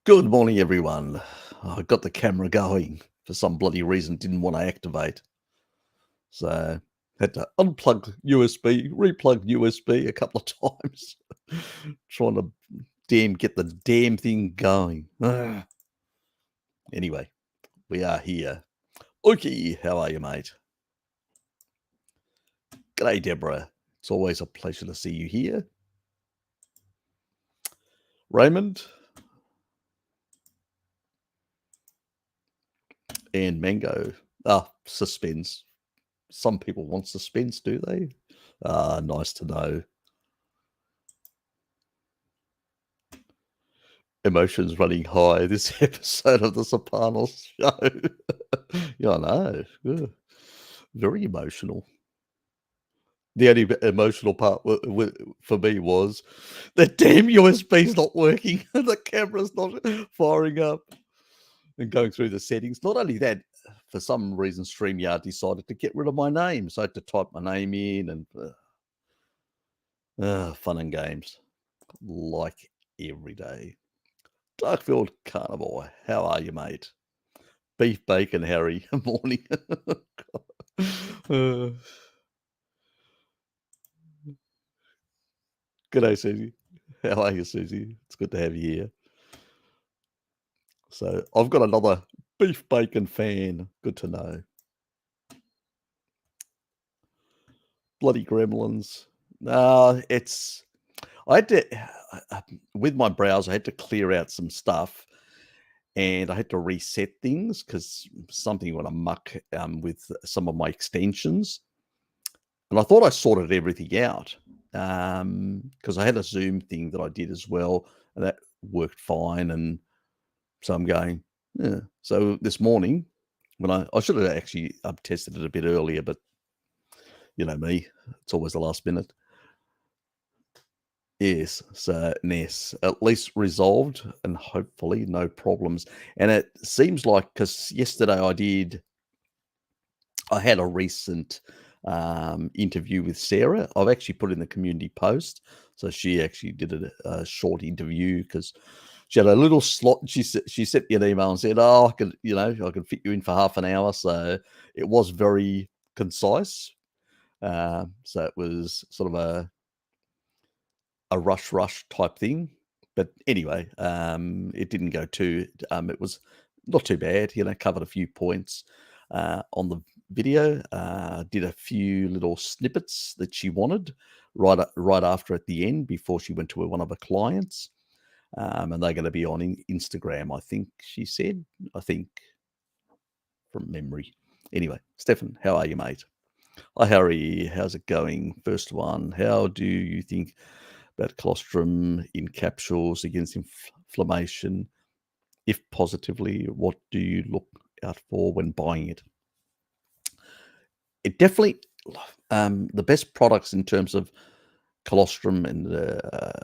Good morning, everyone. I got the camera going for some bloody reason, didn't want to activate. So had to unplug USB, replug USB a couple of times, trying to get the damn thing going. Anyway, we are here. Okay, how are you, mate? G'day, Deborah. It's always a pleasure to see you here. Raymond and Mango. Suspense. Some people want suspense, do they? Nice to know. Emotions running high this episode of the Serpanos show. Yeah, I know. Yeah. Very emotional. The only emotional part for me was the damn USB's not working. The camera's not firing up. And going through the settings. Not only that, for some reason, StreamYard decided to get rid of my name. So I had to type my name in and fun and games. Like every day. Darkfield Carnivore, how are you, mate? Beef bacon, Harry. Morning. G'day, Susie. How are you, Susie? It's good to have you here. So I've got another beef bacon fan. Good to know. Bloody gremlins. I had to, with my browser, I had to clear out some stuff. And I had to reset things because something went amuck with some of my extensions. And I thought I sorted everything out because I had a Zoom thing that I did as well, and that worked fine. And so I'm going, yeah. So this morning, when I should have actually tested it a bit earlier, but you know me, it's always the last minute. Yes, so NES at least resolved and hopefully no problems. And it seems like because yesterday I had a recent interview with Sarah. I've actually put in the community post. So she actually did a short interview because she had a little slot. She sent me an email and said, "Oh, I could fit you in for half an hour." So it was very concise. So it was sort of a rush type thing. But anyway, it didn't go too. It was not too bad. Covered a few points on the video. Did a few little snippets that she wanted right after at the end before she went to one of her clients. And they're going to be on Instagram, I think she said. I think from memory. Anyway, Stefan, how are you, mate? Hi, Harry. How's it going? First one. How do you think about colostrum in capsules against inflammation? If positively, what do you look out for when buying it? It definitely, the best products in terms of colostrum and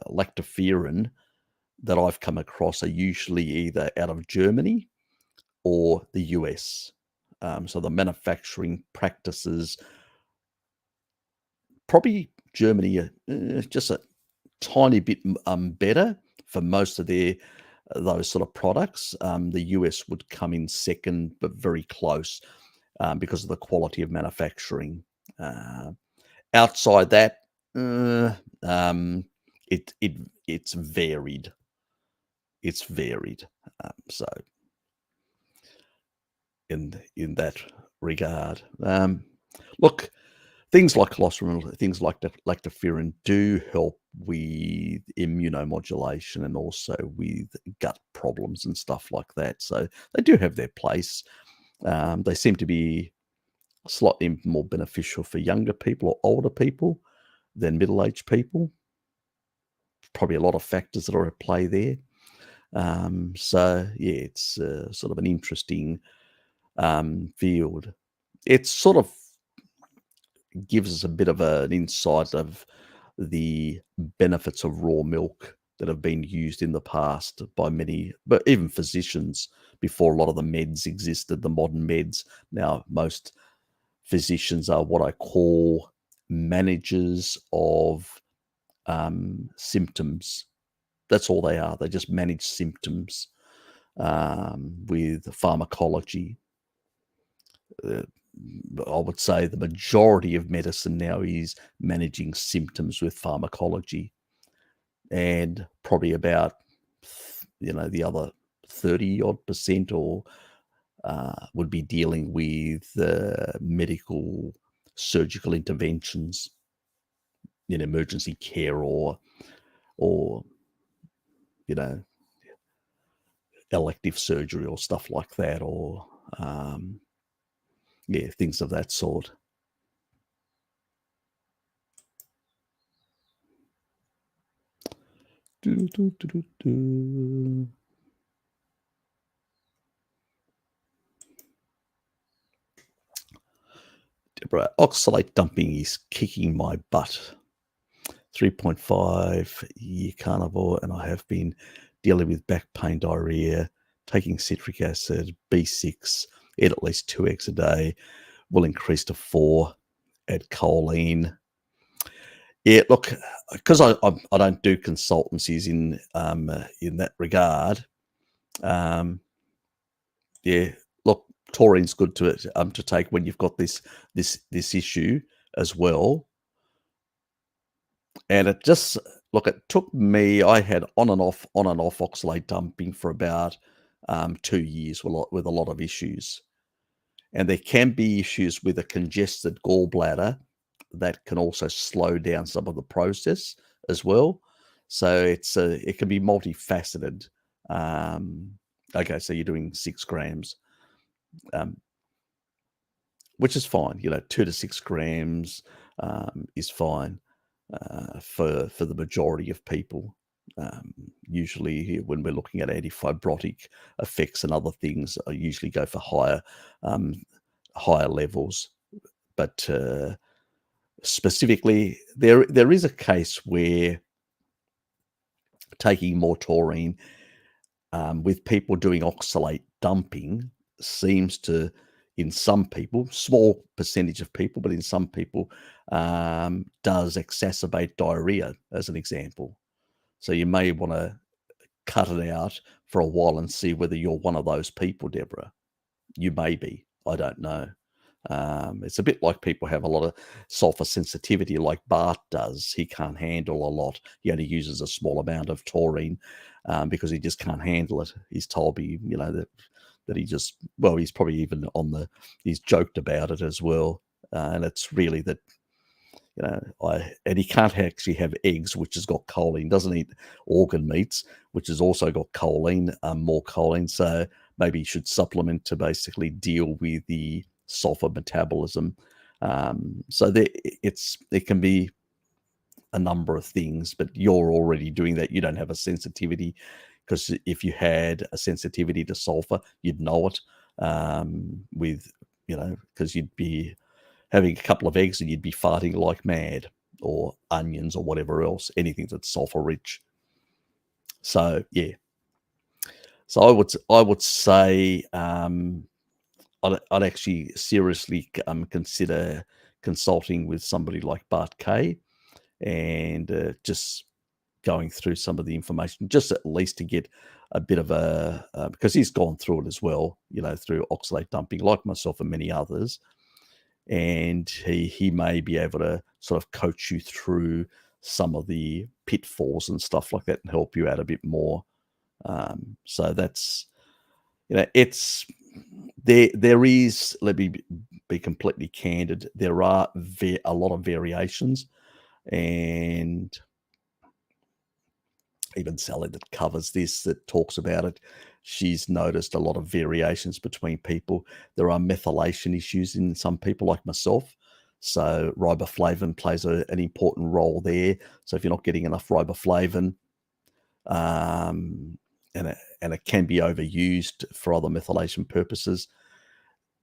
lactoferrin that I've come across are usually either out of Germany or the US. So the manufacturing practices, probably Germany, just a tiny bit better for most of those sort of products. The US would come in second, but very close because of the quality of manufacturing. Outside that, it's varied. It's varied. So in that regard, look. Things like colostrum, things like lactoferrin do help with immunomodulation and also with gut problems and stuff like that. So they do have their place. They seem to be slightly more beneficial for younger people or older people than middle-aged people. Probably a lot of factors that are at play there. So yeah, it's sort of an interesting field. It's sort of gives us a bit of an insight of the benefits of raw milk that have been used in the past by many, but even physicians before a lot of the meds existed, the modern meds. Now, most physicians are what I call managers of symptoms. That's all they are. They just manage symptoms. with pharmacology. I would say the majority of medicine now is managing symptoms with pharmacology, and probably about the other 30% or would be dealing with medical surgical interventions in emergency care, or elective surgery or stuff like that, or things of that sort. Deborah, oxalate dumping is kicking my butt. 3.5-year carnivore, and I have been dealing with back pain, diarrhea, taking citric acid, B6, eat at least 2 eggs a day, will increase to 4, add choline. Yeah, look, because I don't do consultancies in that regard. Look, taurine's good to take when you've got this issue as well. And it took me, I had on and off oxalate dumping for about 2 years with a lot of issues. And there can be issues with a congested gallbladder that can also slow down some of the process as well. So it can be multifaceted. Okay, so you're doing 6 grams, which is fine. 2 to 6 grams is fine for the majority of people. Usually when we're looking at antifibrotic effects and other things, I usually go for higher levels. But specifically, there is a case where taking more taurine with people doing oxalate dumping seems to, in some people, small percentage of people, but in some people, does exacerbate diarrhea, as an example. So you may want to cut it out for a while and see whether you're one of those people, Deborah. You may be. I don't know. It's a bit like people have a lot of sulfur sensitivity, like Bart does. He can't handle a lot. He only uses a small amount of taurine because he just can't handle it. He's told me, that he just, he's probably even he's joked about it as well. And it's really that, and he can't actually have eggs, which has got choline. Doesn't eat organ meats, which has also got choline, more choline. So maybe he should supplement to basically deal with the sulfur metabolism. So it can be a number of things, but you're already doing that. You don't have a sensitivity, because if you had a sensitivity to sulfur, you'd know it. Because you'd be having a couple of eggs and you'd be farting like mad, or onions or whatever else, anything that's sulfur rich. So yeah. So I would say I'd actually seriously consider consulting with somebody like Bart K, and just going through some of the information, just at least to get a bit of a because he's gone through it as well, through oxalate dumping, like myself and many others. And he may be able to sort of coach you through some of the pitfalls and stuff like that and help you out a bit more. So that's, it's there is, let me be completely candid, there are a lot of variations, and even Sally that covers this, that talks about it, she's noticed a lot of variations between people. There are methylation issues in some people, like myself. So riboflavin plays an important role there. So if you're not getting enough riboflavin, and it can be overused for other methylation purposes,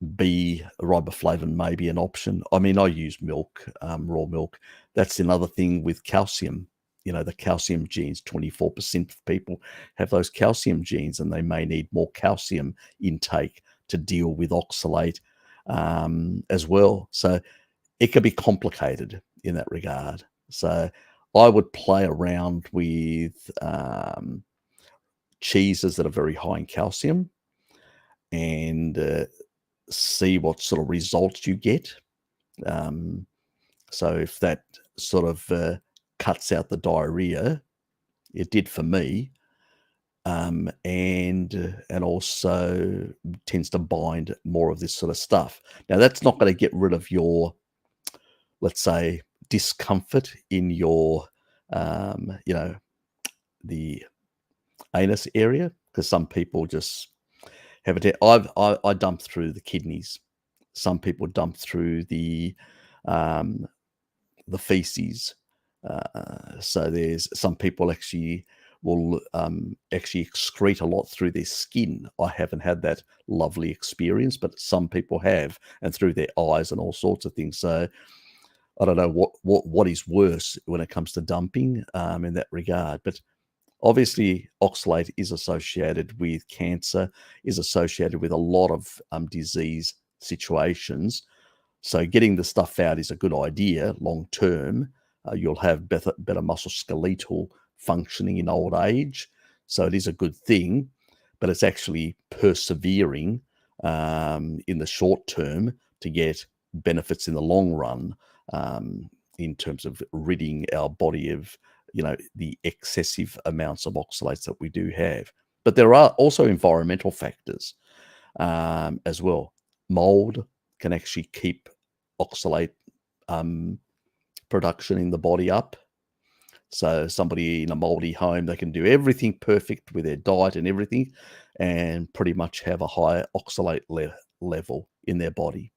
riboflavin may be an option. I mean, I use milk, raw milk. That's another thing with calcium. The calcium genes, 24% of people have those calcium genes, and they may need more calcium intake to deal with oxalate as well. So it can be complicated in that regard. So I would play around with cheeses that are very high in calcium and see what sort of results you get. So if that sort of cuts out the diarrhea, it did for me, and also tends to bind more of this sort of stuff. Now, that's not going to get rid of your, let's say, discomfort in your, the anus area, because some people just have it. I dump through the kidneys. Some people dump through the feces. So there's some people actually will actually excrete a lot through their skin. I haven't had that lovely experience, but some people have, and through their eyes and all sorts of things. So I don't know what is worse when it comes to dumping in that regard. But obviously, oxalate is associated with cancer, is associated with a lot of disease situations. So getting the stuff out is a good idea long term. You'll have better musculoskeletal functioning in old age. So it is a good thing, but it's actually persevering in the short term to get benefits in the long run in terms of ridding our body of the excessive amounts of oxalates that we do have. But there are also environmental factors as well. Mold can actually keep oxalate production in the body up. So somebody in a moldy home, they can do everything perfect with their diet and everything, and pretty much have a high oxalate level in their body.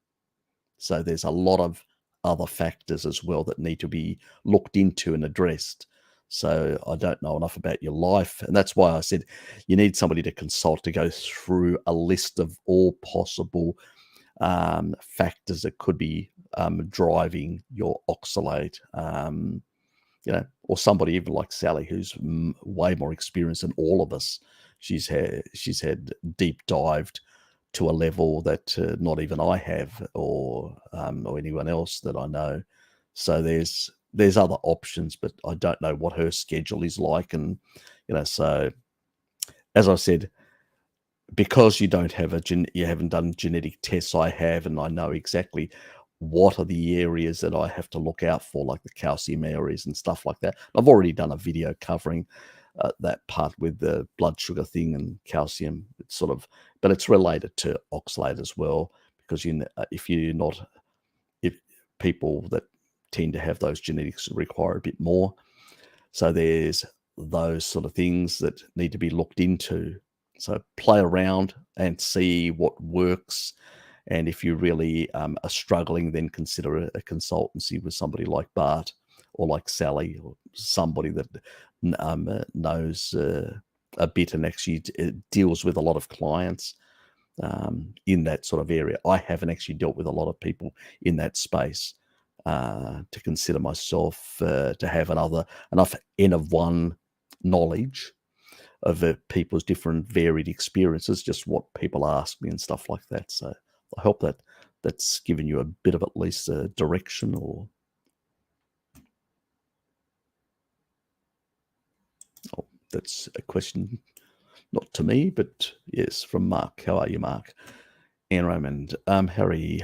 So there's a lot of other factors as well that need to be looked into and addressed. So I don't know enough about your life. And that's why I said you need somebody to consult to go through a list of all possible factors that could be driving your oxalate, or somebody even like Sally, who's way more experienced than all of us. She's had deep dived to a level that not even I have, or anyone else that I know. So there's other options, but I don't know what her schedule is like. And so as I said, because you don't have you haven't done genetic tests, I have, and I know exactly what are the areas that I have to look out for, like the calcium areas and stuff like that. I've already done a video covering that part with the blood sugar thing and calcium. It's but it's related to oxalate as well, because if people that tend to have those genetics require a bit more. So there's those sort of things that need to be looked into. So play around and see what works. And if you really are struggling, then consider a consultancy with somebody like Bart or like Sally, or somebody that knows a bit and actually deals with a lot of clients in that sort of area. I haven't actually dealt with a lot of people in that space to consider myself to have enough N of one knowledge of people's different varied experiences, just what people ask me and stuff like that. So I hope that's given you a bit of at least a direction. Or that's a question not to me, but yes, from Mark. How are you, Mark? And Raymond, Harry,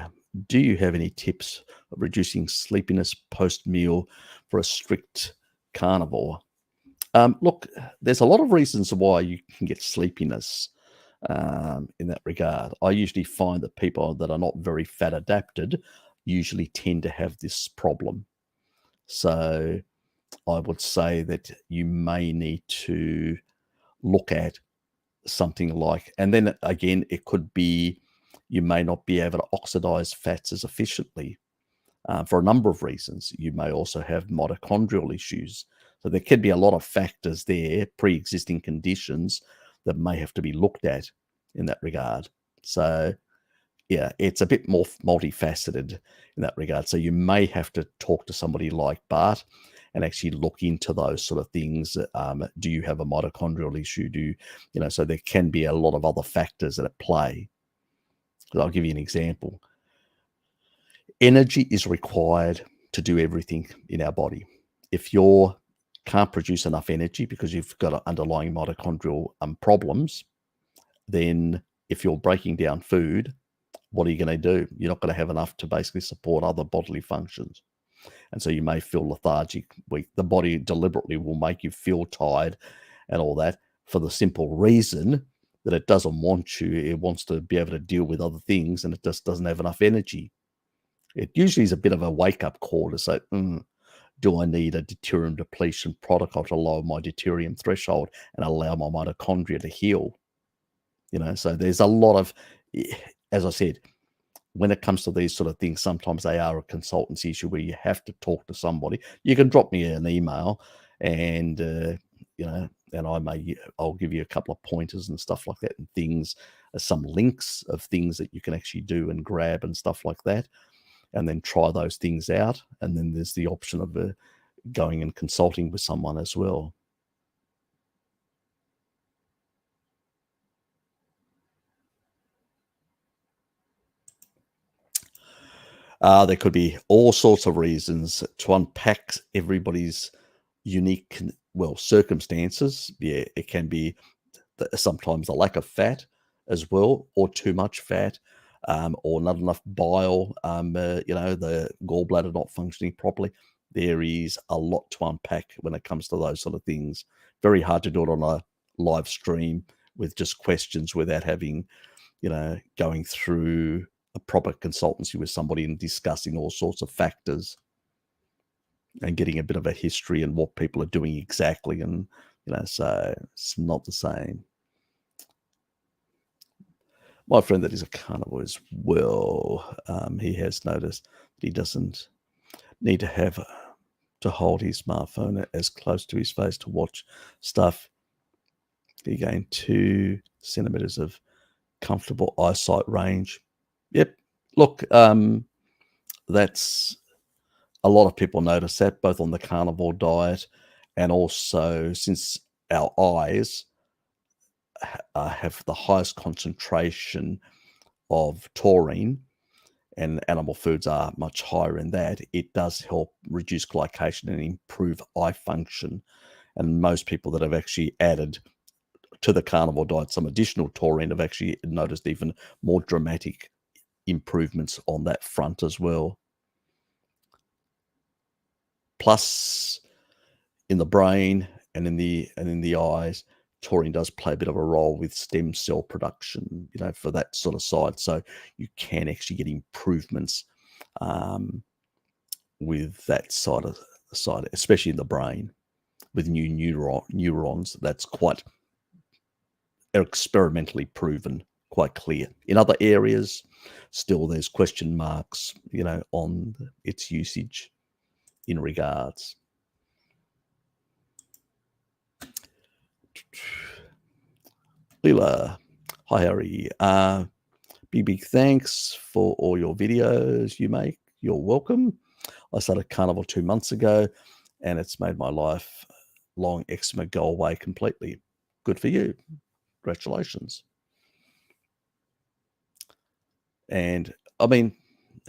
do you have any tips of reducing sleepiness post-meal for a strict carnivore? Look, there's a lot of reasons why you can get sleepiness in that regard. I usually find that people that are not very fat adapted usually tend to have this problem. So I would say that you may need to look at something like, and then again, it could be you may not be able to oxidize fats as efficiently for a number of reasons. You may also have mitochondrial issues. So there could be a lot of factors there, pre-existing conditions that may have to be looked at in that regard. So yeah, it's a bit more multifaceted in that regard. So you may have to talk to somebody like Bart and actually look into those sort of things. Do you have a mitochondrial issue? So there can be a lot of other factors at play. I'll give you an example. Energy is required to do everything in our body. If you're can't produce enough energy because you've got underlying mitochondrial problems, then if you're breaking down food, what are you going to do? You're not going to have enough to basically support other bodily functions. And so you may feel lethargic, weak. The body deliberately will make you feel tired and all that for the simple reason that it doesn't want you. It wants to be able to deal with other things, and it just doesn't have enough energy. It usually is a bit of a wake-up call to say, do I need a deuterium depletion protocol to lower my deuterium threshold and allow my mitochondria to heal? So there's a lot of, as I said, when it comes to these sort of things, sometimes they are a consultancy issue where you have to talk to somebody. You can drop me an email and, and I'll give you a couple of pointers and stuff like that, and things, some links of things that you can actually do and grab and stuff like that, and then try those things out. And then there's the option of going and consulting with someone as well. There could be all sorts of reasons to unpack everybody's unique, circumstances. Yeah, it can be sometimes a lack of fat as well, or too much fat, or not enough bile, the gallbladder not functioning properly. There is a lot to unpack when it comes to those sort of things. Very hard to do it on a live stream with just questions without having, going through a proper consultancy with somebody and discussing all sorts of factors and getting a bit of a history and what people are doing exactly. And, so it's not the same. My friend that is a carnivore as well, he has noticed that he doesn't need to hold his smartphone as close to his face to watch stuff. He gained 2 centimeters of comfortable eyesight range. Yep. Look, that's a lot of people notice that, both on the carnivore diet and also since our eyes have the highest concentration of taurine, and animal foods are much higher in that, it does help reduce glycation and improve eye function. And most people that have actually added to the carnivore diet some additional taurine have actually noticed even more dramatic improvements on that front as well. Plus, in the brain and in the eyes, taurine does play a bit of a role with stem cell production, for that sort of side. So you can actually get improvements with that side, especially in the brain with new neurons. That's quite experimentally proven, quite clear. In other areas, still there's question marks, on its usage in regards. Lila, hi Harry. Big thanks for all your videos you make. You're welcome. I started carnivore 2 months ago, and it's made my lifelong eczema go away completely. Good for you. Congratulations. And I mean,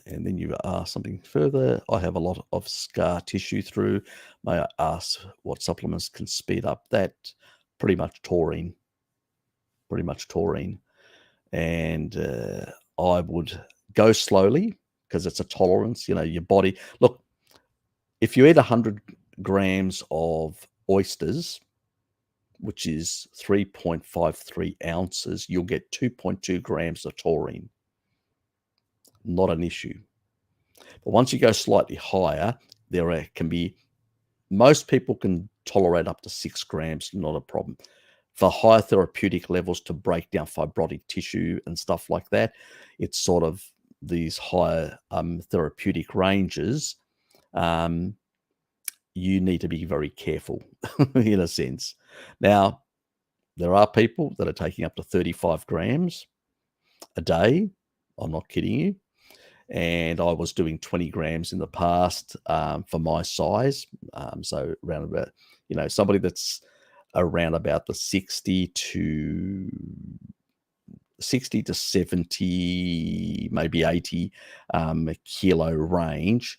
and then you ask something further. I have a lot of scar tissue through. May I ask what supplements can speed up that? Pretty much taurine. And I would go slowly because it's a tolerance. Your body. Look, if you eat 100 grams of oysters, which is 3.53 ounces, you'll get 2.2 grams of taurine. Not an issue. But once you go slightly higher, there can be, most people can tolerate up to 6 grams, not a problem. For higher therapeutic levels to break down fibrotic tissue and stuff like that, it's sort of these higher therapeutic ranges. You need to be very careful in a sense. Now, there are people that are taking up to 35 grams a day. I'm not kidding you. And I was doing 20 grams in the past for my size. So around about, somebody that's around about the 60 to 70, maybe 80 kilo range,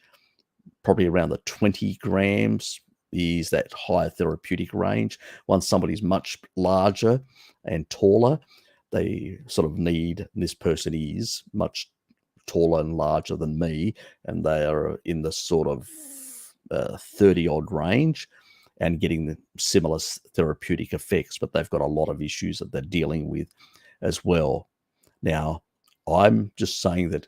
probably around the 20 grams is that higher therapeutic range. Once somebody's much larger and taller, they sort of need, this person is much taller and larger than me, and they are in the sort of 30 odd range and getting the similar therapeutic effects, but they've got a lot of issues that they're dealing with as well. Now, I'm just saying that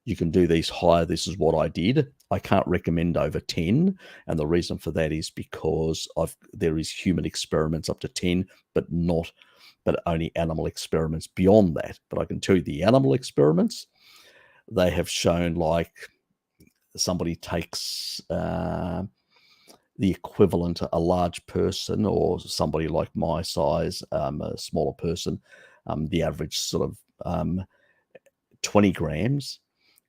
you can do these higher. This is what I did. I can't recommend over 10. And the reason for that is because there is human experiments up to 10, but only animal experiments beyond that. But I can tell you the animal experiments, they have shown like somebody takes the equivalent, a large person or somebody like my size, a smaller person, the average sort of 20 grams,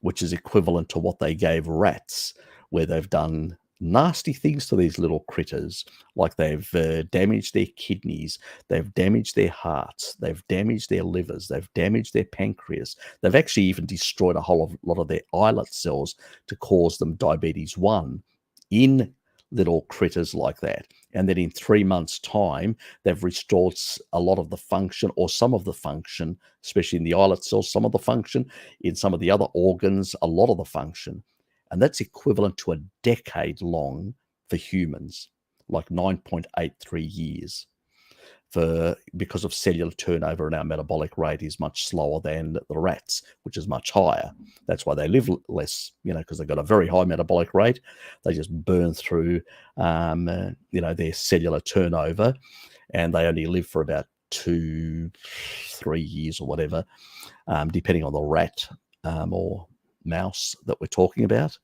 which is equivalent to what they gave rats, where they've done nasty things to these little critters, like they've damaged their kidneys, they've damaged their hearts, they've damaged their livers, they've damaged their pancreas, they've actually even destroyed a lot of their islet cells to cause them diabetes 1 in little critters like that. And then in 3 months' time, they've restored a lot of the function, or some of the function, especially in the islet cells, some of the function, in some of the other organs, a lot of the function. And that's equivalent to a decade long for humans, like 9.83 years. Because of cellular turnover, and our metabolic rate is much slower than the rats, which is much higher. That's why they live less, because they've got a very high metabolic rate. They just burn through, their cellular turnover, and they only live for about 2-3 years or whatever, depending on the rat or mouse that we're talking about.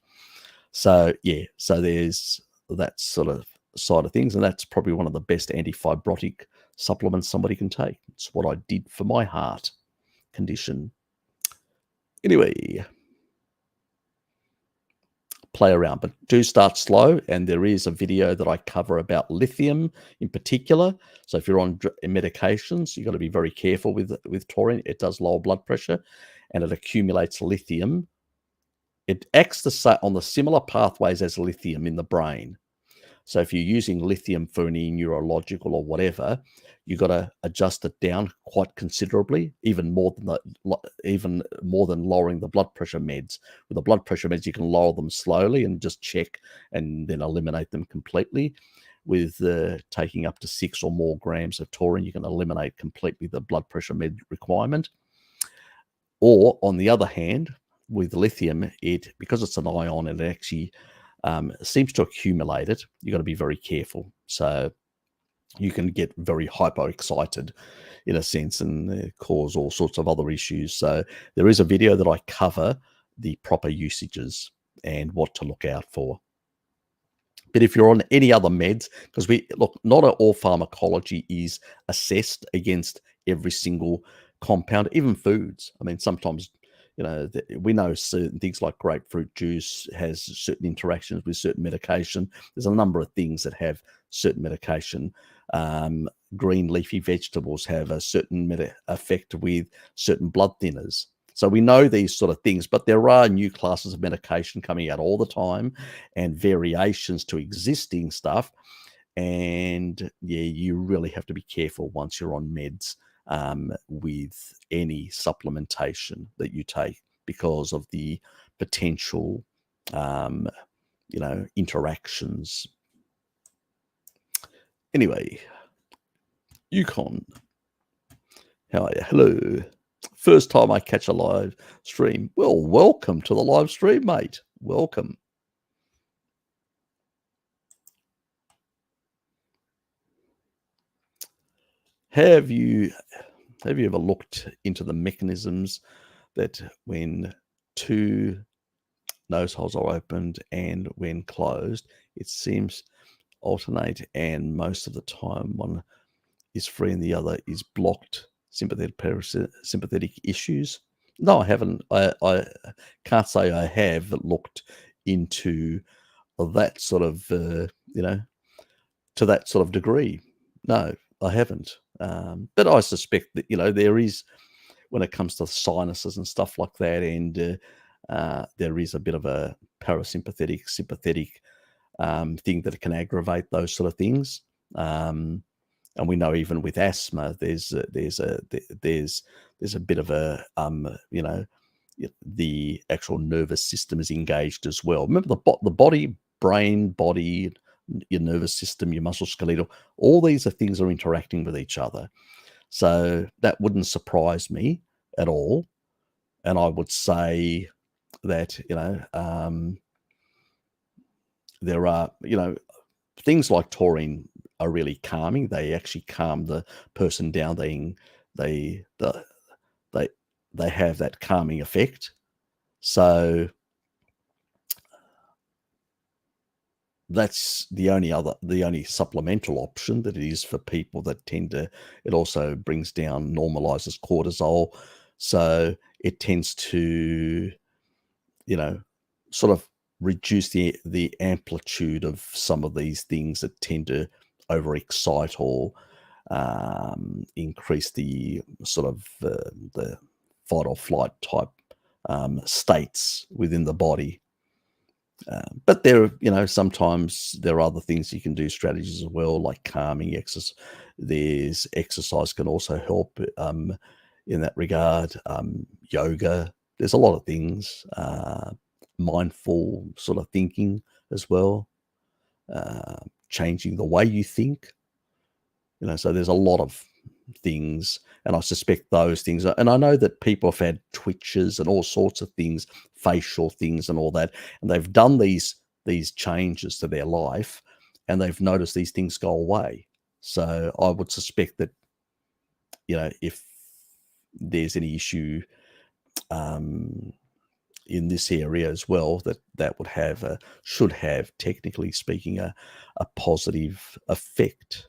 So there's that sort of side of things, and that's probably one of the best antifibrotic supplements somebody can take. It's what I did for my heart condition. Anyway, play around, but do start slow. And there is a video that I cover about lithium in particular. So if you're on medications, you've got to be very careful with taurine. It does lower blood pressure, and it accumulates lithium. It acts on the similar pathways as lithium in the brain. So if you're using lithium for any neurological or whatever, you've got to adjust it down quite considerably, even more than lowering the blood pressure meds. With the blood pressure meds, you can lower them slowly and just check and then eliminate them completely. With taking up to 6 or more grams of taurine, you can eliminate completely the blood pressure med requirement. Or on the other hand, with lithium, because it's an ion, and it actually seems to accumulate it, you've got to be very careful. So you can get very hyper-excited in a sense and cause all sorts of other issues. So there is a video that I cover the proper usages and what to look out for. But if you're on any other meds, because not all pharmacology is assessed against every single compound, even foods. I mean, sometimes, we know certain things like grapefruit juice has certain interactions with certain medication. There's a number of things that have certain medication. Green leafy vegetables have a certain effect with certain blood thinners. So we know these sort of things, but there are new classes of medication coming out all the time, and variations to existing stuff. And you really have to be careful once you're on meds with any supplementation that you take, because of the potential, interactions. Anyway, Yukon, how are you? Hello. First time I catch a live stream. Well, welcome to the live stream, mate. Welcome. Have you ever looked into the mechanisms that when 2 nose holes are opened and when closed, it seems alternate, and most of the time one is free and the other is blocked? Sympathetic, parasympathetic issues? No, I haven't. I can't say I have looked into that sort of, to that sort of degree. No, I haven't. But I suspect that, there is, when it comes to sinuses and stuff like that, and there is a bit of a parasympathetic, sympathetic thing that can aggravate those sort of things. And we know even with asthma, there's a bit of a the actual nervous system is engaged as well. Remember the body, brain, body, your nervous system, your musculoskeletal, all these are things are interacting with each other. So that wouldn't surprise me at all. And I would say that, there are, things like taurine are really calming. They actually calm the person down. They have that calming effect. So that's the only supplemental option that it is for people that it also brings down, normalizes cortisol. So it tends to, sort of reduce the amplitude of some of these things that tend to overexcite or increase the sort of the fight or flight type states within the body. But sometimes there are other things you can do, strategies as well, like calming exercise. There's exercise can also help in that regard. Yoga. There's a lot of things. Mindful sort of thinking as well. Changing the way you think. So there's a lot of things, and I suspect those things and I know that people have had twitches and all sorts of things, facial things and all that, and they've done these changes to their life and they've noticed these things go away. So I would suspect that if there's any issue in this area as well, that would should have, technically speaking, a positive effect.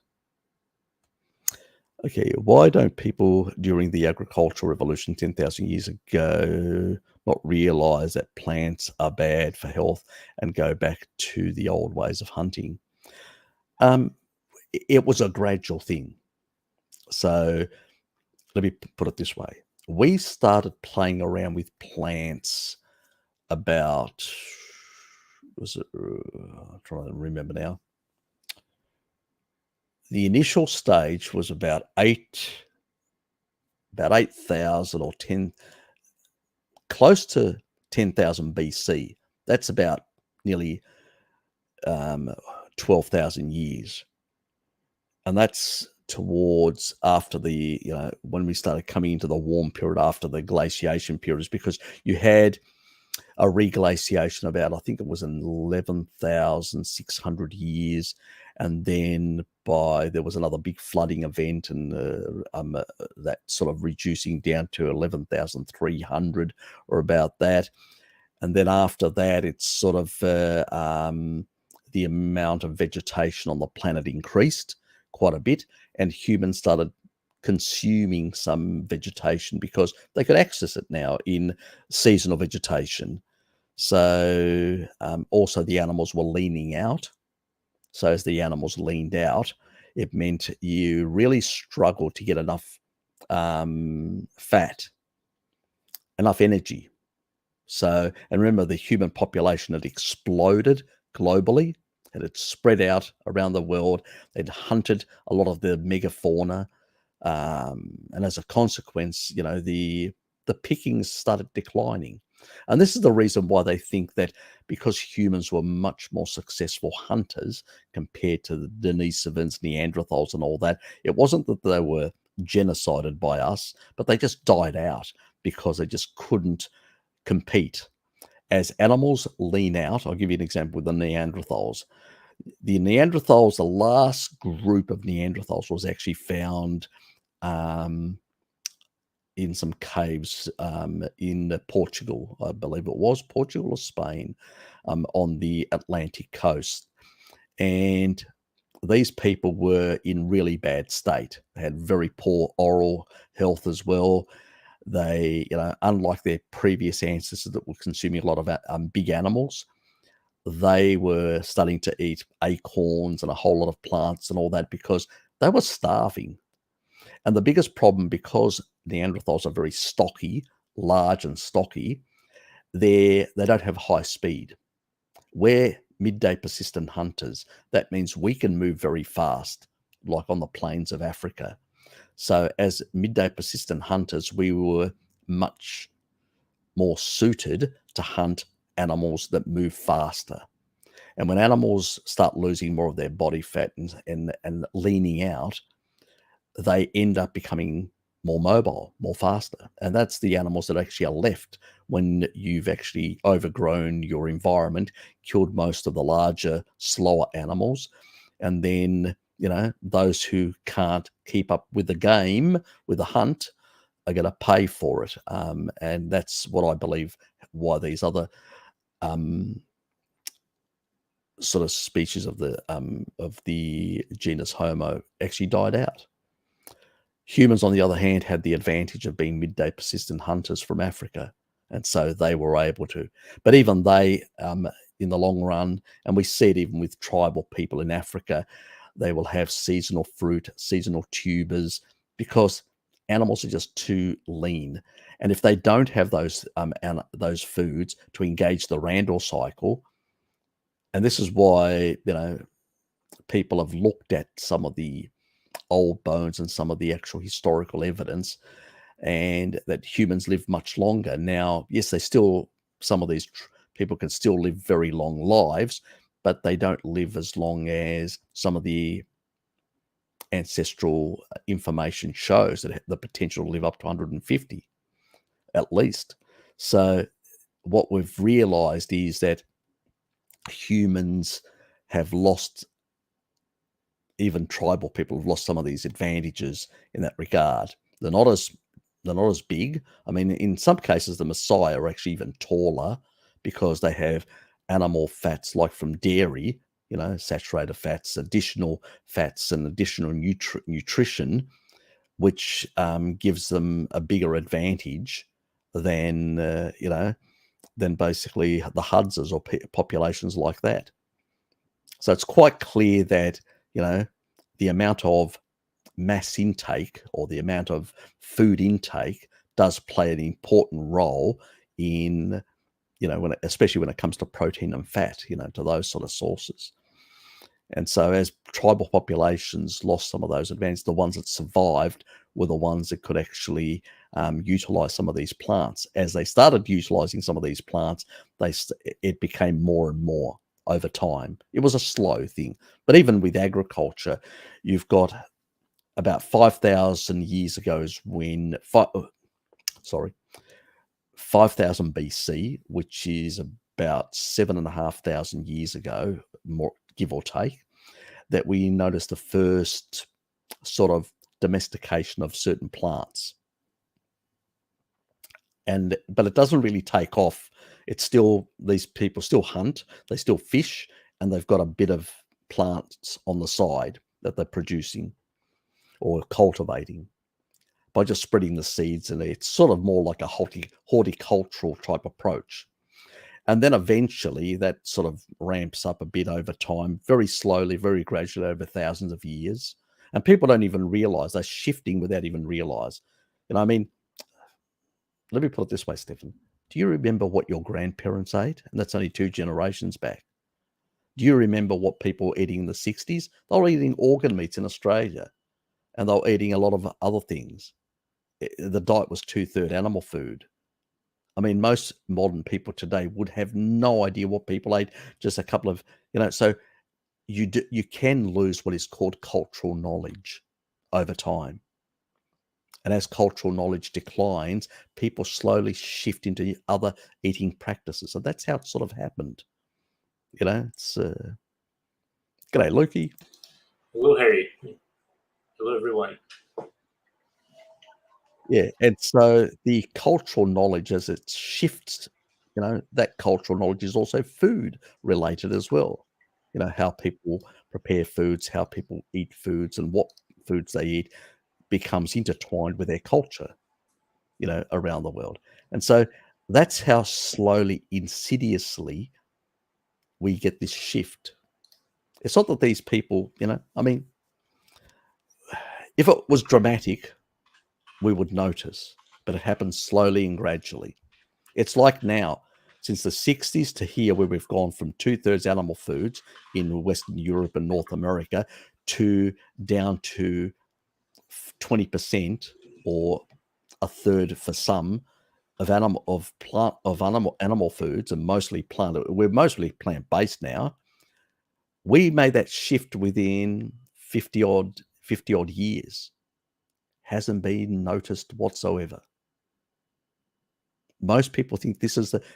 Okay, why don't people during the agricultural revolution 10,000 years ago not realize that plants are bad for health and go back to the old ways of hunting? It was a gradual thing. So let me put it this way. We started playing around with plants about, I'm trying to remember now. The initial stage was about 8,000 or 10, close to 10,000 BC. That's about nearly 12,000 years. And that's towards after when we started coming into the warm period, after the glaciation periods, because you had a reglaciation about, I think it was 11,600 years. And then there was another big flooding event, and that sort of reducing down to 11,300 or about that. And then after that, it's sort of the amount of vegetation on the planet increased quite a bit, and humans started consuming some vegetation because they could access it now in seasonal vegetation. So also the animals were leaning out. So as the animals leaned out, it meant you really struggled to get enough fat, enough energy. So, and remember, the human population had exploded globally, and it spread out around the world. They'd hunted a lot of the megafauna, and as a consequence, the pickings started declining. And this is the reason why they think that, because humans were much more successful hunters compared to the Denisovans, Neanderthals and all that, it wasn't that they were genocided by us, but they just died out because they just couldn't compete. As animals lean out, I'll give you an example with the Neanderthals. The last group of Neanderthals was actually found in some caves in Portugal, I believe it was Portugal or Spain, on the Atlantic coast. And these people were in really bad state. They had very poor oral health as well. They, unlike their previous ancestors that were consuming a lot of big animals, they were starting to eat acorns and a whole lot of plants and all that because they were starving. And the biggest problem, because Neanderthals are very stocky, large and stocky, they don't have high speed. Where midday persistent hunters, that means we can move very fast, like on the plains of Africa. So as midday persistent hunters, we were much more suited to hunt animals that move faster. And when animals start losing more of their body fat and leaning out, they end up becoming more mobile, more faster. And that's the animals that actually are left when you've actually overgrown your environment, killed most of the larger, slower animals. And then, those who can't keep up with the game, with the hunt, are going to pay for it. And that's what I believe why these other sort of species of the genus Homo actually died out. Humans, on the other hand, had the advantage of being midday persistent hunters from Africa, and so they were able to. But even they, in the long run, and we see it even with tribal people in Africa, they will have seasonal fruit, seasonal tubers, because animals are just too lean. And if they don't have those foods to engage the Randall cycle, and this is why, people have looked at some of the old bones and some of the actual historical evidence, and that humans live much longer. Now, yes, some of these people can still live very long lives, but they don't live as long as some of the ancestral information shows, that the potential to live up to 150 at least. So what we've realized is that humans have lost, even tribal people have lost some of these advantages in that regard. They're not as big. I mean, in some cases, the Maasai are actually even taller because they have animal fats, like from dairy, saturated fats, additional fats, and additional nutrition, which gives them a bigger advantage than than basically the Hudsers or populations like that. So it's quite clear that the amount of mass intake, or the amount of food intake, does play an important role in especially when it comes to protein and fat, to those sort of sources. And so as tribal populations lost some of those advantages, the ones that survived were the ones that could actually utilize some of these plants. As they started utilizing some of these plants, it became more and more over time. It was a slow thing. But even with agriculture, you've got about 5,000 years ago is when 5,000 BC, which is about 7,500 years ago, more give or take, that we noticed the first sort of domestication of certain plants. But it doesn't really take off. It's still, these people still hunt, they still fish, and they've got a bit of plants on the side that they're producing or cultivating by just spreading the seeds. And it's sort of more like a horticultural type approach. And then eventually that sort of ramps up a bit over time, very slowly, very gradually, over thousands of years. And people don't even realize they're shifting without even realize. I mean, let me put it this way, Stefan. Do you remember what your grandparents ate? And that's only 2 generations back. Do you remember what people were eating in the 60s? They were eating organ meats in Australia, and they were eating a lot of other things. The diet was 2/3 animal food. I mean, most modern people today would have no idea what people ate, just a couple of, so you can lose what is called cultural knowledge over time. And as cultural knowledge declines, people slowly shift into other eating practices. So that's how it sort of happened. It's g'day, Lukey. Hello, Harry. Hello, everyone. Yeah, and so the cultural knowledge, as it shifts, that cultural knowledge is also food related as well. How people prepare foods, how people eat foods, and what foods they eat becomes intertwined with their culture, around the world. And so that's how slowly, insidiously, we get this shift. It's not that these people, I mean, if it was dramatic, we would notice, but it happens slowly and gradually. It's like now, since the 60s to here, where we've gone from 2/3 animal foods in Western Europe and North America to down to 20% or a third for some of animal foods, and mostly plant. We're mostly plant-based now. We made that shift within 50 odd years. Hasn't been noticed whatsoever. Most people think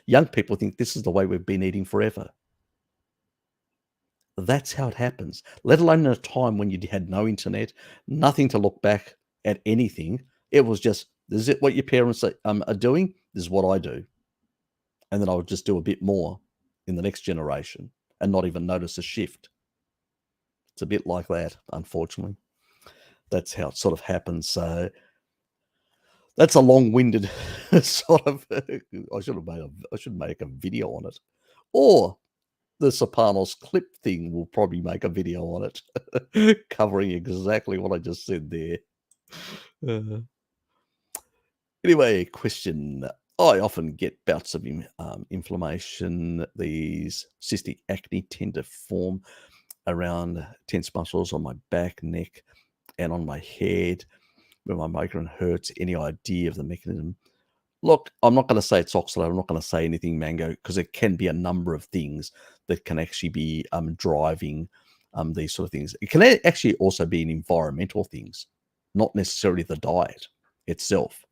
young people think this is the way we've been eating forever. That's how it happens, let alone in a time when you had no internet, nothing to look back at anything. It was just, this is it what your parents are doing, this is what I do. And then I would just do a bit more in the next generation and not even notice a shift. It's a bit like that, unfortunately. That's how it sort of happens. So that's a long-winded sort of. I should make a video on it, or the Serpanos clip thing will probably make a video on it, covering exactly what I just said there. Anyway, question. I often get bouts of inflammation. These cystic acne tend to form around tense muscles on my back, neck, and on my head when my migraine hurts. Any idea of the mechanism? Look, I'm not going to say it's oxalate. I'm not going to say anything mango, because it can be a number of things that can actually be driving these sort of things. It can actually also be in environmental things, not necessarily the diet itself.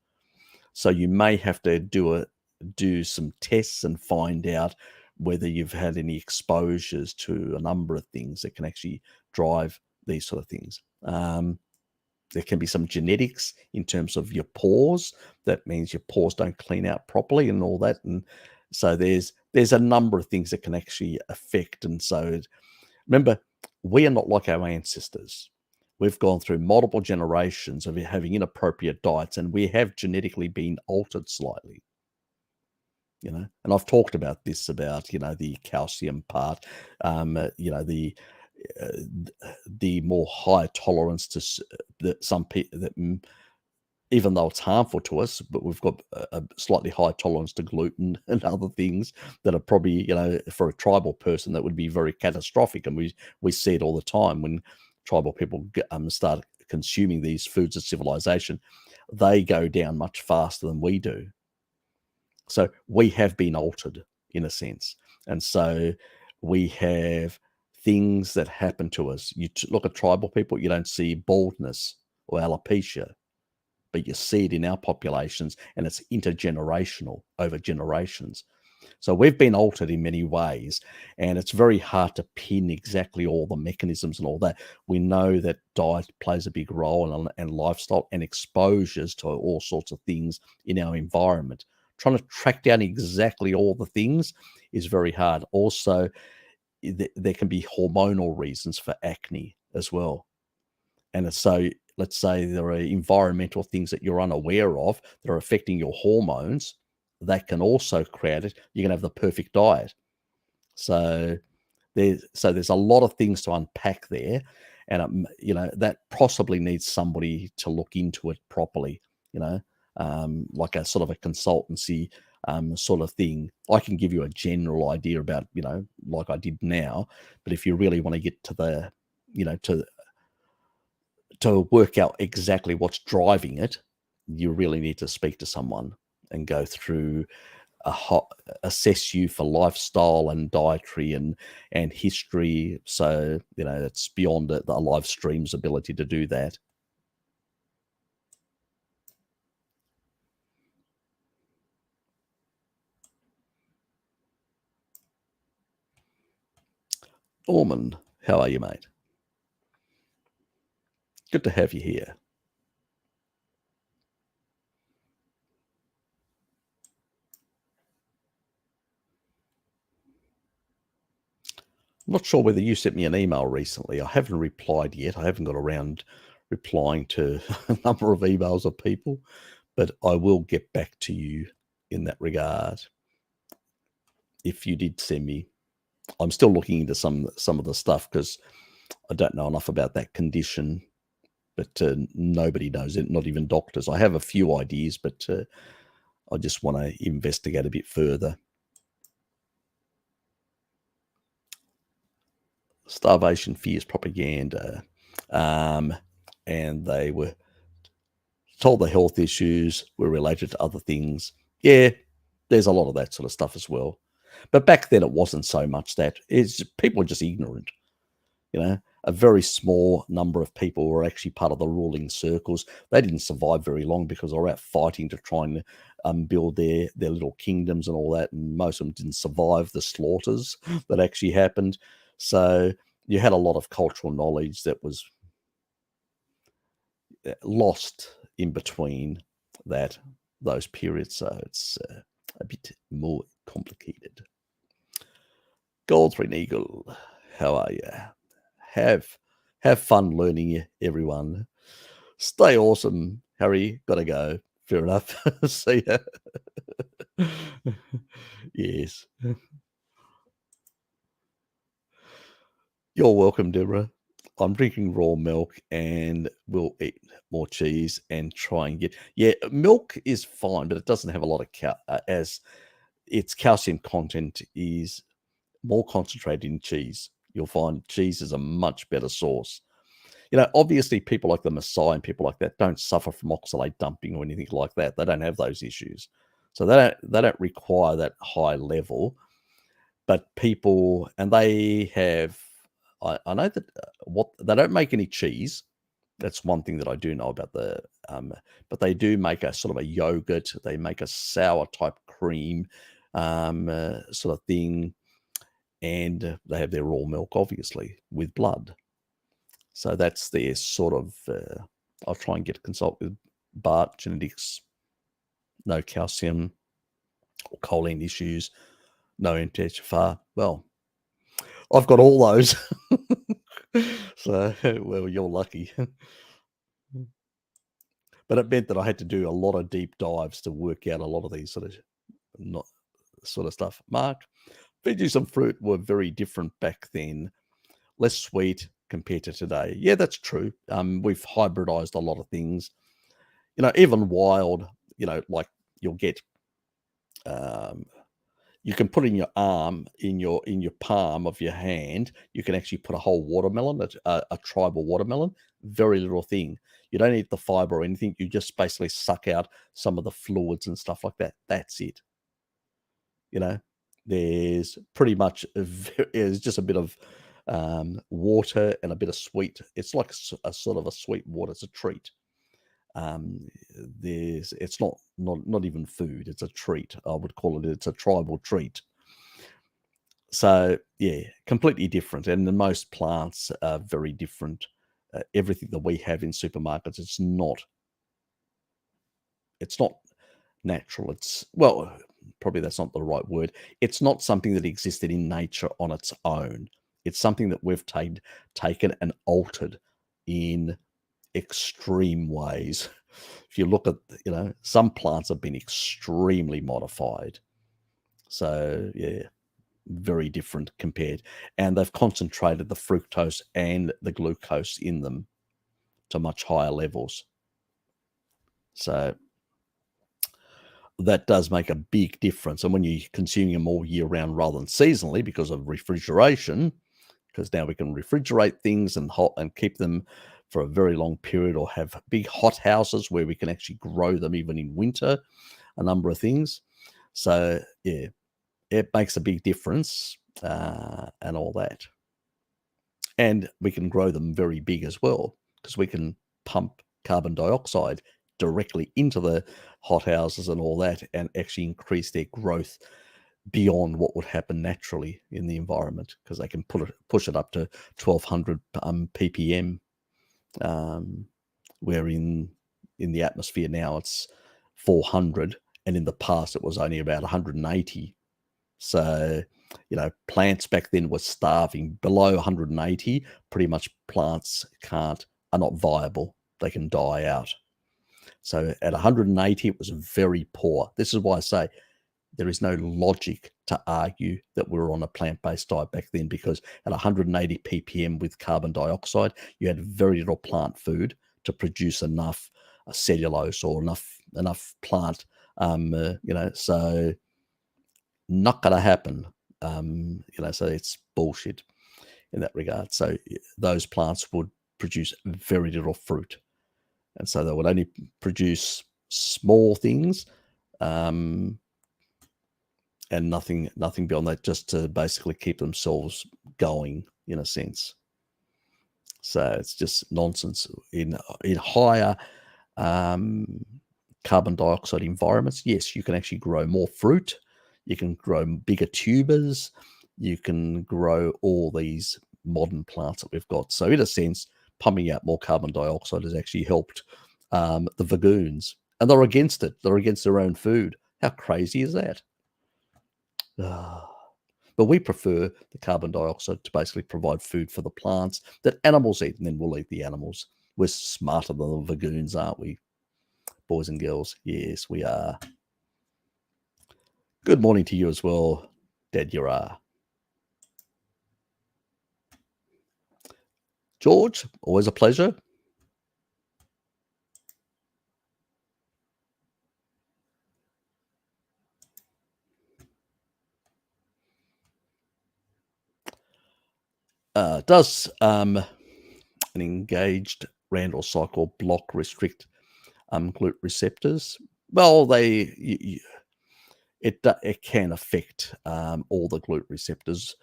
So you may have to do some tests and find out whether you've had any exposures to a number of things that can actually drive these sort of things. There can be some genetics in terms of your pores. That means your pores don't clean out properly and all that. And so there's a number of things that can actually affect. And so remember, we are not like our ancestors. We've gone through multiple generations of having inappropriate diets, and we have genetically been altered slightly. And I've talked about this, about, the calcium part, the more high tolerance to that some people, that even though it's harmful to us, but we've got a slightly high tolerance to gluten and other things that are probably, for a tribal person, that would be very catastrophic. And we see it all the time when tribal people start consuming these foods of civilization. They go down much faster than we do. So we have been altered in a sense. And so we have things that happen to us. You look at tribal people, you don't see baldness or alopecia, but you see it in our populations, and it's intergenerational over generations. So we've been altered in many ways, and it's very hard to pin exactly all the mechanisms and all that. We know that diet plays a big role, and lifestyle and exposures to all sorts of things in our environment. Trying to track down exactly all the things is very hard. Also, there can be hormonal reasons for acne as well. And so let's say there are environmental things that you're unaware of that are affecting your hormones. That can also create it. You can have the perfect diet. So there's a lot of things to unpack there. And, that possibly needs somebody to look into it properly, like a sort of a consultancy sort of thing. I can give you a general idea about, like I did now, but if you really want to get to the, to work out exactly what's driving it, you really need to speak to someone and go through assess you for lifestyle and dietary and history. So, it's beyond the live stream's ability to do that. Ormond, how are you, mate? Good to have you here. I'm not sure whether you sent me an email recently. I haven't replied yet. I haven't got around replying to a number of emails of people, but I will get back to you in that regard. If you did send me, I'm still looking into some of the stuff, because I don't know enough about that condition, but nobody knows it, not even doctors. I have a few ideas, but I just want to investigate a bit further. starvation, fears, propaganda, and they were told the health issues were related to other things. Yeah, there's a lot of that sort of stuff as well. But back then, it wasn't so much that. It's people were just ignorant. You know, a very small number of people were actually part of the ruling circles. They didn't survive very long because they were out fighting to try and build their little kingdoms and all that. And most of them didn't survive the slaughters that actually happened. So you had a lot of cultural knowledge that was lost in between those periods. So it's a bit more complicated. Goldthread Eagle, how are you? Have fun learning, you, everyone. Stay awesome, Harry. Gotta go. Fair enough. See ya. Yes. You're welcome, Deborah. I'm drinking raw milk and we'll eat more cheese and try and get... Yeah, milk is fine, but it doesn't have a lot of as its calcium content is more concentrated in cheese. You'll find cheese is a much better source. You know, obviously people like the Maasai and people like that don't suffer from oxalate dumping or anything like that. They don't have those issues. So they don't require that high level. But people, and they have, I know that they don't make any cheese. That's one thing that I do know about but they do make a sort of a yogurt. They make a sour type cream sort of thing. And they have their raw milk, obviously, with blood. So that's their sort of, I'll try and consult with Bart Genetics. No calcium or choline issues, no MTHFR. Well, I've got all those. So, well, you're lucky. But it meant that I had to do a lot of deep dives to work out a lot of these sort of stuff. Mark, veggies and fruit were very different back then, less sweet compared to today. Yeah, that's true. We've hybridized a lot of things. You know, even wild, you know, like you'll get, you can put in your arm, in your palm of your hand, you can actually put a whole watermelon, a tribal watermelon, very little thing. You don't eat the fiber or anything. You just basically suck out some of the fluids and stuff like that. That's it. You know, there's pretty much, it's just a bit of water and a bit of sweet. It's like a sort of a sweet water. It's a treat. It's not even food. It's a treat. I would call it. It's a tribal treat. So yeah, completely different. And most plants are very different. Everything that we have in supermarkets, it's not natural. It's, well, probably that's not the right word. It's not something that existed in nature on its own. It's something that we've taken and altered in extreme ways. If you look at, you know, some plants have been extremely modified. So yeah, very different compared. And they've concentrated the fructose and the glucose in them to much higher levels. So that does make a big difference. And when you're consuming them all year round rather than seasonally because of refrigeration, because now we can refrigerate things and keep them for a very long period, or have big hot houses where we can actually grow them even in winter, a number of things. So yeah, it makes a big difference and all that. And we can grow them very big as well, because we can pump carbon dioxide directly into the hot houses and all that, and actually increase their growth beyond what would happen naturally in the environment, because they can push it up to 1200 ppm, where in the atmosphere now it's 400, and in the past it was only about 180. So, you know, plants back then were starving. Below 180, pretty much plants are not viable. They can die out. So at 180, it was very poor. This is why I say there is no logic to argue that we were on a plant-based diet back then, because at 180 ppm with carbon dioxide, you had very little plant food to produce enough cellulose or enough plant, you know, so not going to happen. You know, so it's bullshit. in that regard. So those plants would produce very little fruit. And so they would only produce small things, and nothing beyond that, just to basically keep themselves going, in a sense. So it's just nonsense. In higher carbon dioxide environments, yes, you can actually grow more fruit. You can grow bigger tubers. You can grow all these modern plants that we've got. So in a sense, pumping out more carbon dioxide has actually helped the vagoons. And they're against it. They're against their own food. How crazy is that? But we prefer the carbon dioxide to basically provide food for the plants that animals eat, and then we'll eat the animals. We're smarter than the vagoons, aren't we, boys and girls? Yes, we are. Good morning to you as well, Dad, you are. George, always a pleasure. Does an engaged Randall cycle block restrict GLUT receptors? Well, it can affect all the GLUT receptors,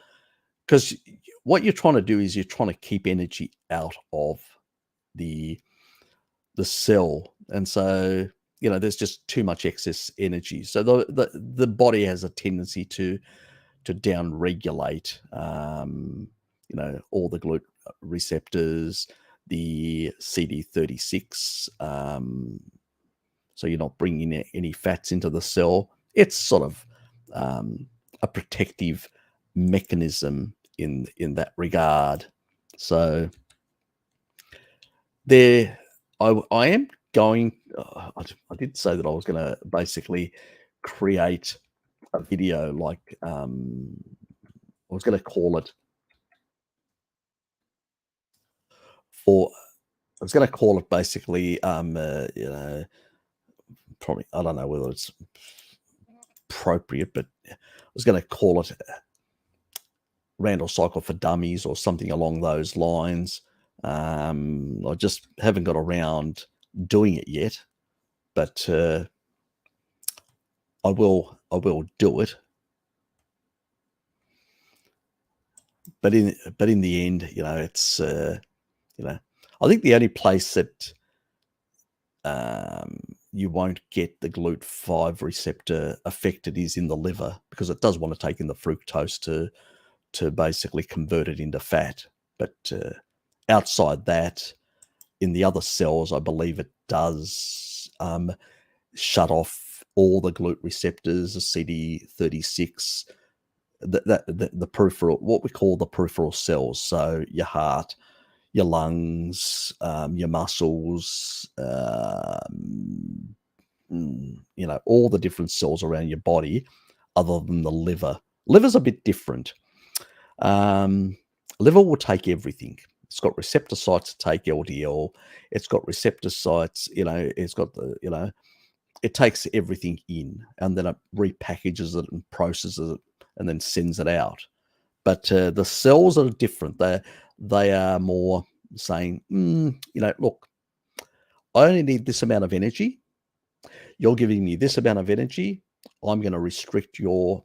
because what you're trying to do is you're trying to keep energy out of the cell, and so there's just too much excess energy. So the body has a tendency to down regulate all the GLUT receptors, the CD36, so you're not bringing any fats into the cell. It's sort of a protective mechanism in that regard. So I am going, I did say that I was going to basically create a video, like I was going to call it basically probably, I don't know whether it's appropriate, but I was going to call it Randall Cycle for Dummies or something along those lines. I just haven't got around doing it yet, but I will do it. But in the end, it's I think the only place that you won't get the GLUT5 receptor affected is in the liver, because it does want to take in the fructose to basically convert it into fat. But outside that, in the other cells, I believe it does shut off all the GLUT receptors, the CD36, the peripheral, what we call the peripheral cells. So your heart, your lungs, your muscles, all the different cells around your body, other than the liver. Liver's a bit different. Liver will take everything. It's got receptor sites to take LDL. It's got receptor sites, it's got it takes everything in, and then it repackages it and processes it and then sends it out. But the cells are different. They are more saying, look, I only need this amount of energy. You're giving me this amount of energy. I'm going to restrict your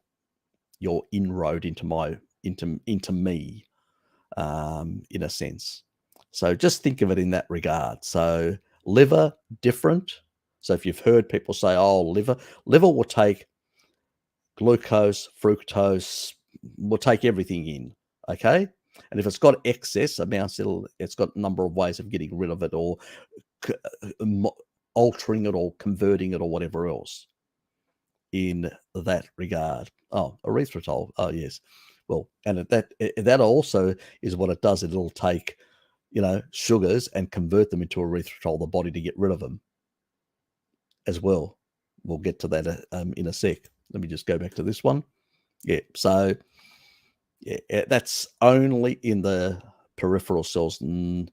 inroad into me, in a sense. So just think of it in that regard. So liver, different. So if you've heard people say, "Oh, liver will take glucose, fructose, will take everything in," okay? And if it's got excess amounts, it's got a number of ways of getting rid of it, or altering it, or converting it, or whatever else in that regard. Oh, erythritol. Oh, yes. Well, and that also is what it does. It'll take, sugars and convert them into erythritol, the body, to get rid of them as well. We'll get to that in a sec. Let me just go back to this one. Yeah. So that's only in the peripheral cells and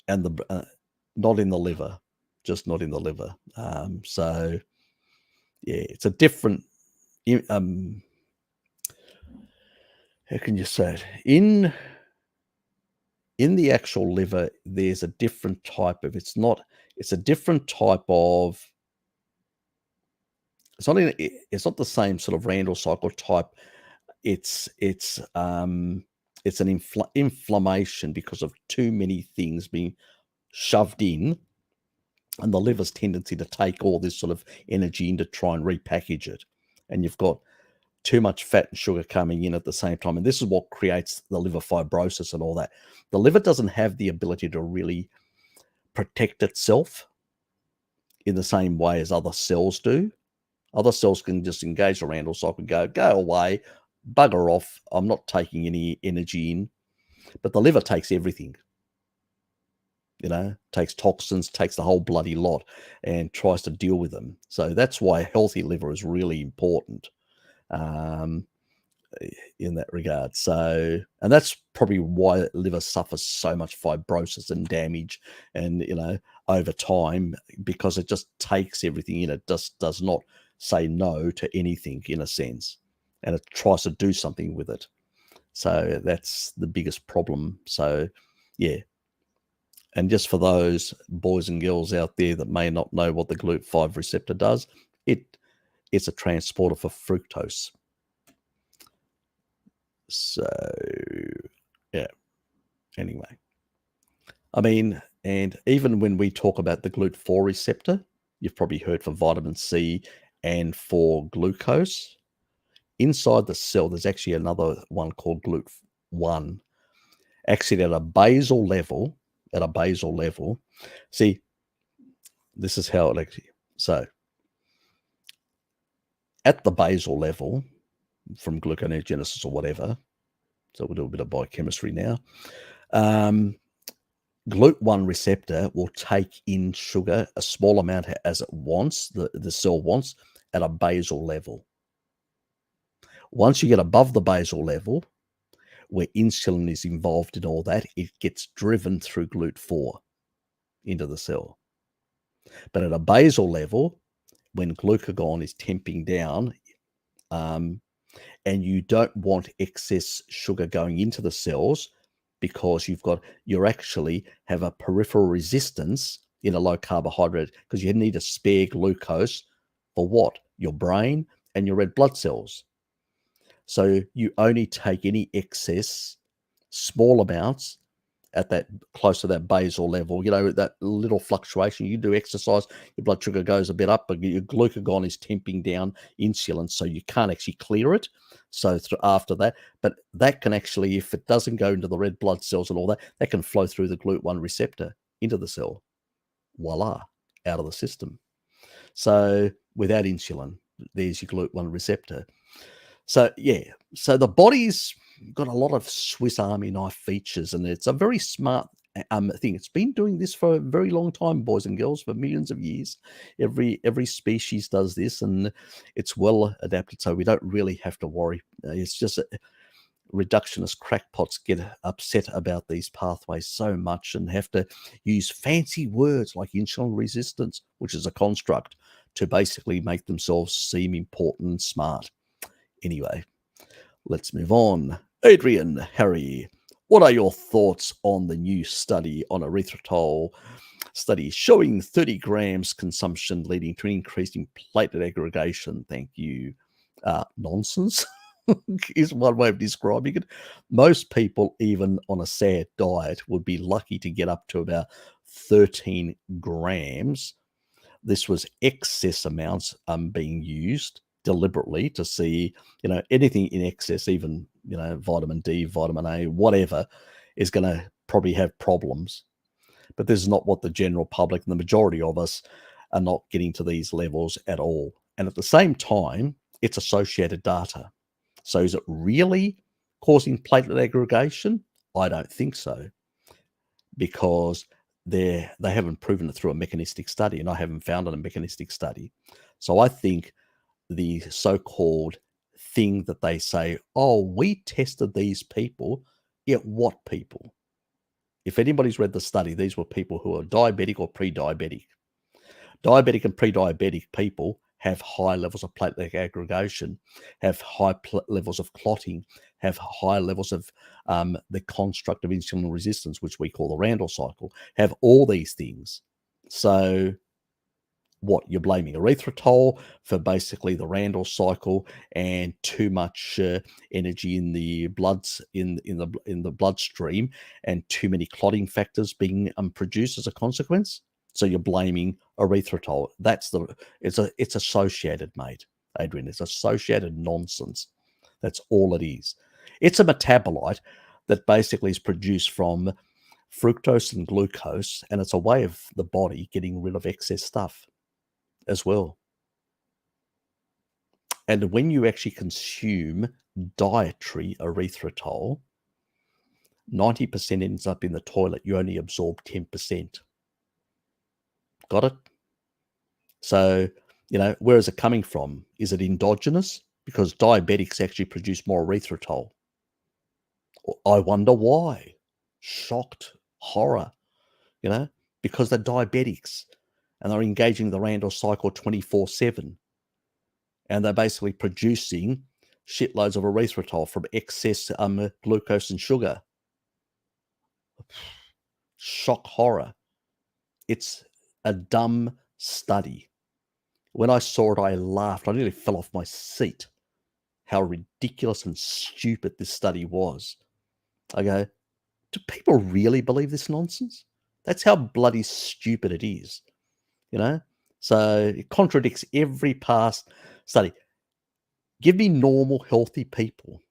not in the liver, just not in the liver. So yeah, it's a different, how can you say it? in the actual liver, there's a different type of, it's a different type of, it's not the same sort of Randall cycle type. It's an inflammation because of too many things being shoved in, and the liver's tendency to take all this sort of energy in to try and repackage it. And you've got too much fat and sugar coming in at the same time. And this is what creates the liver fibrosis and all that. The liver doesn't have the ability to really protect itself in the same way as other cells do. Other cells can just engage the Randall cycle and go away, bugger off. I'm not taking any energy in. But the liver takes everything. Takes toxins, takes the whole bloody lot, and tries to deal with them. So that's why a healthy liver is really important in that regard. So, and that's probably why liver suffers so much fibrosis and damage, and over time, because it just takes everything in. It just does not say no to anything in a sense, and it tries to do something with it. So that's the biggest problem. So, yeah. And just for those boys and girls out there that may not know what the GLUT5 receptor does, it's a transporter for fructose. So, yeah. Anyway, I mean, and even when we talk about the GLUT4 receptor, you've probably heard for vitamin C and for glucose. Inside the cell, there's actually another one called GLUT1. Actually, at a basal level, see, this is how it actually, so at the basal level from gluconeogenesis or whatever, so we'll do a bit of biochemistry now, GLUT1 receptor will take in sugar, a small amount as it wants, the cell wants, at a basal level. Once you get above the basal level, where insulin is involved in all that, it gets driven through GLUT4 into the cell. But at a basal level, when glucagon is temping down, and you don't want excess sugar going into the cells, because you actually have a peripheral resistance in a low carbohydrate, because you need to spare glucose for what? Your brain and your red blood cells. So you only take any excess, small amounts, at that close to that basal level. That little fluctuation. You do exercise, your blood sugar goes a bit up, but your glucagon is temping down insulin, so you can't actually clear it. So after that, but that can actually, if it doesn't go into the red blood cells and all that, that can flow through the GLUT1 receptor into the cell. Voila, out of the system. So without insulin, there's your GLUT1 receptor. So, yeah, so the body's got a lot of Swiss Army knife features, and it's a very smart thing. It's been doing this for a very long time, boys and girls, for millions of years. Every species does this, and it's well adapted, so we don't really have to worry. It's just reductionist crackpots get upset about these pathways so much and have to use fancy words like insulin resistance, which is a construct, to basically make themselves seem important and smart. Anyway, let's move on. Adrian, Harry, what are your thoughts on the new study on erythritol study showing 30 grams consumption leading to an increase in platelet aggregation? Thank you. Nonsense is one way of describing it. Most people, even on a sad diet, would be lucky to get up to about 13 grams. This was excess amounts being used deliberately to see, anything in excess, even, vitamin D, vitamin A, whatever, is going to probably have problems. But this is not what the general public and the majority of us are not getting to these levels at all. And at the same time, it's associated data. So is it really causing platelet aggregation? I don't think so, because they haven't proven it through a mechanistic study, and I haven't found it in a mechanistic study. So I think the so-called thing that they say, oh, we tested these people. Yeah, what people? If anybody's read the study, these were people who are diabetic or pre-diabetic. Diabetic and pre-diabetic people have high levels of platelet aggregation, have high levels of clotting, have high levels of the construct of insulin resistance, which we call the Randall cycle, have all these things. So what, you're blaming erythritol for basically the Randall cycle and too much energy in the bloods in the bloodstream and too many clotting factors being produced as a consequence. So you're blaming erythritol. It's associated, mate, Adrian. It's associated nonsense. That's all it is. It's a metabolite that basically is produced from fructose and glucose, and it's a way of the body getting rid of excess stuff as well. And when you actually consume dietary erythritol, 90% ends up in the toilet. You only absorb 10%. Got it? So, where is it coming from? Is it endogenous? Because diabetics actually produce more erythritol. I wonder why. Shocked, horror, because they're diabetics and they're engaging the Randall cycle 24/7. And they're basically producing shitloads of erythritol from excess glucose and sugar. Shock, horror. It's a dumb study. When I saw it, I laughed. I nearly fell off my seat. How ridiculous and stupid this study was. I go, do people really believe this nonsense? That's how bloody stupid it is. So it contradicts every past study. Give me normal, healthy people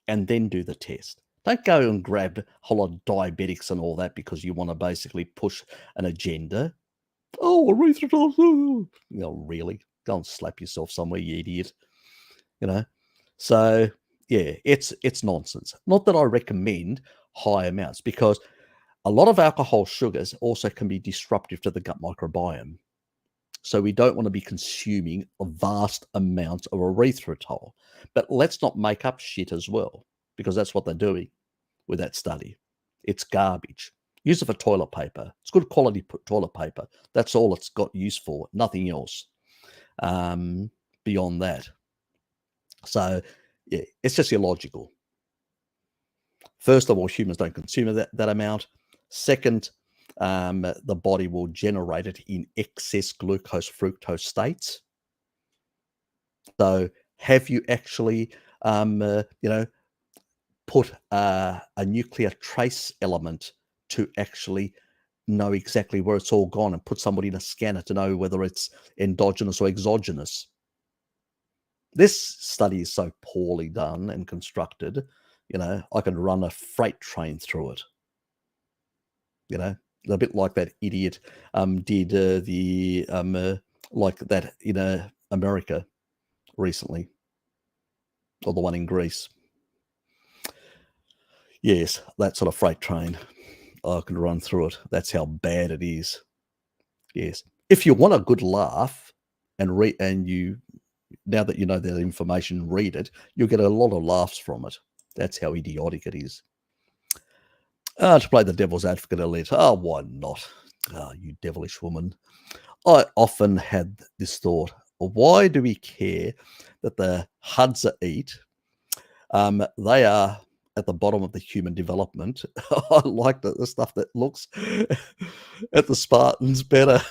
and then do the test. Don't go and grab a whole lot of diabetics and all that because you want to basically push an agenda. Oh, erythritol. Really? Go and slap yourself somewhere, you idiot. So, yeah, it's nonsense. Not that I recommend high amounts, because a lot of alcohol sugars also can be disruptive to the gut microbiome. So we don't want to be consuming a vast amount of erythritol. But let's not make up shit as well, because that's what they're doing with that study. It's garbage. Use it for toilet paper. It's good quality toilet paper. That's all it's got use for, nothing else beyond that. So, yeah, it's just illogical. First of all, humans don't consume that amount. Second, the body will generate it in excess glucose fructose states. So have you actually put a nuclear trace element to actually know exactly where it's all gone and put somebody in a scanner to know whether it's endogenous or exogenous? This study is so poorly done and constructed, I could run a freight train through it. A bit like that idiot did like that in America recently, or the one in Greece. Yes, that sort of freight train. I could run through it. That's how bad it is. Yes. If you want a good laugh and you, now that you know that information, read it, you'll get a lot of laughs from it. That's how idiotic it is. To play the devil's advocate a little. Oh, why not? Oh, you devilish woman. I often had this thought, why do we care that the Hadza eat? They are at the bottom of the human development. I like the stuff that looks at the Spartans better.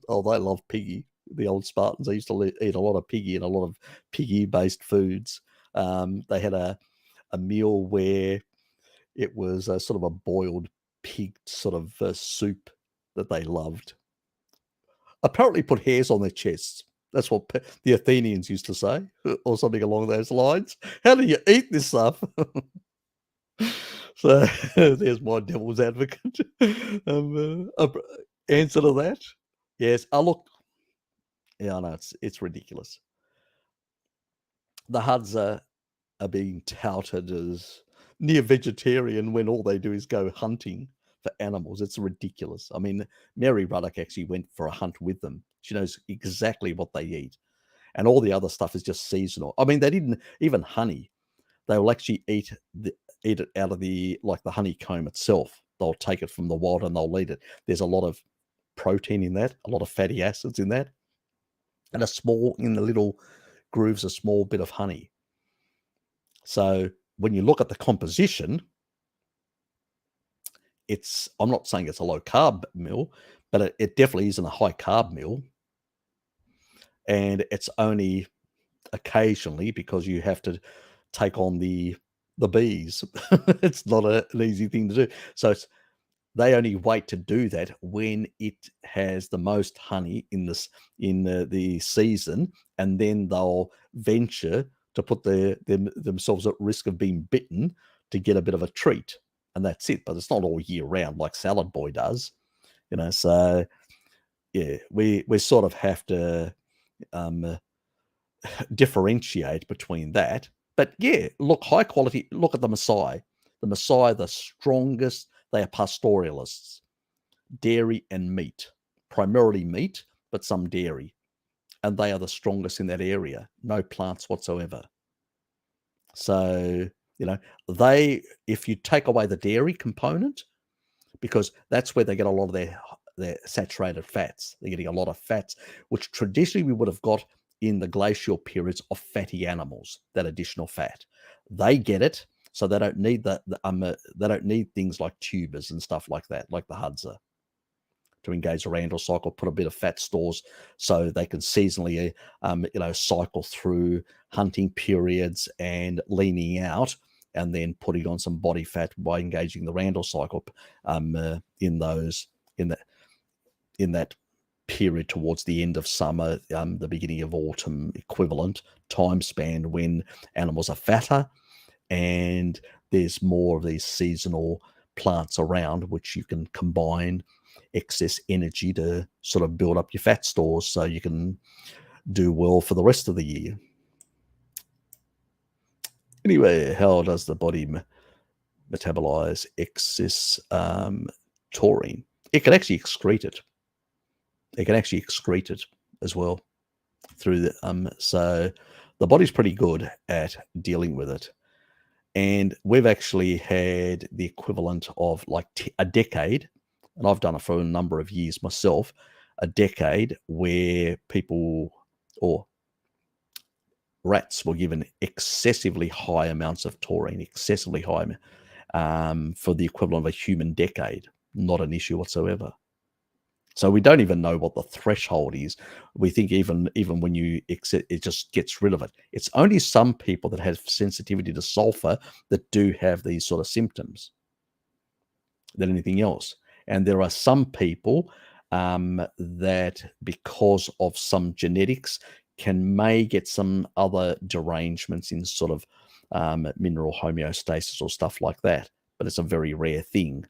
Oh, they love piggy. The old Spartans, they used to eat a lot of piggy and a lot of piggy-based foods. They had a meal where it was a sort of a boiled pig sort of soup that they loved. Apparently put hairs on their chests. That's what the Athenians used to say, or something along those lines. How do you eat this stuff? So there's my devil's advocate answer to that. Yes. Oh, look. Yeah, I know, it's ridiculous. The Hadza are being touted as near vegetarian when all they do is go hunting for animals. It's ridiculous. I mean, Mary Ruddock actually went for a hunt with them. She knows exactly what they eat. And all the other stuff is just seasonal. I mean, they didn't even honey. They will actually eat it out of the honeycomb itself. They'll take it from the wild and they'll eat it. There's a lot of protein in that, a lot of fatty acids in that. and in the little grooves, a small bit of honey. So when you look at the composition, I'm not saying it's a low carb meal, but it definitely isn't a high carb meal. And it's only occasionally, because you have to take on the bees. It's not an easy thing to do. So they only wait to do that when it has the most honey in the season, and then they'll venture to put themselves at risk of being bitten to get a bit of a treat, and that's it. But it's not all year round like Salad Boy does, So yeah, we sort of have to differentiate between that. But yeah, look, high quality. Look at the Maasai. The Maasai, the strongest. They are pastoralists, dairy and meat, primarily meat, but some dairy, and they are the strongest in that area. No plants whatsoever. So if you take away the dairy component, because that's where they get a lot of their saturated fats. They're getting a lot of fats, which traditionally we would have got in the glacial periods of fatty animals, that additional fat. They get it, so they don't need they don't need things like tubers and stuff like that, like the Hadza, to engage the randle cycle, put a bit of fat stores so they can seasonally, cycle through hunting periods and leaning out, and then putting on some body fat by engaging the randle cycle in that period towards the end of summer, the beginning of autumn equivalent time span, when animals are fatter and there's more of these seasonal plants around, which you can combine excess energy to sort of build up your fat stores so you can do well for the rest of the year. Anyway, how does the body metabolize excess taurine? It can actually excrete it. It can actually excrete it as well through the so the body's pretty good at dealing with it. And we've actually had the equivalent of like a decade, and I've done it for a number of years myself, a decade where people or rats were given excessively high amounts of taurine, excessively high, for the equivalent of a human decade. Not an issue whatsoever. So we don't even know what the threshold is. We think even when you exit, it just gets rid of it. It's only some people that have sensitivity to sulfur that do have these sort of symptoms than anything else. And there are some people that, because of some genetics, may get some other derangements in sort of mineral homeostasis or stuff like that. But it's a very rare thing,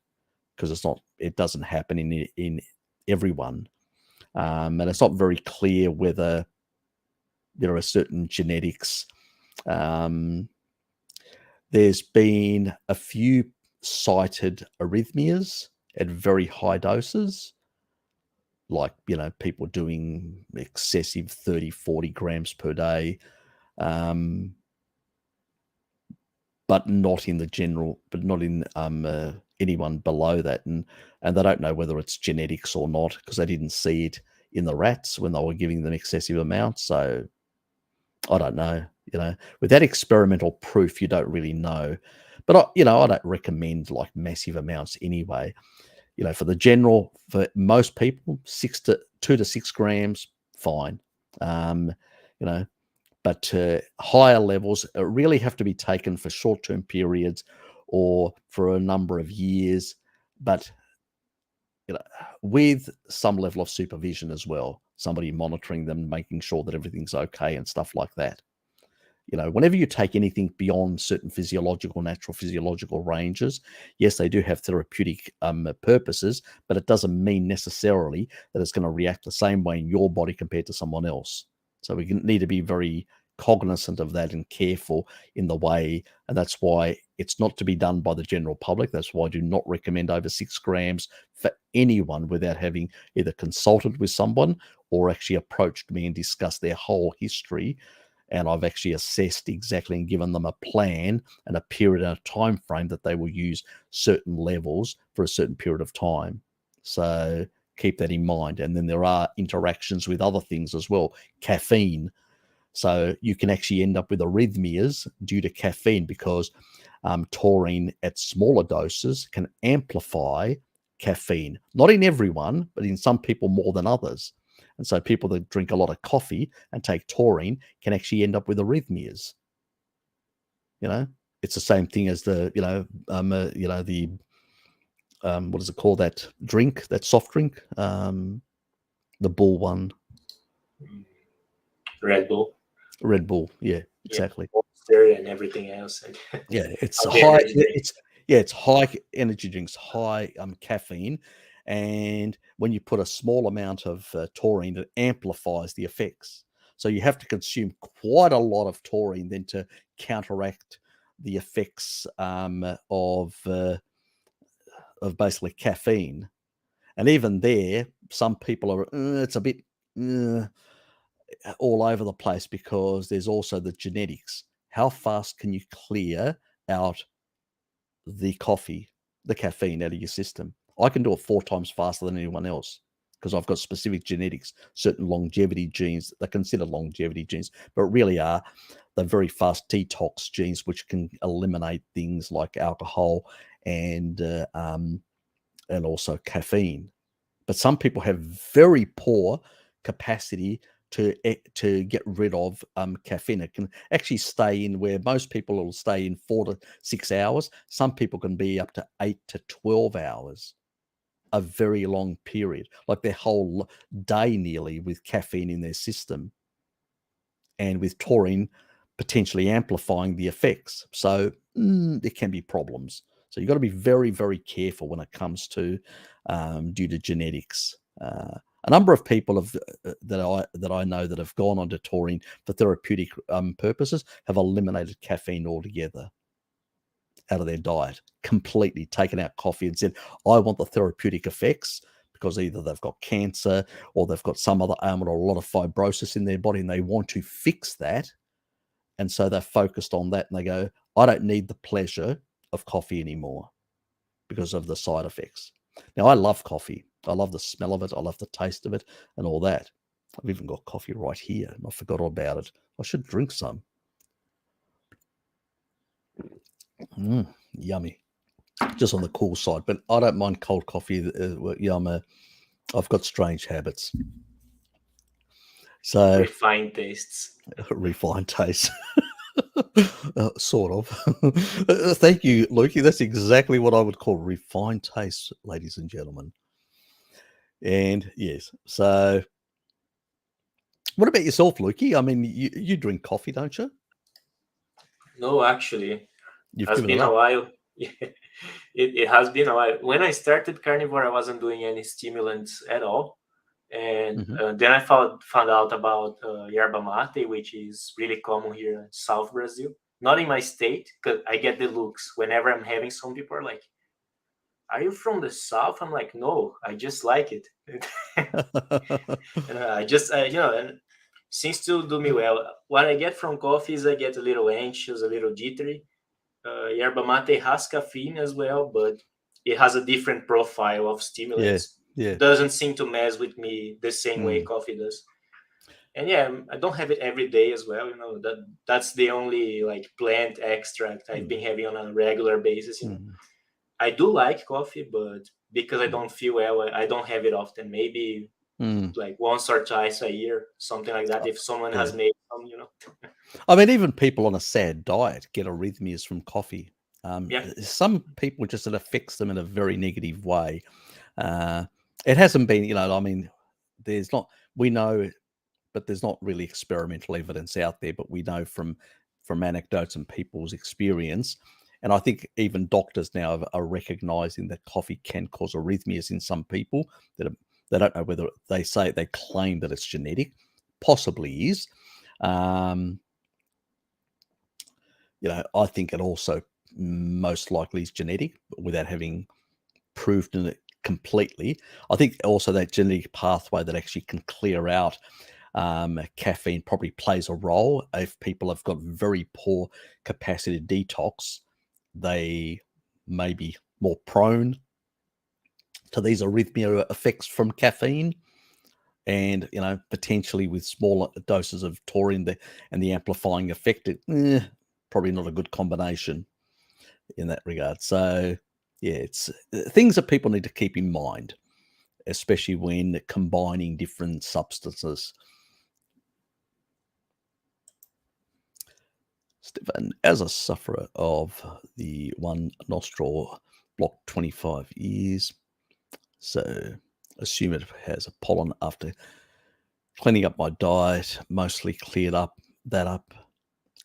because it doesn't happen in everyone, and it's not very clear whether there are certain genetics. There's been a few cited arrhythmias at very high doses, like people doing excessive 30-40 grams per day, but not in the general, but not in anyone below that, and they don't know whether it's genetics or not, because they didn't see it in the rats when they were giving them excessive amounts. So I don't know. Without experimental proof, you don't really know. But I don't recommend like massive amounts anyway. For the general, for most people, 2 to 6 grams, fine. But higher levels really have to be taken for short-term periods or for a number of years, but with some level of supervision as well, somebody monitoring them, making sure that everything's okay and stuff like that. Whenever you take anything beyond certain natural physiological ranges, yes, they do have therapeutic purposes, but it doesn't mean necessarily that it's going to react the same way in your body compared to someone else. So we need to be very cognizant of that and careful in the way, and that's why it's not to be done by the general public. That's why I do not recommend over 6 grams for anyone without having either consulted with someone or actually approached me and discussed their whole history. And I've actually assessed exactly and given them a plan and a period and a time frame that they will use certain levels for a certain period of time. So Keep that in mind. And then there are interactions with other things as well. Caffeine. So you can actually end up with arrhythmias due to caffeine because taurine at smaller doses can amplify caffeine. Not in everyone, but in some people more than others. And so people that drink a lot of coffee and take taurine can actually end up with arrhythmias. It's the same thing as the what is it called, that drink, that soft drink, the Bull one. Red Bull. Red Bull, yeah, exactly. Monster and everything else. Yeah, it's high. It's high energy drinks, high caffeine, and when you put a small amount of taurine, it amplifies the effects. So you have to consume quite a lot of taurine then to counteract the effects of basically caffeine. And even there, some people are it's a bit all over the place because there's also the genetics. How fast can you clear out the caffeine out of your system? I can do it 4 times faster than anyone else because I've got specific genetics, certain longevity genes. They're considered longevity genes, but really are the very fast detox genes, which can eliminate things like alcohol and also caffeine. But some people have very poor capacity to get rid of caffeine. It can actually stay in where most people will stay in 4 to 6 hours. Some people can be up to 8 to 12 hours, a very long period, like their whole day nearly with caffeine in their system and with taurine potentially amplifying the effects. So there can be problems. So you've got to be very, very careful when it comes to due to genetics. A number of people that I know that have gone onto taurine for therapeutic purposes have eliminated caffeine altogether out of their diet, completely taken out coffee and said, I want the therapeutic effects, because either they've got cancer or they've got some other ailment or a lot of fibrosis in their body and they want to fix that. And so they're focused on that and they go, I don't need the pleasure of coffee anymore because of the side effects. Now, I love coffee. I love the smell of it. I love the taste of it and all that. I've even got coffee right here and I forgot all about it. I should drink some. Yummy. Just on the cool side, but I don't mind cold coffee. I've got strange habits. So refined tastes. Refined tastes. Sort of. Thank you, Lukey. That's exactly what I would call refined tastes, ladies and gentlemen. And yes, so what about yourself, Lukey? I mean, you drink coffee, don't you? No, actually. You've has been a while. It has been a while. When I started Carnivore, I wasn't doing any stimulants at all. And then I found out about yerba mate, which is really common here in South Brazil. Not in my state, because I get the looks whenever I'm having. Some people are like, are you from the South? I'm like, no, I just like it. And I just, and seems to do me well. What I get from coffee is I get a little anxious, a little jittery. Yerba mate has caffeine as well, but it has a different profile of stimulants. Yeah. Doesn't seem to mess with me the same way coffee does. And yeah, I don't have it every day as well. That's the only like plant extract I've been having on a regular basis. I do like coffee, but because I don't feel well, I don't have it often. Maybe like once or twice a year, something like that. If someone has made some, I mean, even people on a sad diet get arrhythmias from coffee. Some people just, it affects them in a very negative way. It hasn't been, I mean, we know, but there's not really experimental evidence out there, but we know from anecdotes and people's experience. And I think even doctors now are recognizing that coffee can cause arrhythmias in some people that they don't know whether they claim that it's genetic, possibly is. I think it also most likely is genetic without having proved it completely. I think also that genetic pathway that actually can clear out caffeine probably plays a role. If people have got very poor capacity to detox, they may be more prone to these arrhythmia effects from caffeine, and potentially with smaller doses of taurine and the amplifying effect, probably not a good combination in that regard. So yeah, it's things that people need to keep in mind, especially when combining different substances. Stefan, as a sufferer of the one nostril block 25 years, so assume it has a pollen after cleaning up my diet, mostly cleared that up,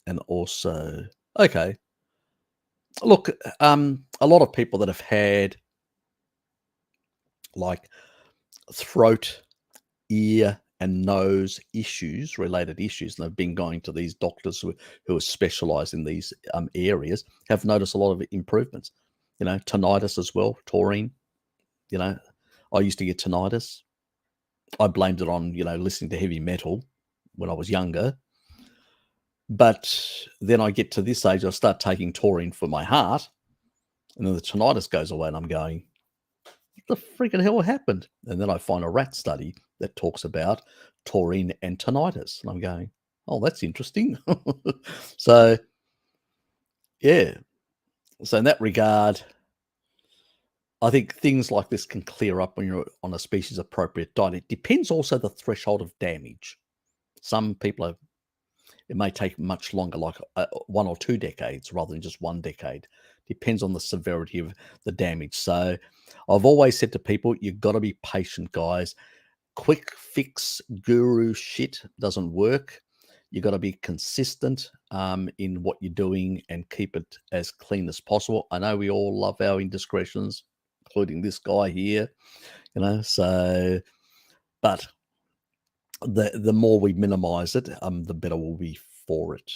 and also, okay, look, a lot of people that have had like throat, ear, and nose related issues, and they've been going to these doctors who are specialized in these areas, have noticed a lot of improvements. Tinnitus as well, taurine. I used to get tinnitus. I blamed it on, listening to heavy metal when I was younger. But then I get to this age, I start taking taurine for my heart, and then the tinnitus goes away, and I'm going, what the freaking hell happened? And then I find a rat study that talks about taurine and tinnitus, and I'm going, oh, that's interesting. So, yeah. So in that regard, I think things like this can clear up when you're on a species appropriate diet. It depends also the threshold of damage. Some people it may take much longer, like 1 or 2 decades rather than just 1 decade. Depends on the severity of the damage. So I've always said to people, you've got to be patient, guys. Quick fix guru shit doesn't work. You've got to be consistent in what you're doing and keep it as clean as possible. I know we all love our indiscretions, including this guy here, so, but the more we minimize it, the better we'll be for it.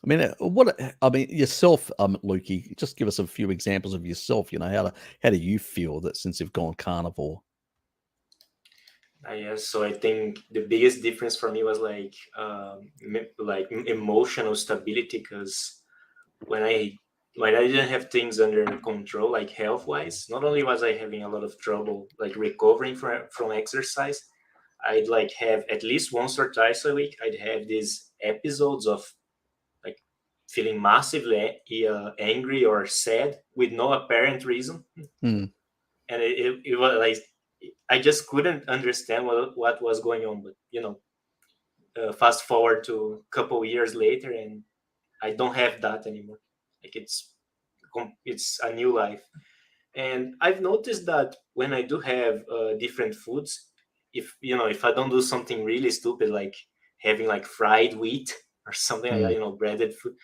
I mean, yourself, Lukey, just give us a few examples of yourself. How do you feel that since you've gone carnivore? Yes, so I think the biggest difference for me was like emotional stability, because when I didn't have things under control, like health wise, not only was I having a lot of trouble like recovering from exercise, I'd like have at least once or twice a week, I'd have these episodes of like feeling massively angry or sad with no apparent reason. Hmm. And it was like, I just couldn't understand what was going on. But fast forward to a couple years later, and I don't have that anymore. Like it's a new life. And I've noticed that when I do have different foods, if I don't do something really stupid like having like fried wheat or something like that, breaded food,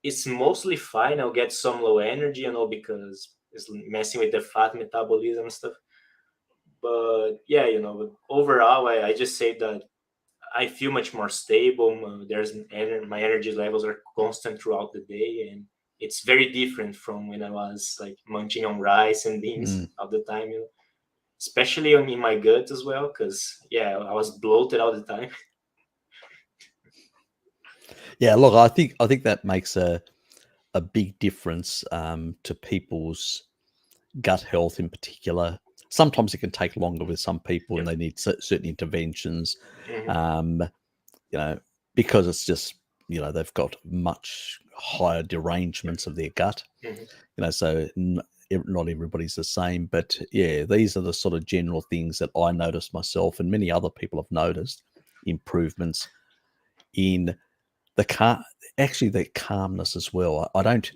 it's mostly fine. I'll get some low energy, because it's messing with the fat metabolism stuff. But yeah, overall, I just say that I feel much more stable. My energy levels are constant throughout the day, and it's very different from when I was like munching on rice and beans all the time. Especially in my gut as well, because I was bloated all the time. Yeah, look, I think that makes a big difference to people's gut health in particular. Sometimes it can take longer with some people, and they need certain interventions, because it's just, they've got much higher derangements of their gut, so not everybody's the same. But yeah, these are the sort of general things that I noticed myself, and many other people have noticed improvements in the calmness as well. I don't,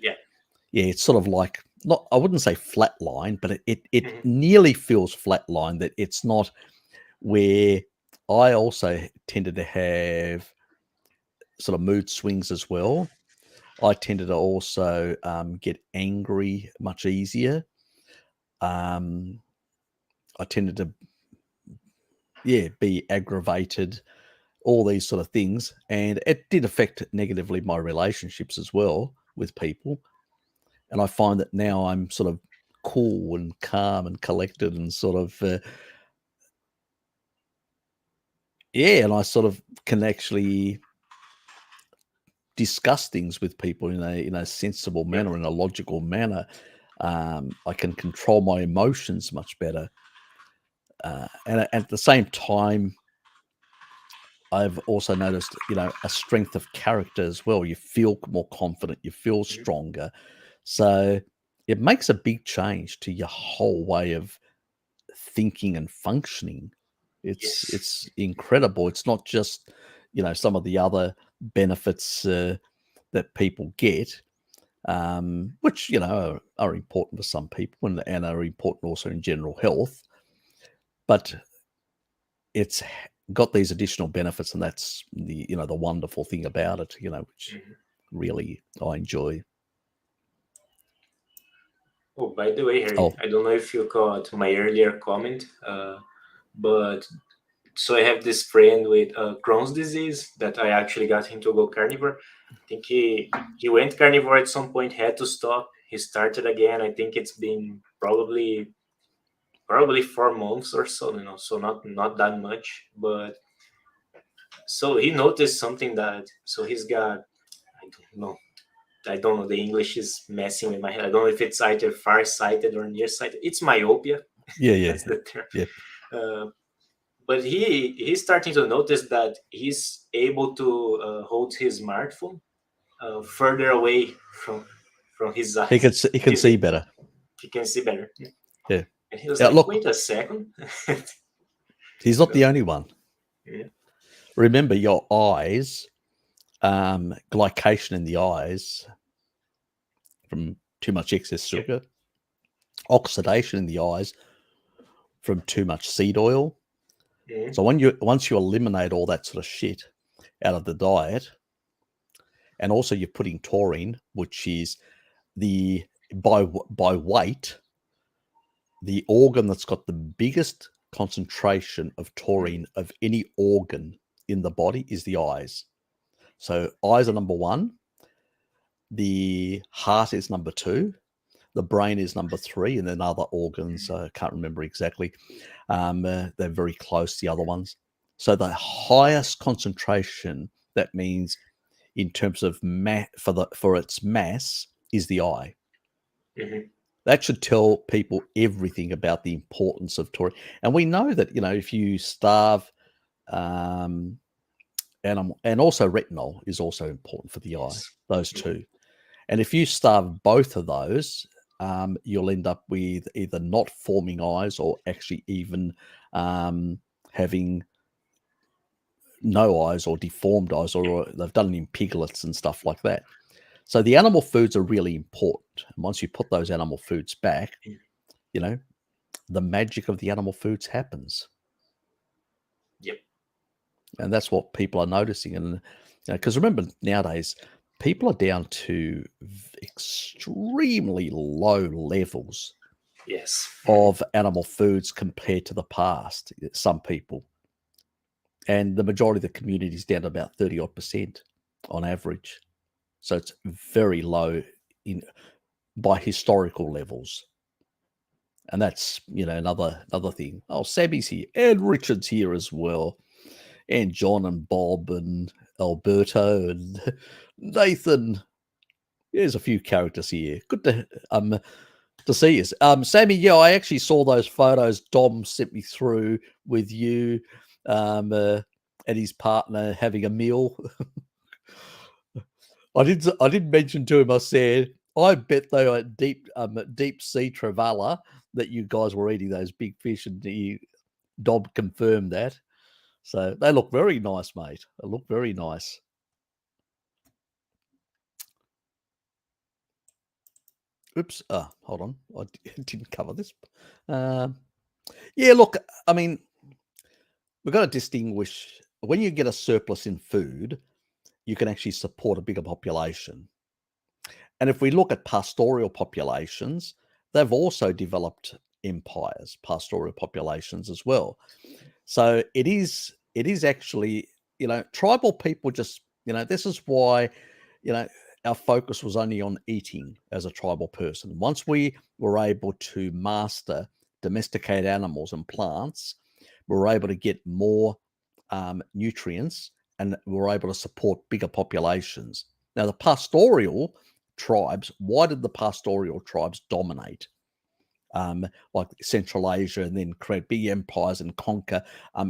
it's sort of like, not, I wouldn't say flatline, but it nearly feels flatline, that it's not where I also tended to have sort of mood swings as well. I tended to also get angry much easier. I tended to, be aggravated, all these sort of things. And it did affect negatively my relationships as well with people. And I find that now I'm sort of cool and calm and collected and sort of, and I sort of can actually discuss things with people in a sensible manner, in a logical manner. I can control my emotions much better. And at the same time, I've also noticed, a strength of character as well. You feel more confident, you feel stronger. So it makes a big change to your whole way of thinking and functioning. It's incredible. It's not just, some of the other benefits that people get, which, are important for some people and are important also in general health. But it's got these additional benefits, and that's the wonderful thing about it, which really I enjoy. Oh, by the way, Harry, I don't know if you caught my earlier comment, but so I have this friend with Crohn's disease that I actually got him to go carnivore. I think he went carnivore at some point, had to stop. He started again. I think it's been probably 4 months or so, so not that much. But so he noticed something so he's got, I don't know, the English is messing with my head. I don't know if it's either far-sighted or nearsighted. It's myopia. Yeah. That's the term. Yeah. But he's starting to notice that he's able to hold his smartphone further away from his eyes. He can see better. He can see better. Yeah. And he was like, wait a second. He's not the only one. Yeah. Remember, your eyes, glycation in the eyes from too much excess sugar, oxidation in the eyes from too much seed oil. So once you eliminate all that sort of shit out of the diet, and also you're putting taurine, which is by weight, the organ that's got the biggest concentration of taurine of any organ in the body is the eyes. So eyes are number 1. The heart is number 2. The brain is number 3, and then other organs, I can't remember exactly. They're very close, the other ones. So the highest concentration, that means in terms of for its mass, is the eye. That should tell people everything about the importance of taurine. And we know that, if you starve, and also retinol is also important for the eye, those two. And if you starve both of those, you'll end up with either not forming eyes or actually even having no eyes or deformed eyes, or they've done it in piglets and stuff like that. So the animal foods are really important. And once you put those animal foods back, the magic of the animal foods happens. Yep. And that's what people are noticing. And because remember, nowadays, people are down to extremely low levels of animal foods compared to the past, some people. And the majority of the community is down to about 30% on average. So it's very low by historical levels. And that's, another thing. Oh, Sammy's here. And Richard's here as well. And John and Bob and Alberto and Nathan. There's a few characters here. Good to see you. Sammy, I actually saw those photos Dom sent me through with you and his partner having a meal. I did mention to him, I said, I bet they were at deep sea Trevally that you guys were eating those big fish, and Dom confirmed that. So they look very nice, mate. They look very nice. Oops. Hold on. I didn't cover this. Yeah, look, I mean, we've got to distinguish. When you get a surplus in food, you can actually support a bigger population. And if we look at pastoral populations, they've also developed empires, pastoral populations as well. So it is actually, tribal people just, this is why, our focus was only on eating as a tribal person. Once we were able to master domesticate animals and plants, we were able to get more nutrients, and we were able to support bigger populations. Now, the pastoral tribes, why did the pastoral tribes dominate? Like Central Asia, and then create big empires and conquer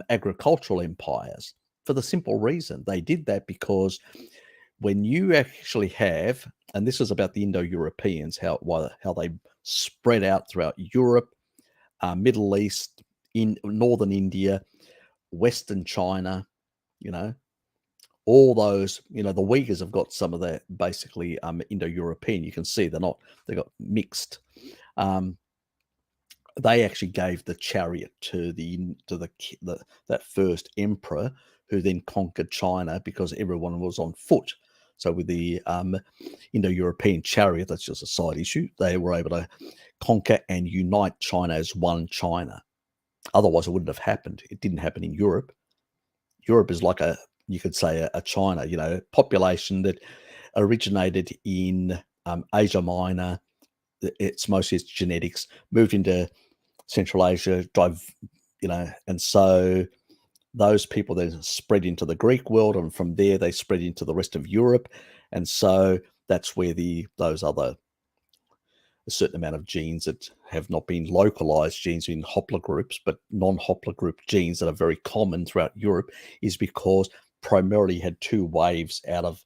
agricultural empires? For the simple reason they did that because when you actually have, and this is about the Indo-Europeans, how they spread out throughout Europe, Middle East, in northern India, Western China, all those, the Uyghurs have got some of that basically Indo-European. You can see they got mixed. They actually gave the chariot to that first emperor, who then conquered China because everyone was on foot. So with the Indo-European chariot, that's just a side issue, they were able to conquer and unite China as one China. Otherwise, it wouldn't have happened. It didn't happen in Europe. Europe is like you could say a China, population that originated in Asia Minor. It's mostly its genetics, moved into Central Asia, and so those people then spread into the Greek world, and from there they spread into the rest of Europe, and so that's where a certain amount of genes that have not been localized genes in haplogroups, but non-haplogroup genes that are very common throughout Europe, is because primarily you had two waves out of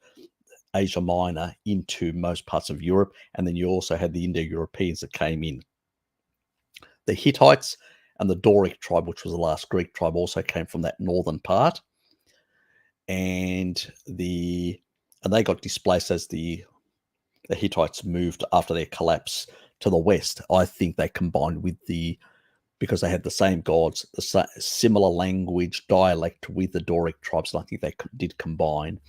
Asia Minor into most parts of Europe, and then you also had the Indo-Europeans that came in. The Hittites and the Doric tribe, which was the last Greek tribe, also came from that northern part, and they got displaced as the Hittites moved after their collapse to the west. I think they combined because they had the same gods, the similar language, dialect with the Doric tribes, and I think they did combine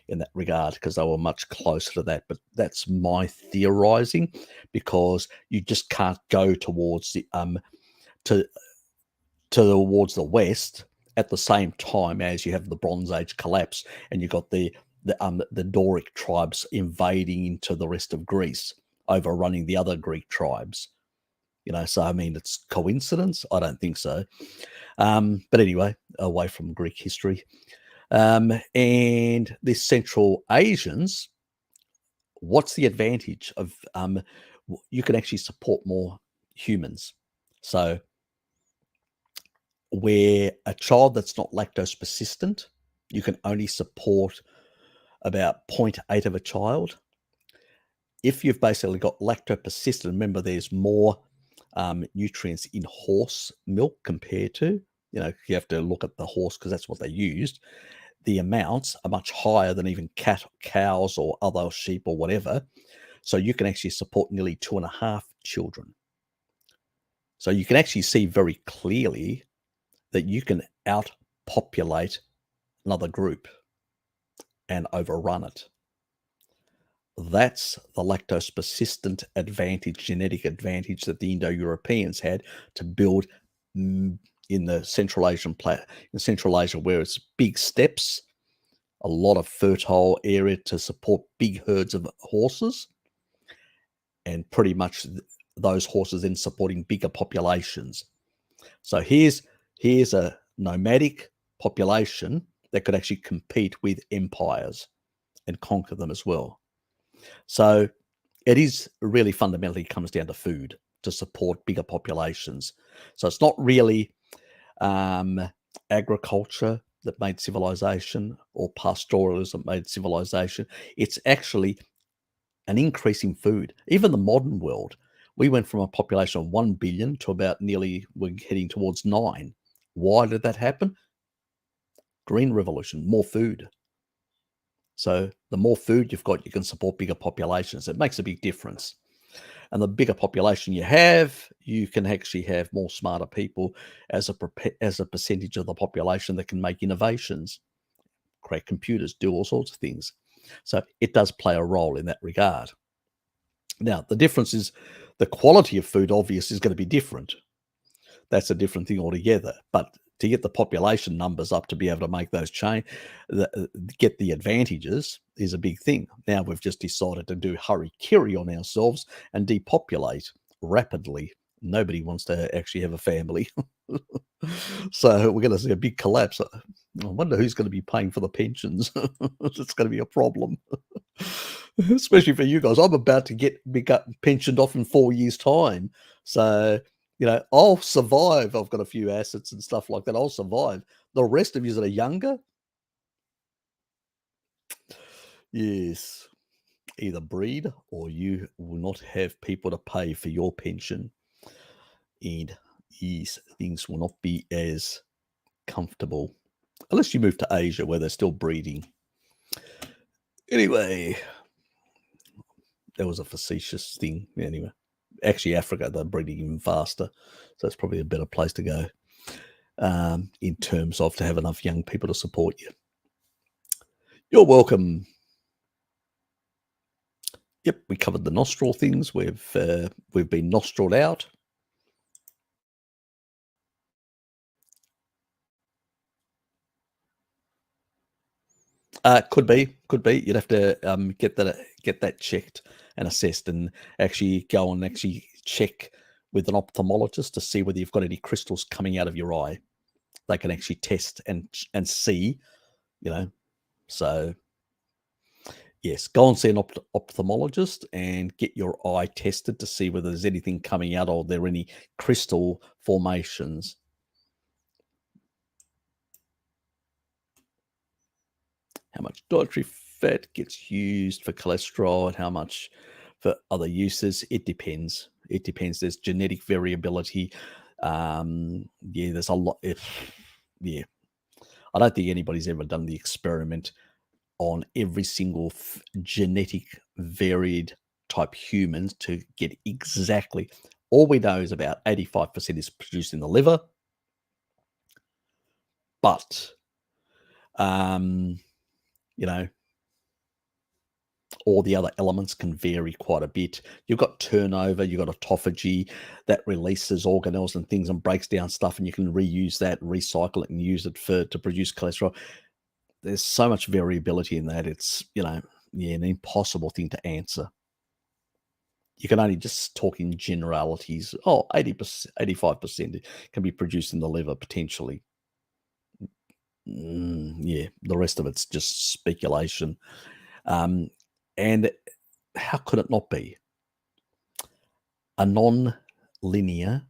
in that regard because they were much closer to that. But that's my theorizing, because you just can't go towards the towards the west at the same time as you have the Bronze Age collapse, and you've got the Doric tribes invading into the rest of Greece, overrunning the other Greek tribes. So I mean, it's coincidence? I don't think so. But anyway, away from Greek history. And the Central Asians, what's the advantage of you can actually support more humans? So where a child that's not lactose persistent, you can only support about 0.8 of a child. If you've basically got lactose persistent, remember there's more nutrients in horse milk compared to, you have to look at the horse because that's what they used. The amounts are much higher than even cows or other sheep or whatever. So you can actually support nearly 2.5 children. So you can actually see very clearly that you can outpopulate another group and overrun it. That's the lactose persistent advantage, genetic advantage that the Indo-Europeans had to build in the Central Asian in Central Asia, where it's big steppes, a lot of fertile area to support big herds of horses, and pretty much those horses then supporting bigger populations. So here's a nomadic population that could actually compete with empires and conquer them as well. So it is really fundamentally comes down to food to support bigger populations. So it's not really agriculture that made civilization or pastoralism that made civilization. It's actually an increase in food. Even the modern world, we went from a population of 1 billion to about we're heading towards 9. Why did that happen? Green revolution, more food. So the more food you've got, you can support bigger populations. It makes a big difference. And the bigger population you have, you can actually have more smarter people as a percentage of the population that can make innovations, create computers, do all sorts of things. So it does play a role in that regard. Now, the difference is the quality of food, obviously, is going to be different. That's a different thing altogether. But to get the population numbers up to be able to make those get the advantages is a big thing. Now we've just decided to do hurry-kiri on ourselves and depopulate rapidly. Nobody wants to actually have a family. So we're going to see a big collapse. I wonder who's going to be paying for the pensions. It's going to be a problem. especially for you guys. I'm about to get pensioned off in 4 years' time. So, I'll survive. I've got a few assets and stuff like that. I'll survive. The rest of you that are younger, yes, either breed or you will not have people to pay for your pension. And yes, things will not be as comfortable unless you move to Asia where they're still breeding. Anyway, that was a facetious thing. Anyway, actually, Africa, they're breeding even faster. So it's probably a better place to go in terms of to have enough young people to support you. You're welcome. Yep, we covered the nostril things. We've been nostriled out. Could be. You'd have to get that checked and assessed, and actually go and actually check with an ophthalmologist to see whether you've got any crystals coming out of your eye. They can actually test and see, So yes, go and see an ophthalmologist and get your eye tested to see whether there's anything coming out or there are any crystal formations. How much dietary fat gets used for cholesterol and how much for other uses? It depends. There's genetic variability. There's a lot. I don't think anybody's ever done the experiment on every single genetic varied type humans to get exactly. All we know is about 85% is produced in the liver, but all the other elements can vary quite a bit. You've got turnover, you've got autophagy that releases organelles and things and breaks down stuff, and you can reuse that, recycle it, and use it to produce cholesterol. There's so much variability in that. It's an impossible thing to answer. You can only just talk in generalities. 80%, 85% can be produced in the liver potentially. The rest of it's just speculation. And how could it not be? A non-linear,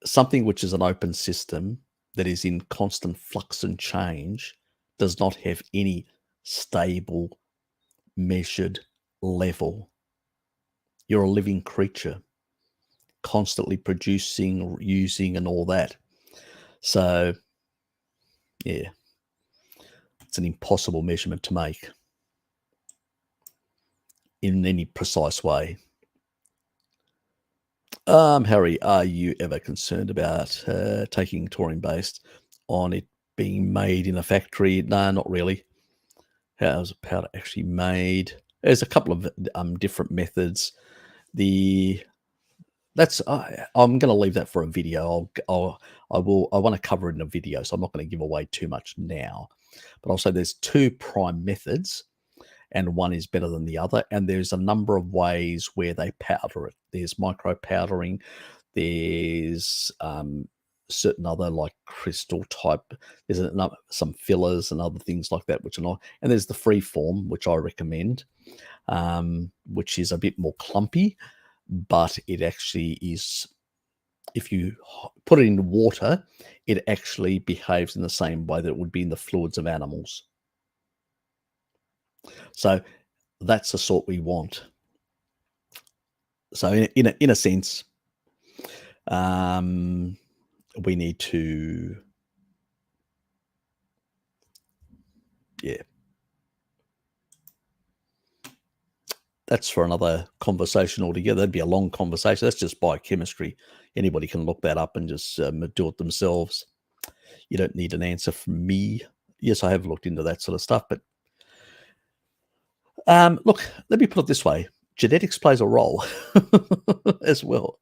something which is an open system that is in constant flux and change, does not have any stable, measured level. You're a living creature, constantly producing, using, and all that. So, it's an impossible measurement to make in any precise way. Harry, are you ever concerned about taking taurine based on it being made in a factory? No, not really. How's a powder actually made? There's a couple of different methods. I'm going to leave that for a video. I want to cover it in a video, so I'm not going to give away too much now. But I'll say there's two prime methods, and one is better than the other. And there's a number of ways where they powder it. There's micro powdering. There's certain other like crystal type. There's some fillers and other things like that, which are not. And there's the free form, which I recommend, which is a bit more clumpy, but it actually is. If you put it in water, it actually behaves in the same way that it would be in the fluids of animals. So that's the sort we want. So in a sense, we need to, that's for another conversation altogether. That'd be a long conversation. That's just biochemistry. Anybody can look that up and just do it themselves. You don't need an answer from me. Yes, I have looked into that sort of stuff, but look, let me put it this way. Genetics plays a role as well.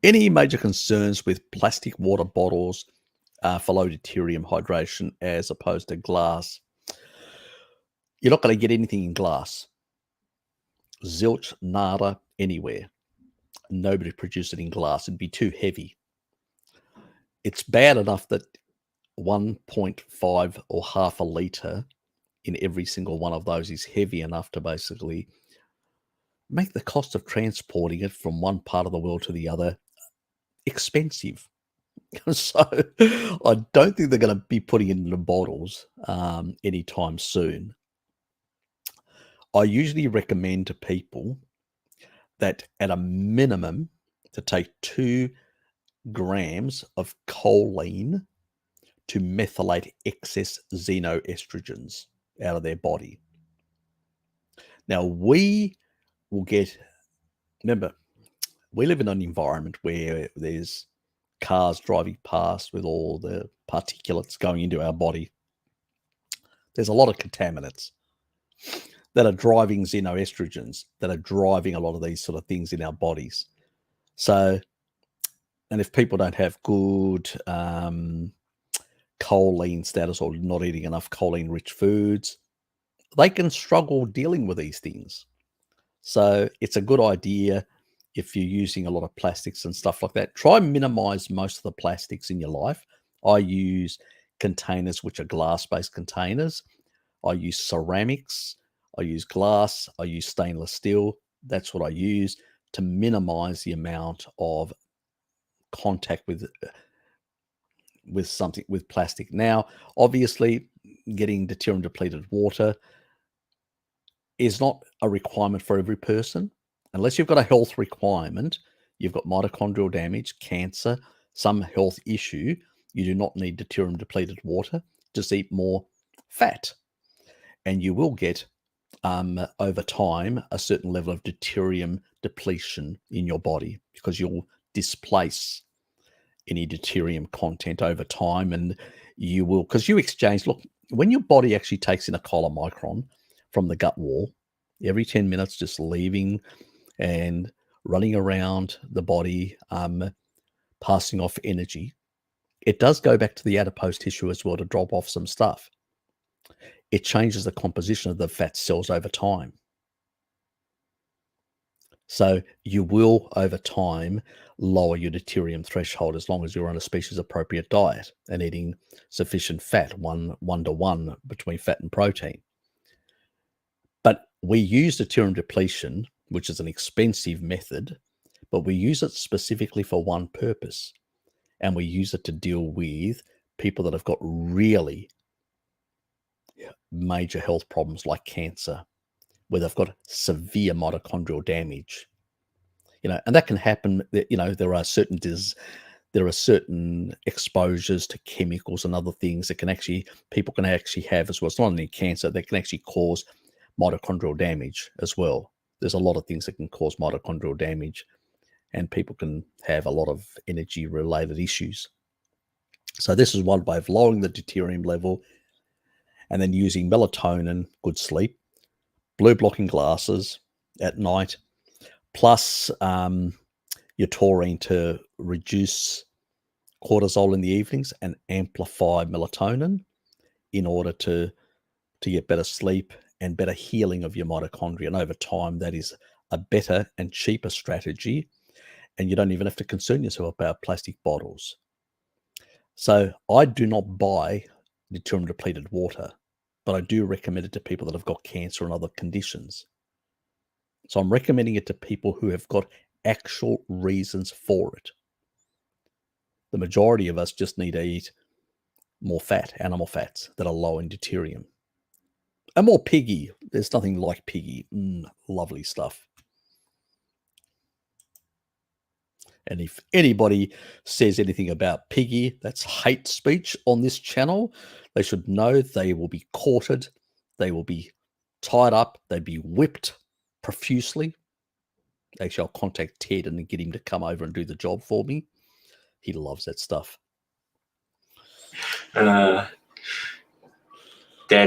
Any major concerns with plastic water bottles for low deuterium hydration as opposed to glass? You're not going to get anything in glass. Zilch, nada, anywhere. Nobody produces it in glass. It'd be too heavy. It's bad enough that 1.5 or half a litre in every single one of those is heavy enough to basically make the cost of transporting it from one part of the world to the other expensive. So I don't think they're going to be putting it into bottles anytime soon. I usually recommend to people that at a minimum to take 2 grams of choline to methylate excess xenoestrogens out of their body. Now, we will get, remember, we live in an environment where there's cars driving past with all the particulates going into our body. There's a lot of contaminants that are driving xenoestrogens, that are driving a lot of these sort of things in our bodies. So, and if people don't have good choline status or not eating enough choline-rich foods, they can struggle dealing with these things. So it's a good idea if you're using a lot of plastics and stuff like that. Try and minimize most of the plastics in your life. I use containers which are glass-based containers. I use ceramics. I use glass. I use stainless steel. That's what I use to minimize the amount of contact with something with plastic. Now, obviously, getting deuterium depleted water is not a requirement for every person. Unless you've got a health requirement, you've got mitochondrial damage, cancer, some health issue, you do not need deuterium depleted water. Just eat more fat. And you will get, over time, a certain level of deuterium depletion in your body because you'll displace any deuterium content over time. And you will, because you exchange, look, when your body actually takes in a chylomicron from the gut wall, every 10 minutes, just leaving and running around the body, passing off energy, it does go back to the adipose tissue as well to drop off some stuff. It changes the composition of the fat cells over time. So you will, over time, lower your deuterium threshold as long as you're on a species-appropriate diet and eating sufficient fat, one-to-one between fat and protein. But we use deuterium depletion, which is an expensive method, but we use it specifically for one purpose. And we use it to deal with people that have got really major health problems like cancer, where they've got severe mitochondrial damage. And that can happen. There are certain exposures to chemicals and other things that people can actually have as well. It's not only cancer, that can actually cause mitochondrial damage as well. There's a lot of things that can cause mitochondrial damage, and people can have a lot of energy related issues. So this is one way of lowering the deuterium level, and then using melatonin, good sleep, blue blocking glasses at night, plus your taurine to reduce cortisol in the evenings and amplify melatonin in order to get better sleep and better healing of your mitochondria. And over time, that is a better and cheaper strategy. And you don't even have to concern yourself about plastic bottles. So I do not buy deuterium depleted water, but I do recommend it to people that have got cancer and other conditions. So I'm recommending it to people who have got actual reasons for it. The majority of us just need to eat more fat, animal fats that are low in deuterium. And more piggy. There's nothing like piggy. Lovely stuff. And if anybody says anything about piggy, that's hate speech on this channel. They should know they will be courted. They will be tied up. They'll be whipped profusely. Actually, I'll contact Ted and get him to come over and do the job for me. He loves that stuff. That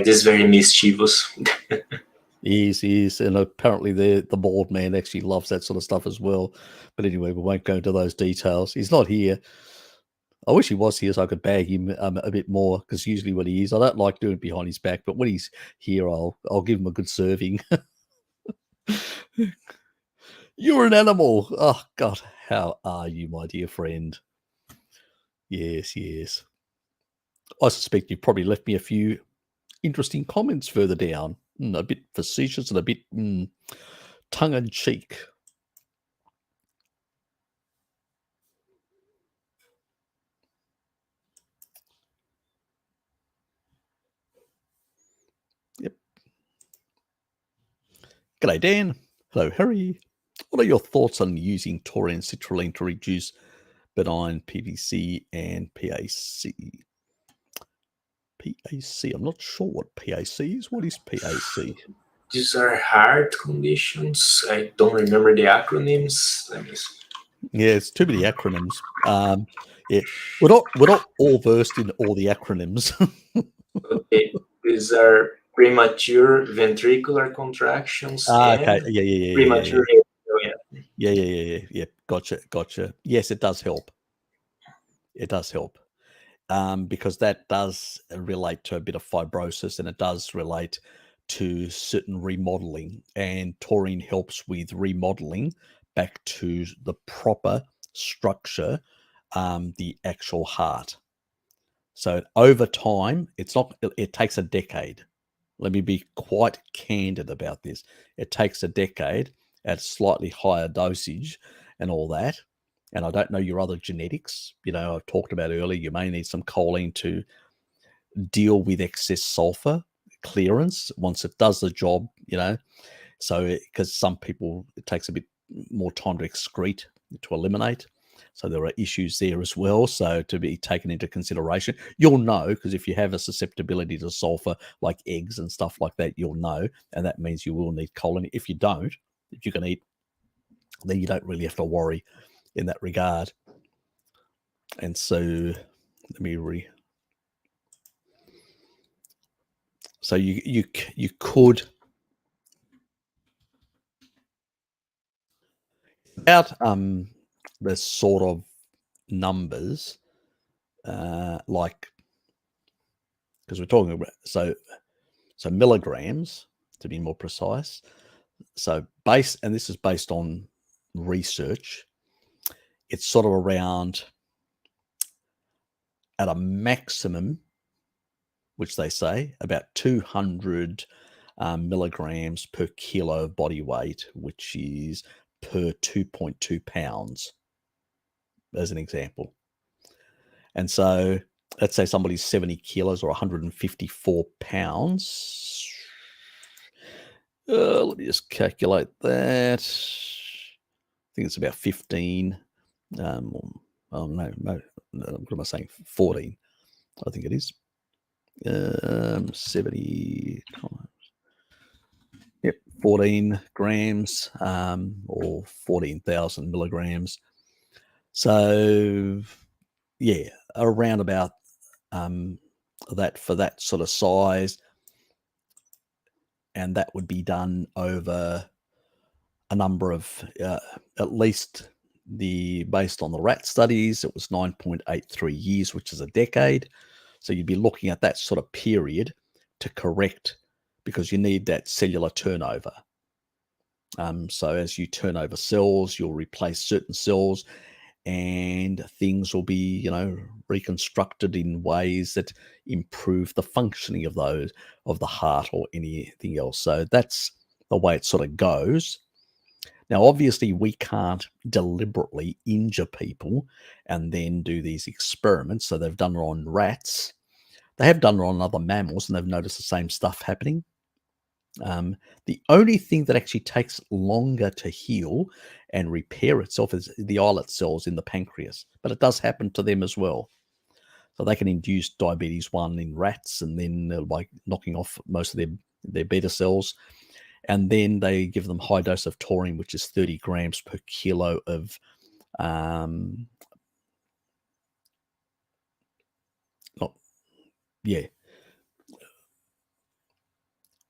is very mischievous. He is. And apparently the bald man actually loves that sort of stuff as well. But anyway, we won't go into those details. He's not here. I wish he was here so I could bag him a bit more, because usually when he is, I don't like doing it behind his back, but when he's here, I'll give him a good serving. You're an animal. Oh, God, how are you, my dear friend? Yes. I suspect you've probably left me a few interesting comments further down, a bit facetious and a bit tongue-in-cheek. Yep. G'day, Dan. Hello, Harry. What are your thoughts on using taurine and citrulline to reduce benign PVC and PAC? PAC. I'm not sure what PAC is. What is PAC? These are hard conditions. I don't remember the acronyms. Let me see. Yeah, it's too many acronyms. Yeah, we're not all versed in all the acronyms. Okay, these are premature ventricular contractions Okay. and Yeah. premature. Yeah. Gotcha. Yes, it does help. It does help. Because that does relate to a bit of fibrosis, and it does relate to certain remodeling, and taurine helps with remodeling back to the proper structure, the actual heart. So over time, it takes a decade. Let me be quite candid about this. It takes a decade at slightly higher dosage and all that. And I don't know your other genetics. I've talked about earlier, you may need some choline to deal with excess sulfur clearance once it does the job, So, because some people, it takes a bit more time to excrete, to eliminate. So there are issues there as well. So to be taken into consideration, you'll know, because if you have a susceptibility to sulfur, like eggs and stuff like that, you'll know. And that means you will need choline. If you don't, if you can eat, then you don't really have to worry in that regard. And so let me so you could about the sort of numbers like, because we're talking about so milligrams to be more precise. So and this is based on research, it's sort of around at a maximum, which they say about 200 milligrams per kilo of body weight, which is per 2.2 pounds, as an example. And so let's say somebody's 70 kilos or 154 pounds. Let me just calculate that. I think it's about 15. Oh, no. What am I saying? 14. I think it is. 70 times. Yep, 14 grams or 14,000 milligrams. So, yeah, around about that for that sort of size. And that would be done over a number of, at least based on the rat studies, it was 9.83 years, which is a decade. So you'd be looking at that sort of period to correct, because you need that cellular turnover. So as you turn over cells, you'll replace certain cells, and things will be, reconstructed in ways that improve the functioning of the heart or anything else. So that's the way it sort of goes. Now, obviously, we can't deliberately injure people and then do these experiments. So they've done it on rats. They have done it on other mammals, and they've noticed the same stuff happening. The only thing that actually takes longer to heal and repair itself is the islet cells in the pancreas, but it does happen to them as well. So they can induce diabetes 1 in rats, and then by knocking off most of their beta cells, and then they give them high dose of taurine, which is 30 grams per kilo of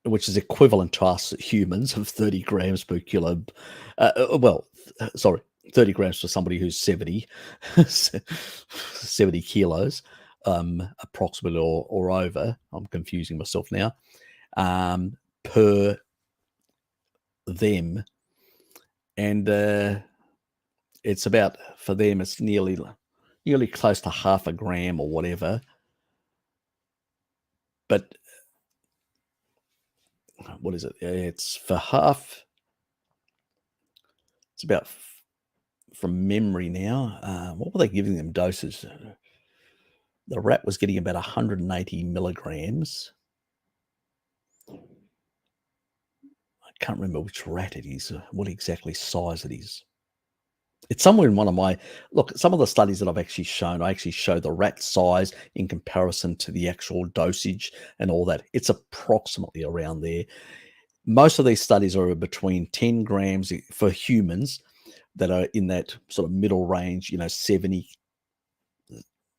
which is equivalent to us humans of 30 grams per kilo. 30 grams for somebody who's 70 kilos, approximately or over. I'm confusing myself now. Per them. And it's about, for them, it's nearly close to half a gram or whatever but what is it? It's for half. It's about, from memory now, what were they giving them doses? The rat was getting about 180 milligrams. I can't remember which rat it is, what exactly size it is. It's somewhere in one of my, look, some of the studies that I've actually shown, I actually show the rat size in comparison to the actual dosage and all that. It's approximately around there. Most of these studies are between 10 grams for humans that are in that sort of middle range, 70,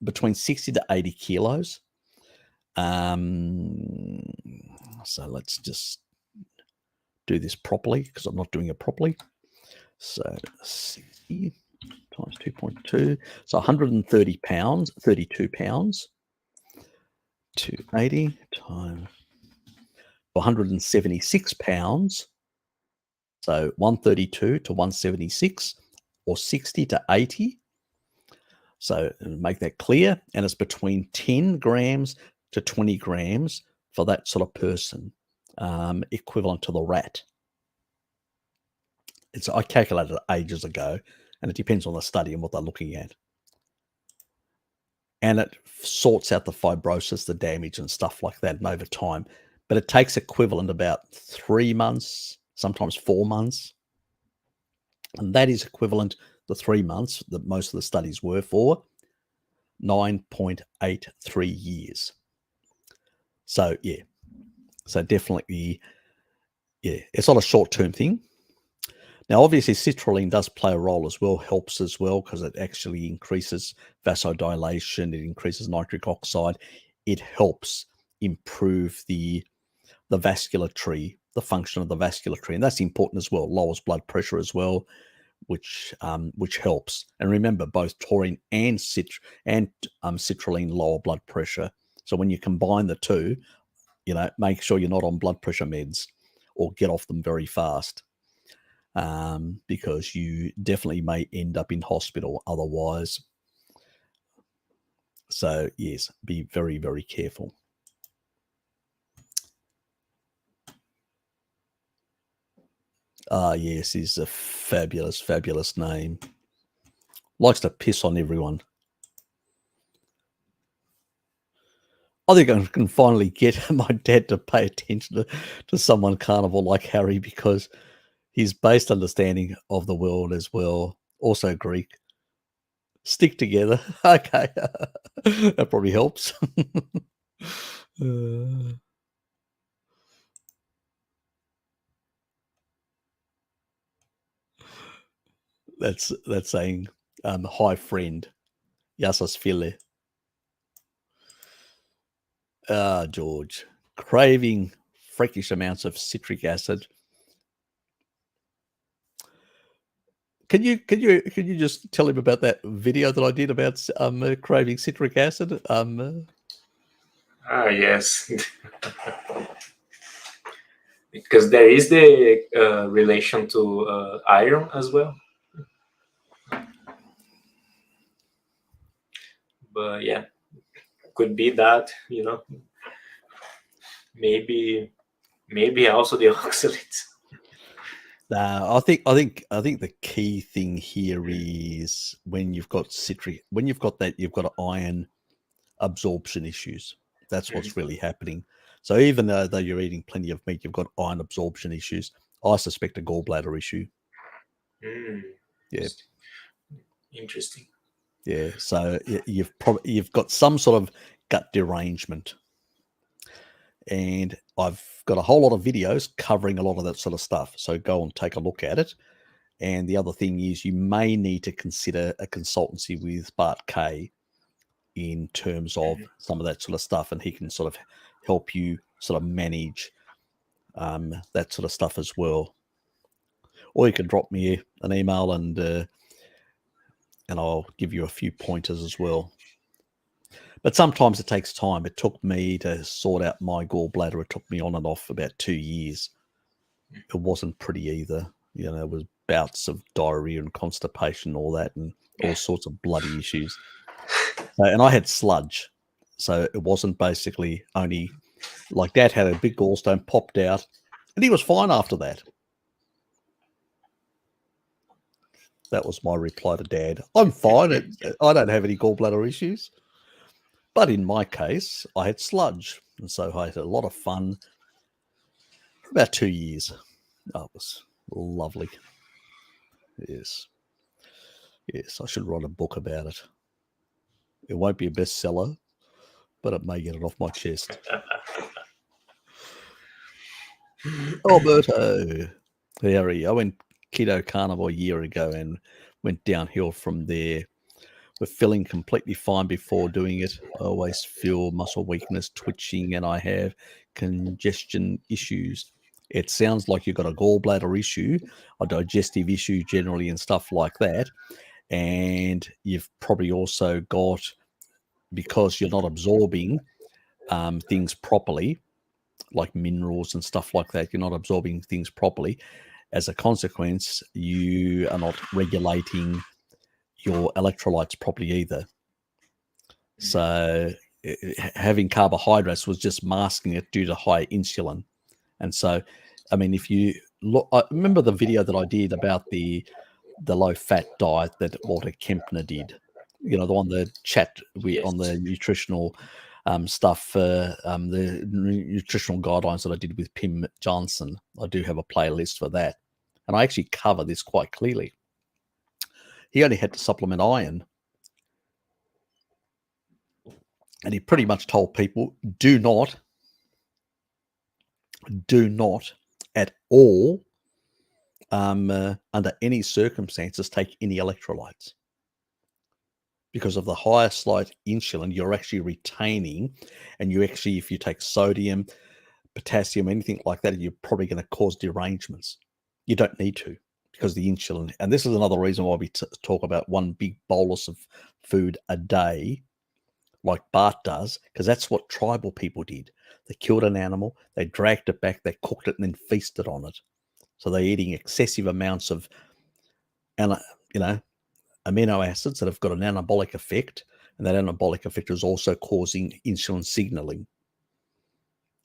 between 60 to 80 kilos. So let's just do this properly because I'm not doing it properly. So 60 times 2.2, so 130 pounds, 32 pounds, 280 times 176 pounds, so 132 to 176, or 60 to 80. So make that clear, and it's between 10 grams to 20 grams for that sort of person, equivalent to the rat. I calculated it ages ago, and it depends on the study and what they're looking at. And it sorts out the fibrosis, the damage and stuff like that, and over time. But it takes equivalent about 3 months, sometimes 4 months. And that is equivalent, the 3 months that most of the studies were for, 9.83 years. So, yeah. So definitely, yeah, it's not a short-term thing. Now, obviously, citrulline does play a role as well, helps as well, because it actually increases vasodilation, it increases nitric oxide. It helps improve the vascular-tree, the function of the vascular tree, and that's important as well. Lowers blood pressure as well, which helps. And remember, both taurine and citrulline lower blood pressure. So when you combine the two, make sure you're not on blood pressure meds or get off them very fast, because you definitely may end up in hospital otherwise. So yes, be very, very careful. Yes, he's a fabulous, fabulous name. Likes to piss on everyone. I think I can finally get my dad to pay attention to someone carnivore like Harry, because his based understanding of the world as well, also Greek. Stick together. Okay. That probably helps. That's saying, hi friend. Yassas file. George. Craving freakish amounts of citric acid. Can you just tell him about that video that I did about craving citric acid? Yes. Because there is the relation to iron as well. But yeah, could be that, maybe also the oxalates. I think the key thing here is when you've got that, you've got iron absorption issues. That's what's really happening. So even though you're eating plenty of meat, you've got iron absorption issues. I suspect a gallbladder issue. Yeah. Interesting. Yeah. So you've got some sort of gut derangement. And I've got a whole lot of videos covering a lot of that sort of stuff. So go and take a look at it. And the other thing is, you may need to consider a consultancy with Bart Kay in terms of some of that sort of stuff. And he can sort of help you sort of manage that sort of stuff as well. Or you can drop me an email and I'll give you a few pointers as well. But sometimes it takes time. It took me to sort out my gallbladder. It took me on and off about 2 years. It wasn't pretty either. It was bouts of diarrhea and constipation and all that, and all sorts of bloody issues. And I had sludge. So it wasn't basically only Like Dad had a big gallstone, popped out, and he was fine after that. That was my reply to Dad. I'm fine. I don't have any gallbladder issues. But in my case, I had sludge. And so I had a lot of fun for about 2 years. Oh, it was lovely. Yes. Yes, I should write a book about it. It won't be a bestseller, but it may get it off my chest. Alberto. Harry, I went keto carnivore a year ago and went downhill from there. We're feeling completely fine before doing it. I always feel muscle weakness, twitching, and I have congestion issues. It sounds like you've got a gallbladder issue, a digestive issue generally, and stuff like that. And you've probably also got, because you're not absorbing things properly, like minerals and stuff like that, you're not absorbing things properly. As a consequence, you are not regulating your electrolytes properly either. So having carbohydrates was just masking it due to high insulin. And so, I mean, if you look, I remember the video that I did about the low-fat diet that Walter Kempner did. You know, the one, the chat on the nutritional stuff, the nutritional guidelines that I did with Pim Johnson. I do have a playlist for that. And I actually cover this quite clearly. He only had to supplement iron. And he pretty much told people, do not at all, under any circumstances, take any electrolytes. Because of the higher slight insulin, you're actually retaining, and you actually, if you take sodium, potassium, anything like that, you're probably going to cause derangements. You don't need to, because the insulin, and this is another reason why we talk about one big bolus of food a day, like Bart does, because that's what tribal people did. They killed an animal, they dragged it back, they cooked it, and then feasted on it. So they're eating excessive amounts of, amino acids that have got an anabolic effect, and that anabolic effect is also causing insulin signaling.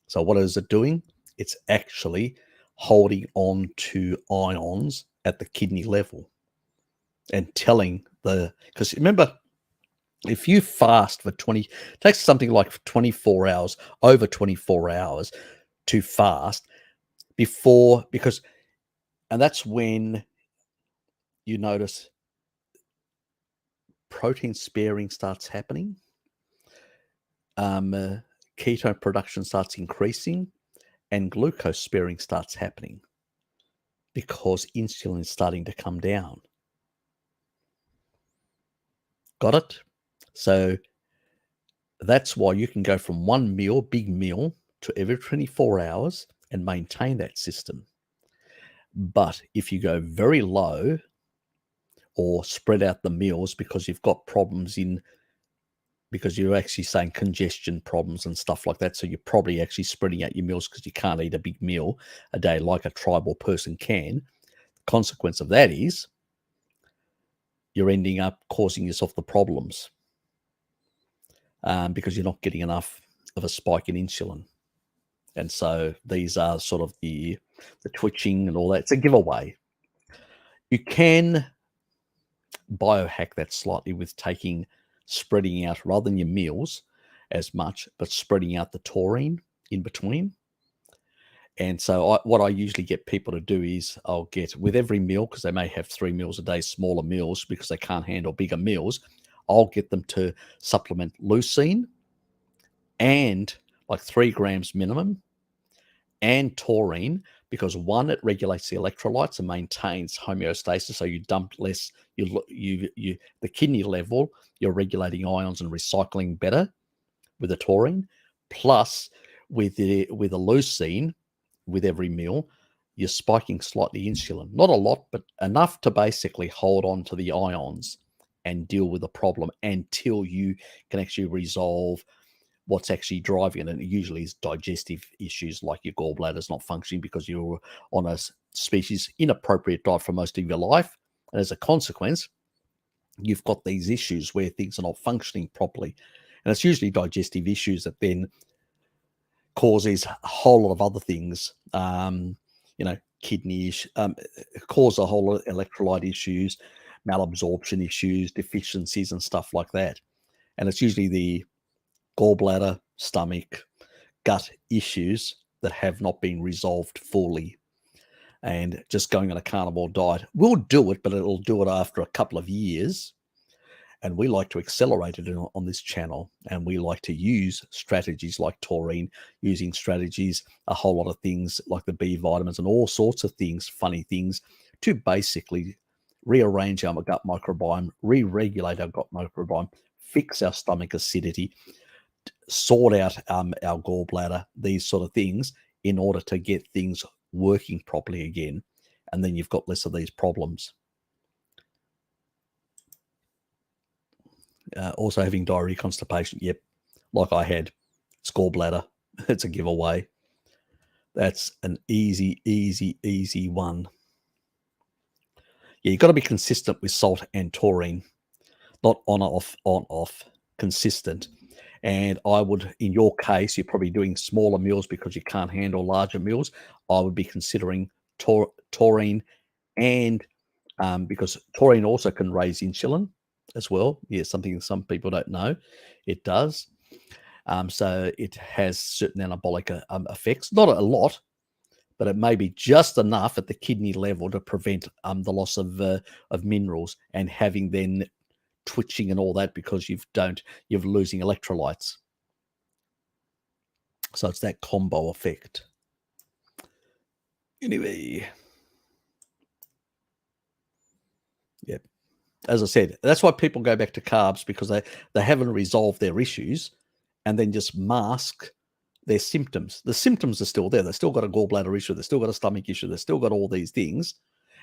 So what is it doing? It's actually holding on to ions at the kidney level and telling because remember, if you fast for it takes something like 24 hours, over 24 hours to fast and that's when you notice protein sparing starts happening. Ketone production starts increasing, and glucose sparing starts happening because insulin is starting to come down. Got it? So that's why you can go from one meal, big meal, to every 24 hours and maintain that system. But if you go very low or spread out the meals because you've got problems because you're actually saying congestion problems and stuff like that, so you're probably actually spreading out your meals because you can't eat a big meal a day like a tribal person can. The consequence of that is you're ending up causing yourself the problems because you're not getting enough of a spike in insulin. And so these are sort of the twitching and all that. It's a giveaway. You can biohack that slightly with spreading out, rather than your meals as much, but spreading out the taurine in between. And so what I usually get people to do is I'll get, with every meal, because they may have 3 meals a day, smaller meals, because they can't handle bigger meals, I'll get them to supplement leucine and like 3 grams minimum, and taurine, because one, it regulates the electrolytes and maintains homeostasis, so you dump less, the kidney level, you're regulating ions and recycling better with the taurine. Plus with the leucine, with every meal, you're spiking slightly insulin, not a lot, but enough to basically hold on to the ions and deal with the problem until you can actually resolve what's actually driving it. And it usually is digestive issues, like your gallbladder's not functioning because you're on a species inappropriate diet for most of your life. And as a consequence, you've got these issues where things are not functioning properly. And it's usually digestive issues that then causes a whole lot of other things. Kidney issues, cause a whole lot of electrolyte issues, malabsorption issues, deficiencies, and stuff like that. And it's usually the gallbladder, stomach, gut issues that have not been resolved fully. And just going on a carnivore diet will do it, but it'll do it after a couple of years. And we like to accelerate it on this channel. And we like to use strategies like taurine, using strategies, a whole lot of things like the B vitamins and all sorts of things, funny things, to basically rearrange our gut microbiome, re-regulate our gut microbiome, fix our stomach acidity, sort out our gallbladder, these sort of things, in order to get things working properly again. And then you've got less of these problems. Also having diarrhea, constipation. Yep, like I had. It's gallbladder. It's a giveaway. That's an easy one. Yeah, you've got to be consistent with salt and taurine. Not on, off, consistent. And I would, in your case, you're probably doing smaller meals because you can't handle larger meals. I would be considering taurine, and because taurine also can raise insulin as well. Yeah, something some people don't know. It does. So it has certain anabolic effects. Not a lot, but it may be just enough at the kidney level to prevent the loss of minerals and having then twitching and all that, because you're losing electrolytes. So it's that combo effect. Anyway, yeah. As I said, that's why people go back to carbs, because they haven't resolved their issues and then just mask their symptoms. The symptoms are still there. They've still got a gallbladder issue. They've still got a stomach issue. They've still got all these things,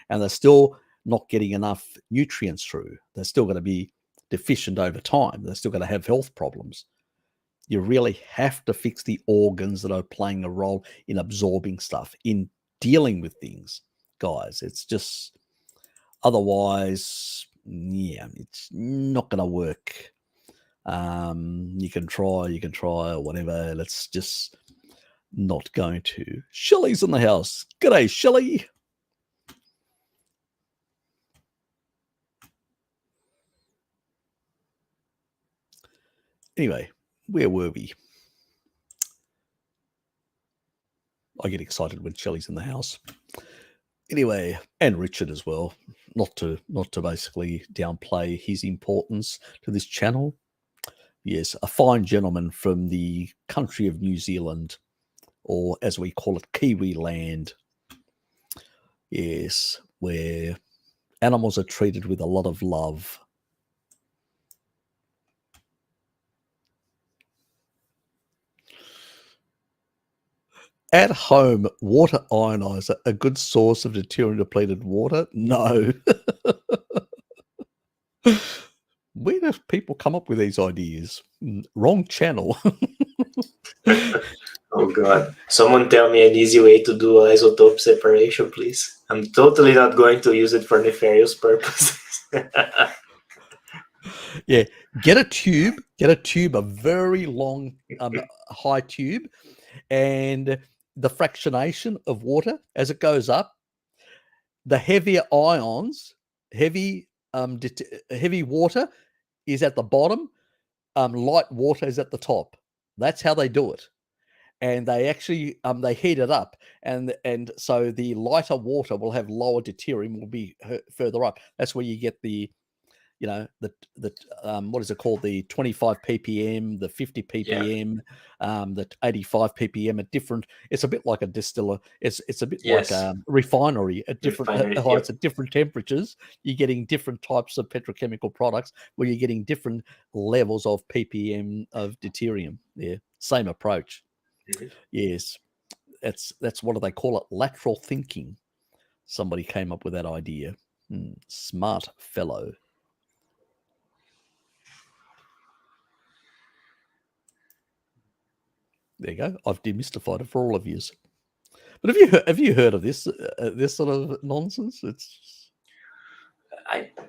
and they're still not getting enough nutrients through. They're still going to be deficient over time. They're still going to have health problems. You really have to fix the organs that are playing a role in absorbing stuff, in dealing with things, guys. It's just, otherwise, yeah, it's not going to work. You can try or whatever. Let's just not going to. Shelley's in the house. G'day, Shelley. Anyway, where were we? I get excited when Shelley's in the house. Anyway, and Richard as well. Not to basically downplay his importance to this channel. Yes, a fine gentleman from the country of New Zealand, or as we call it, Kiwi land. Yes, where animals are treated with a lot of love. At home, water ionizer, a good source of deuterium-depleted water? No. Where do people come up with these ideas? Wrong channel. Oh God! Someone tell me an easy way to do isotope separation, please. I'm totally not going to use it for nefarious purposes. Yeah, get a tube, a very long, high tube, and the fractionation of water as it goes up, the heavier ions, heavy water is at the bottom, light water is at the top. That's how they do it. And they actually they heat it up, and so the lighter water will have lower deuterium, will be further up. That's where you get the, what is it called, the 25 ppm, the 50 ppm, the 85 ppm at different. It's a bit like a distiller. It's a bit like a refinery at different heights, at different temperatures. You're getting different types of petrochemical products where you're getting different levels of ppm of deuterium. Yeah, same approach. Mm-hmm. Yes, that's what do they call it? Lateral thinking. Somebody came up with that idea. Smart fellow. There you go. I've demystified it for all of you. But have you heard of this this sort of nonsense? It's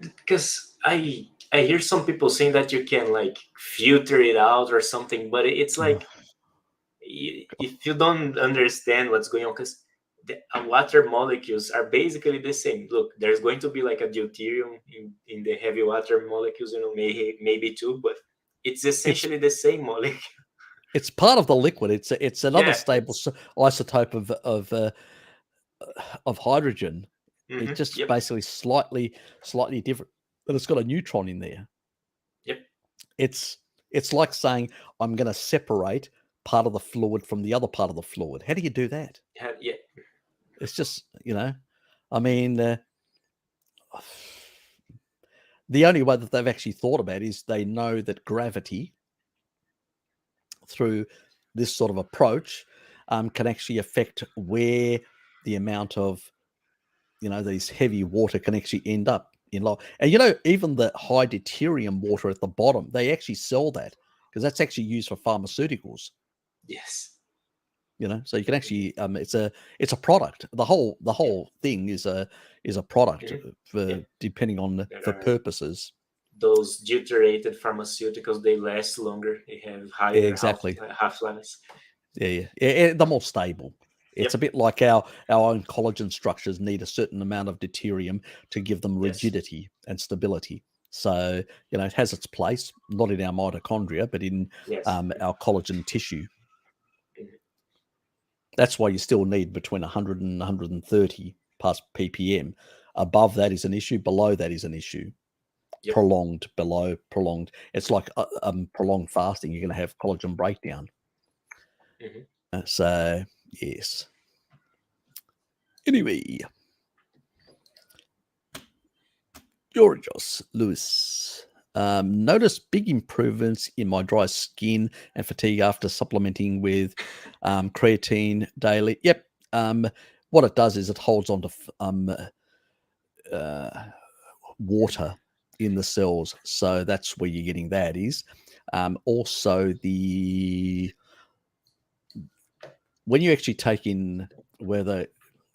because I hear some people saying that you can like filter it out or something, but it's like if you don't understand what's going on, because the water molecules are basically the same. Look, there's going to be like a deuterium in the heavy water molecules, maybe two, but it's essentially the same molecule. It's part of the liquid. It's another stable isotope of hydrogen. It's just basically slightly different, but it's got a neutron in there. Yep. It's like saying I'm going to separate part of the fluid from the other part of the fluid. How do you do that? Yeah. It's just, I mean, the only way that they've actually thought about is they know that gravity, through this sort of approach, can actually affect where the amount of, these heavy water can actually end up in low. And, even the high deuterium water at the bottom, they actually sell that because that's actually used for pharmaceuticals. Yes. So you can actually, it's a product. The whole thing is a product for depending on for purposes. Those deuterated pharmaceuticals, they last longer. They have higher half-lives. Yeah. They're more stable. It's a bit like our own collagen structures need a certain amount of deuterium to give them rigidity and stability. So, it has its place, not in our mitochondria, but in our collagen tissue. That's why you still need between 100 and 130 parts ppm. Above that is an issue. Below that is an issue. Yep. Prolonged. It's like prolonged fasting. You're going to have collagen breakdown. So, yes. Anyway, Georgios Lewis. Notice big improvements in my dry skin and fatigue after supplementing with creatine daily. Yep. What it does is it holds on to water in the cells. So that's where you're getting that is. Also, when you actually take in whether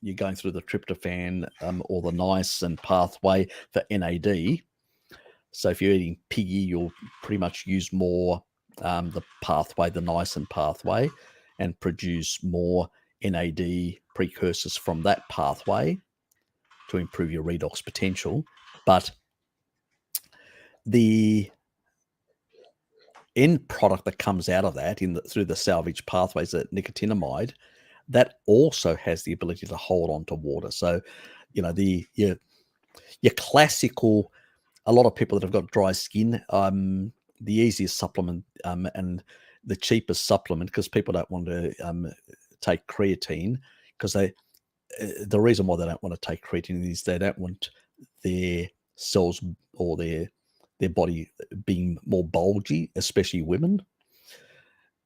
you're going through the tryptophan or the niacin pathway for NAD. So if you're eating piggy, you'll pretty much use more the niacin pathway, and produce more NAD precursors from that pathway to improve your redox potential. But the end product that comes out of that through the salvage pathways, that nicotinamide, that also has the ability to hold on to water. So, your classical, a lot of people that have got dry skin, the easiest supplement and the cheapest supplement, because people don't want to take creatine, because the reason why they don't want to take creatine is they don't want their cells or their body being more bulgy, especially women.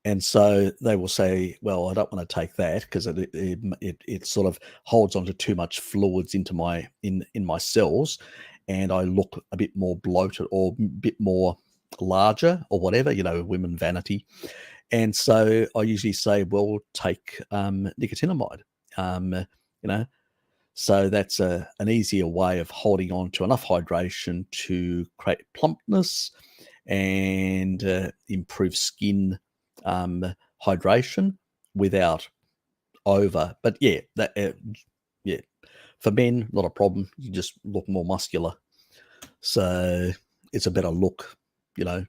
And so they will say, well, I don't want to take that because it sort of holds onto too much fluids into my in my cells, and I look a bit more bloated or a bit more larger or whatever, women vanity. And so I usually say, well, take nicotinamide, so that's an easier way of holding on to enough hydration to create plumpness and improve skin hydration without over. But yeah, for men, not a problem. You just look more muscular, so it's a better look. They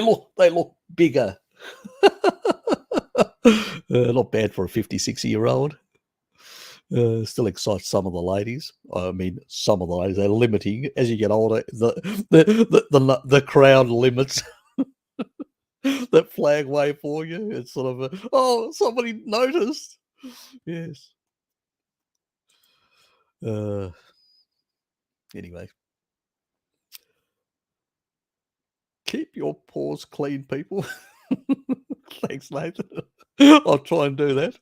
look bigger. Not bad for a 50-60-year-old. Still excites some of the ladies. I mean, some of the ladies, they're limiting as you get older. The crowd limits. That flag wave for you. It's sort of somebody noticed. Yes. Anyway, keep your paws clean, people. Thanks, Nathan. I'll try and do that.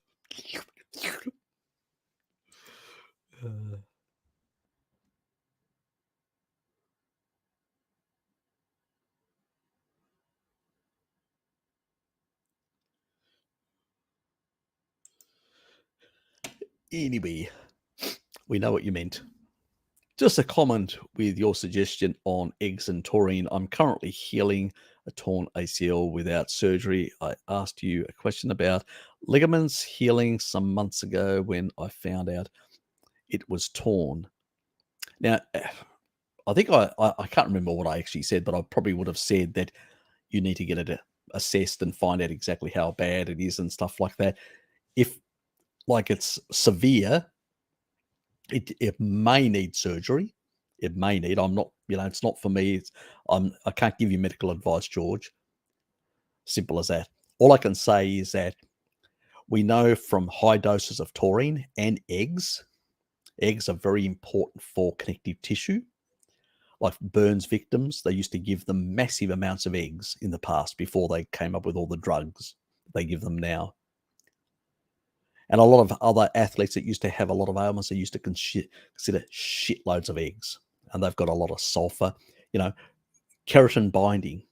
Anyway, we know what you meant. Just a comment with your suggestion on eggs and taurine. I'm currently healing a torn ACL without surgery. I asked you a question about ligaments healing some months ago when I found out it was torn. Now, I think I can't remember what I actually said, but I probably would have said that you need to get it assessed and find out exactly how bad it is and stuff like that. If like it's severe, it may need surgery. It may need. I'm not. It's not for me. I can't give you medical advice, George. Simple as that. All I can say is that we know from high doses of taurine and eggs. Eggs are very important for connective tissue. Like burns victims, they used to give them massive amounts of eggs in the past before they came up with all the drugs they give them now. And a lot of other athletes that used to have a lot of ailments, they used to consider shitloads of eggs. And they've got a lot of sulfur. Keratin binding.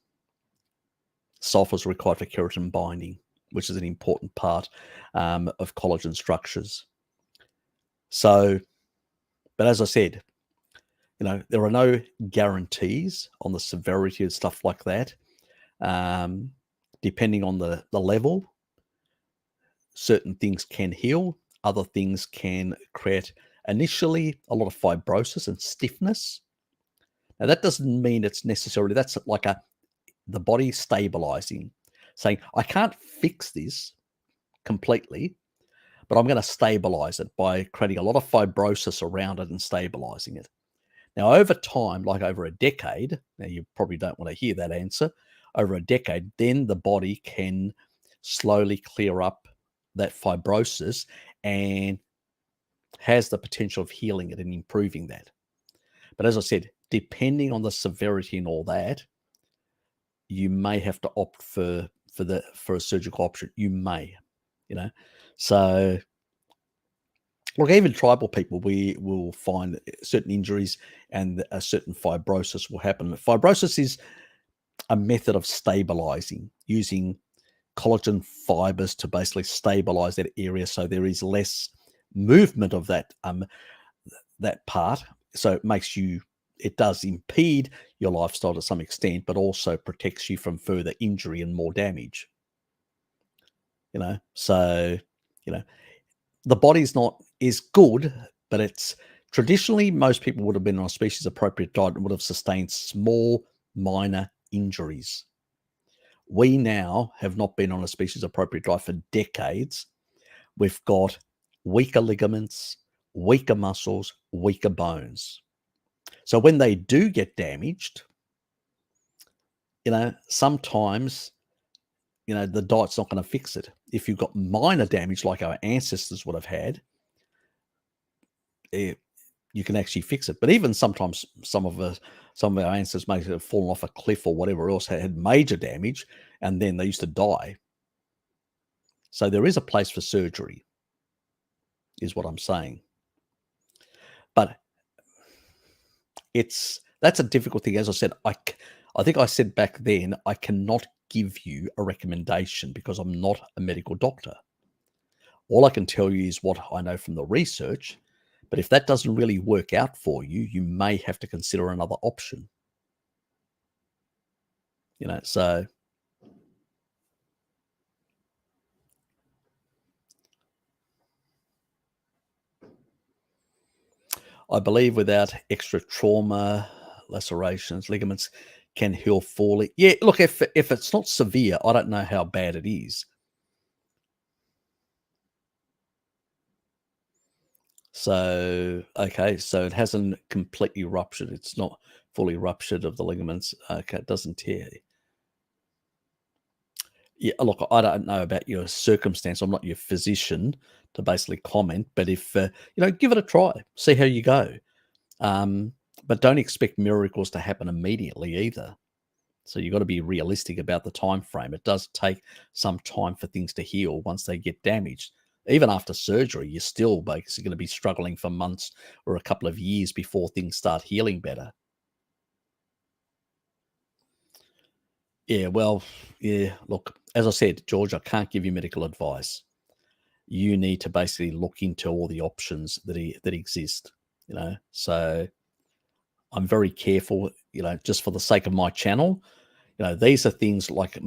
Sulfur is required for keratin binding, which is an important part of collagen structures. So, but as I said, there are no guarantees on the severity of stuff like that. Depending on the level, certain things can heal, other things can create initially a lot of fibrosis and stiffness. Now that doesn't mean it's necessarily, that's like the body stabilizing, saying, I can't fix this completely, but I'm going to stabilize it by creating a lot of fibrosis around it and stabilizing it. Now, over time, like over a decade, now you probably don't want to hear that answer, over a decade, then the body can slowly clear up that fibrosis and has the potential of healing it and improving that. But as I said, depending on the severity and all that, you may have to opt for a surgical option. You may, So, look, even tribal people, we will find certain injuries and a certain fibrosis will happen. Fibrosis is a method of stabilizing, using collagen fibers to basically stabilize that area so there is less movement of that part. So it does impede your lifestyle to some extent, but also protects you from further injury and more damage. So, the body's not is good, but it's traditionally most people would have been on a species appropriate diet and would have sustained small, minor injuries. We now have not been on a species appropriate diet for decades. We've got weaker ligaments, weaker muscles, weaker bones. So when they do get damaged, sometimes, the diet's not going to fix it. If you've got minor damage like our ancestors would have had, you can actually fix it. But even sometimes some of our ancestors may have fallen off a cliff or whatever else, had major damage, and then they used to die. So there is a place for surgery, is what I'm saying. But that's a difficult thing. As I said, I think I said back then, I cannot give you a recommendation because I'm not a medical doctor. All I can tell you is what I know from the research. But if that doesn't really work out for you, you may have to consider another option. So I believe without extra trauma, lacerations, ligaments can heal fully. Yeah, look, if it's not severe, I don't know how bad it is. So, okay, so it hasn't completely ruptured. It's not fully ruptured of the ligaments. Okay, it doesn't tear. Yeah, look, I don't know about your circumstance. I'm not your physician to basically comment, but if, give it a try, see how you go. But don't expect miracles to happen immediately either. So you've got to be realistic about the time frame. It does take some time for things to heal once they get damaged. Even after surgery, you're still basically going to be struggling for months or a couple of years before things start healing better. Yeah, well, yeah, look, as I said, George, I can't give you medical advice. You need to basically look into all the options that exist, So I'm very careful, just for the sake of my channel. These are things like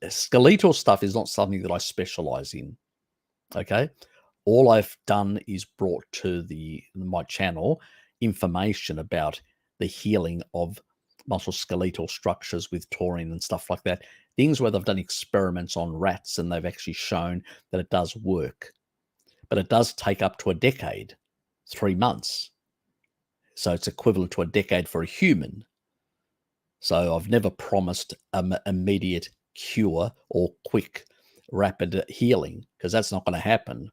skeletal stuff is not something that I specialize in. Okay. All I've done is brought to my channel information about the healing of musculoskeletal structures with taurine and stuff like that. Things where they've done experiments on rats and they've actually shown that it does work. But it does take up to a decade, 3 months. So it's equivalent to a decade for a human. So I've never promised an immediate cure or quick, rapid healing, because that's not going to happen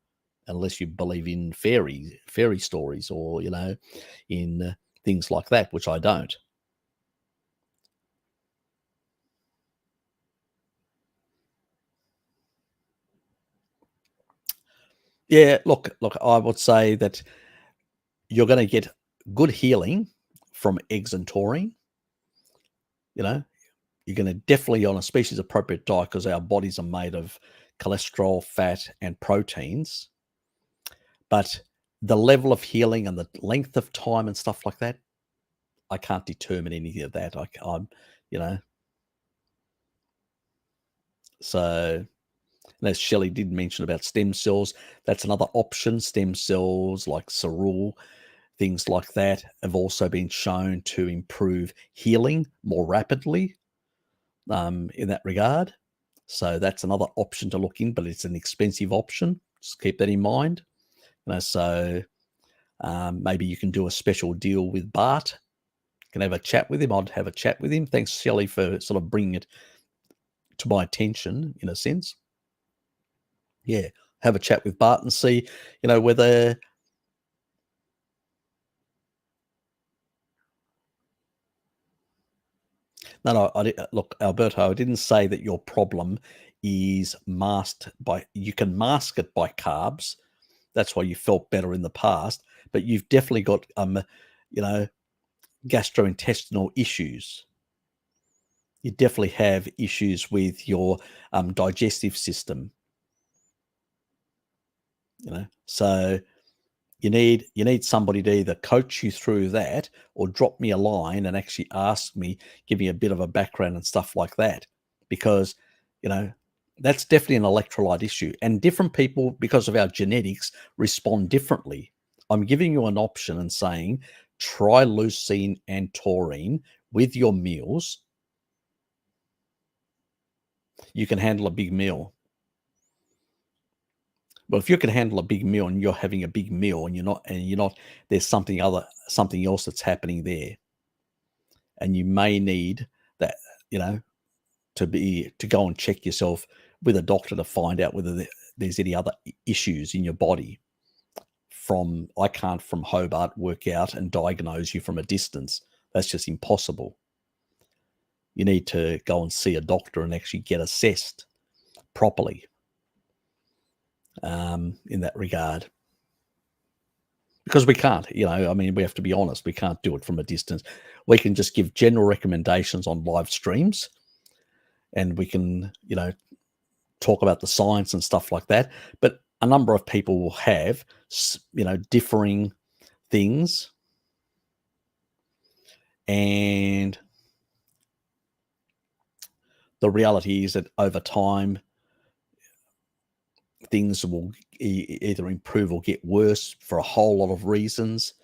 unless you believe in fairy stories or, in things like that, which I don't. Yeah, look, I would say that you're going to get good healing from eggs and taurine. You're going to definitely on a species appropriate diet, because our bodies are made of cholesterol, fat, and proteins. But the level of healing and the length of time and stuff like that, I can't determine anything of that. I'm. So, and as Shelley did mention about stem cells, that's another option. Stem cells like cerule, things like that have also been shown to improve healing more rapidly in that regard. So that's another option to look in, but it's an expensive option. Just keep that in mind. So maybe you can do a special deal with Bart. You can have a chat with him. I'd have a chat with him. Thanks, Shelley, for sort of bringing it to my attention in a sense. Yeah, have a chat with Bart and see, whether... No, look, Alberto, I didn't say that your problem is masked by... You can mask it by carbs. That's why you felt better in the past. But you've definitely got, gastrointestinal issues. You definitely have issues with your digestive system. So you need somebody to either coach you through that or drop me a line and actually ask me, give me a bit of a background and stuff like that, because that's definitely an electrolyte issue, and different people, because of our genetics, respond differently. I'm giving you an option and saying try leucine and taurine with your meals. You can handle a big meal. But if you can handle a big meal and you're having a big meal and you're not, there's something else that's happening there. And you may need that, to go and check yourself with a doctor to find out whether there's any other issues in your body. I can't from Hobart work out and diagnose you from a distance. That's just impossible. You need to go and see a doctor and actually get assessed properly in that regard. Because we can't, we have to be honest, we can't do it from a distance. We can just give general recommendations on live streams, and we can, talk about the science and stuff like that. But a number of people will have, differing things. And the reality is that over time, things will either improve or get worse for a whole lot of reasons.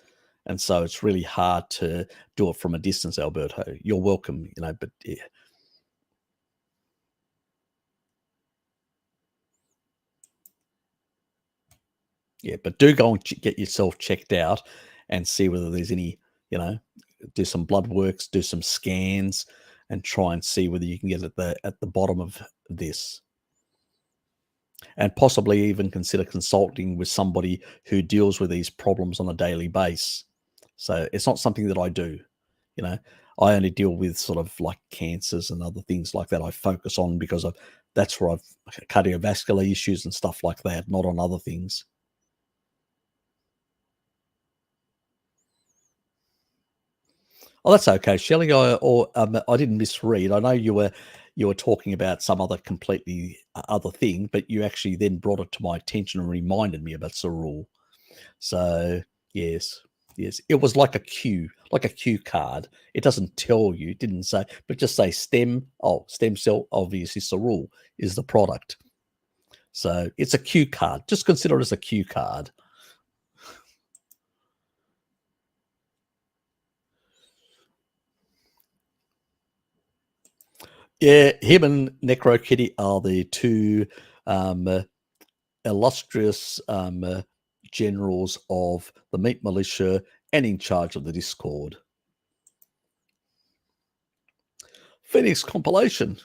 And so it's really hard to do it from a distance, Alberto. You're welcome, but yeah. Yeah, but do go and get yourself checked out and see whether there's any, do some blood works, do some scans, and try and see whether you can get at the bottom of this. And possibly even consider consulting with somebody who deals with these problems on a daily basis. So it's not something that I do. I only deal with sort of like cancers and other things like that. I focus on because that's where I've cardiovascular issues and stuff like that, not on other things. Oh, that's okay, Shelley. I didn't misread. I know you were talking about some other completely other thing, but you actually then brought it to my attention and reminded me about cerule. So yes, Yes, it was like a cue card. It doesn't tell you, it didn't say, but just say stem cell, obviously cerule is the product. So it's a cue card. Just consider it as a cue card. Yeah, him and Necro Kitty are the two illustrious generals of the Meat Militia and in charge of the Discord. Phoenix compilation.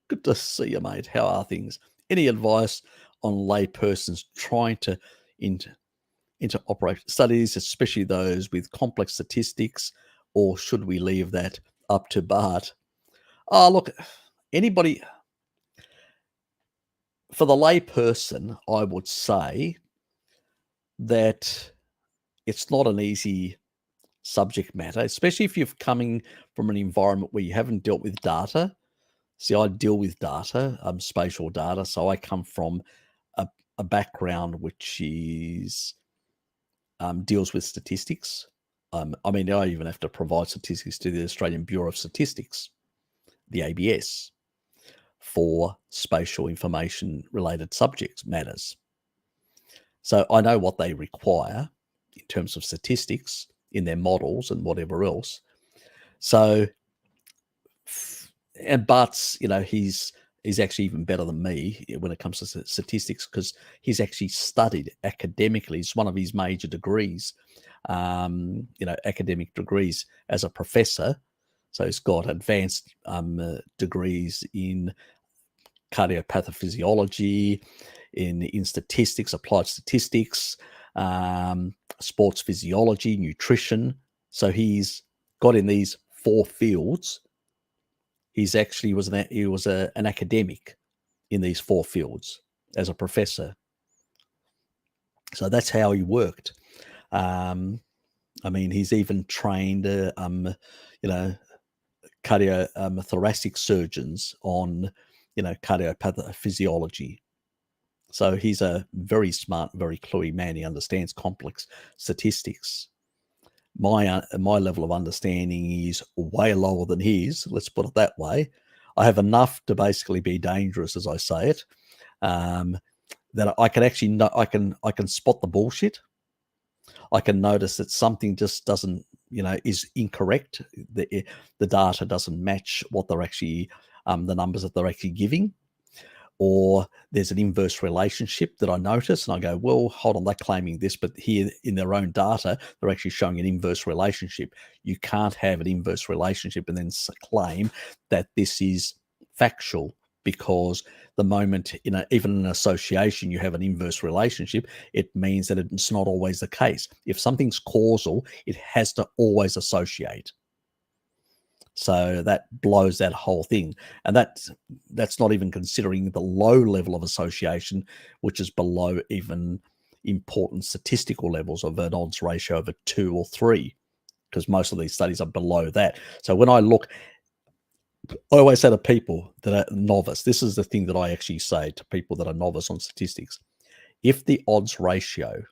Good to see you, mate. How are things? Any advice on laypersons trying to interoperate studies, especially those with complex statistics, or should we leave that up to Bart? Look, anybody, for the layperson, I would say that it's not an easy subject matter, especially if you're coming from an environment where you haven't dealt with data. See, I deal with data, spatial data, so I come from a background which is deals with statistics. I mean, I even have to provide statistics to the Australian Bureau of Statistics, the ABS, for spatial information related subjects matters. So I know what they require in terms of statistics in their models and whatever else. So, and Bart's, he's actually even better than me when it comes to statistics, because he's actually studied academically. It's one of his major degrees, academic degrees as a professor. So he's got advanced degrees in cardiopathophysiciology, in statistics, applied statistics, sports physiology, nutrition. So he's got in these 4 fields. He's actually was an academic in these 4 fields as a professor. So that's how he worked. I mean, he's even trained, cardiothoracic surgeons on, cardiopathophysiciology. So he's a very smart, very cluey man. He understands complex statistics. My level of understanding is way lower than his. Let's put it that way. I have enough to basically be dangerous, as I say it, that I can actually know, I can spot the bullshit. I can notice that something just doesn't, is incorrect. The data doesn't match what they're actually, the numbers that they're actually giving. Or there's an inverse relationship that I notice and I go, well, hold on, they're claiming this, but here in their own data, they're actually showing an inverse relationship. You can't have an inverse relationship and then claim that this is factual, because the moment, even in an association, you have an inverse relationship, it means that it's not always the case. If something's causal, it has to always associate. So that blows that whole thing. And that's not even considering the low level of association, which is below even important statistical levels of an odds ratio of a 2 or 3, because most of these studies are below that. So when I look, I always say to people that are novice, this is the thing that I actually say to people that are novice on statistics. If the odds ratio,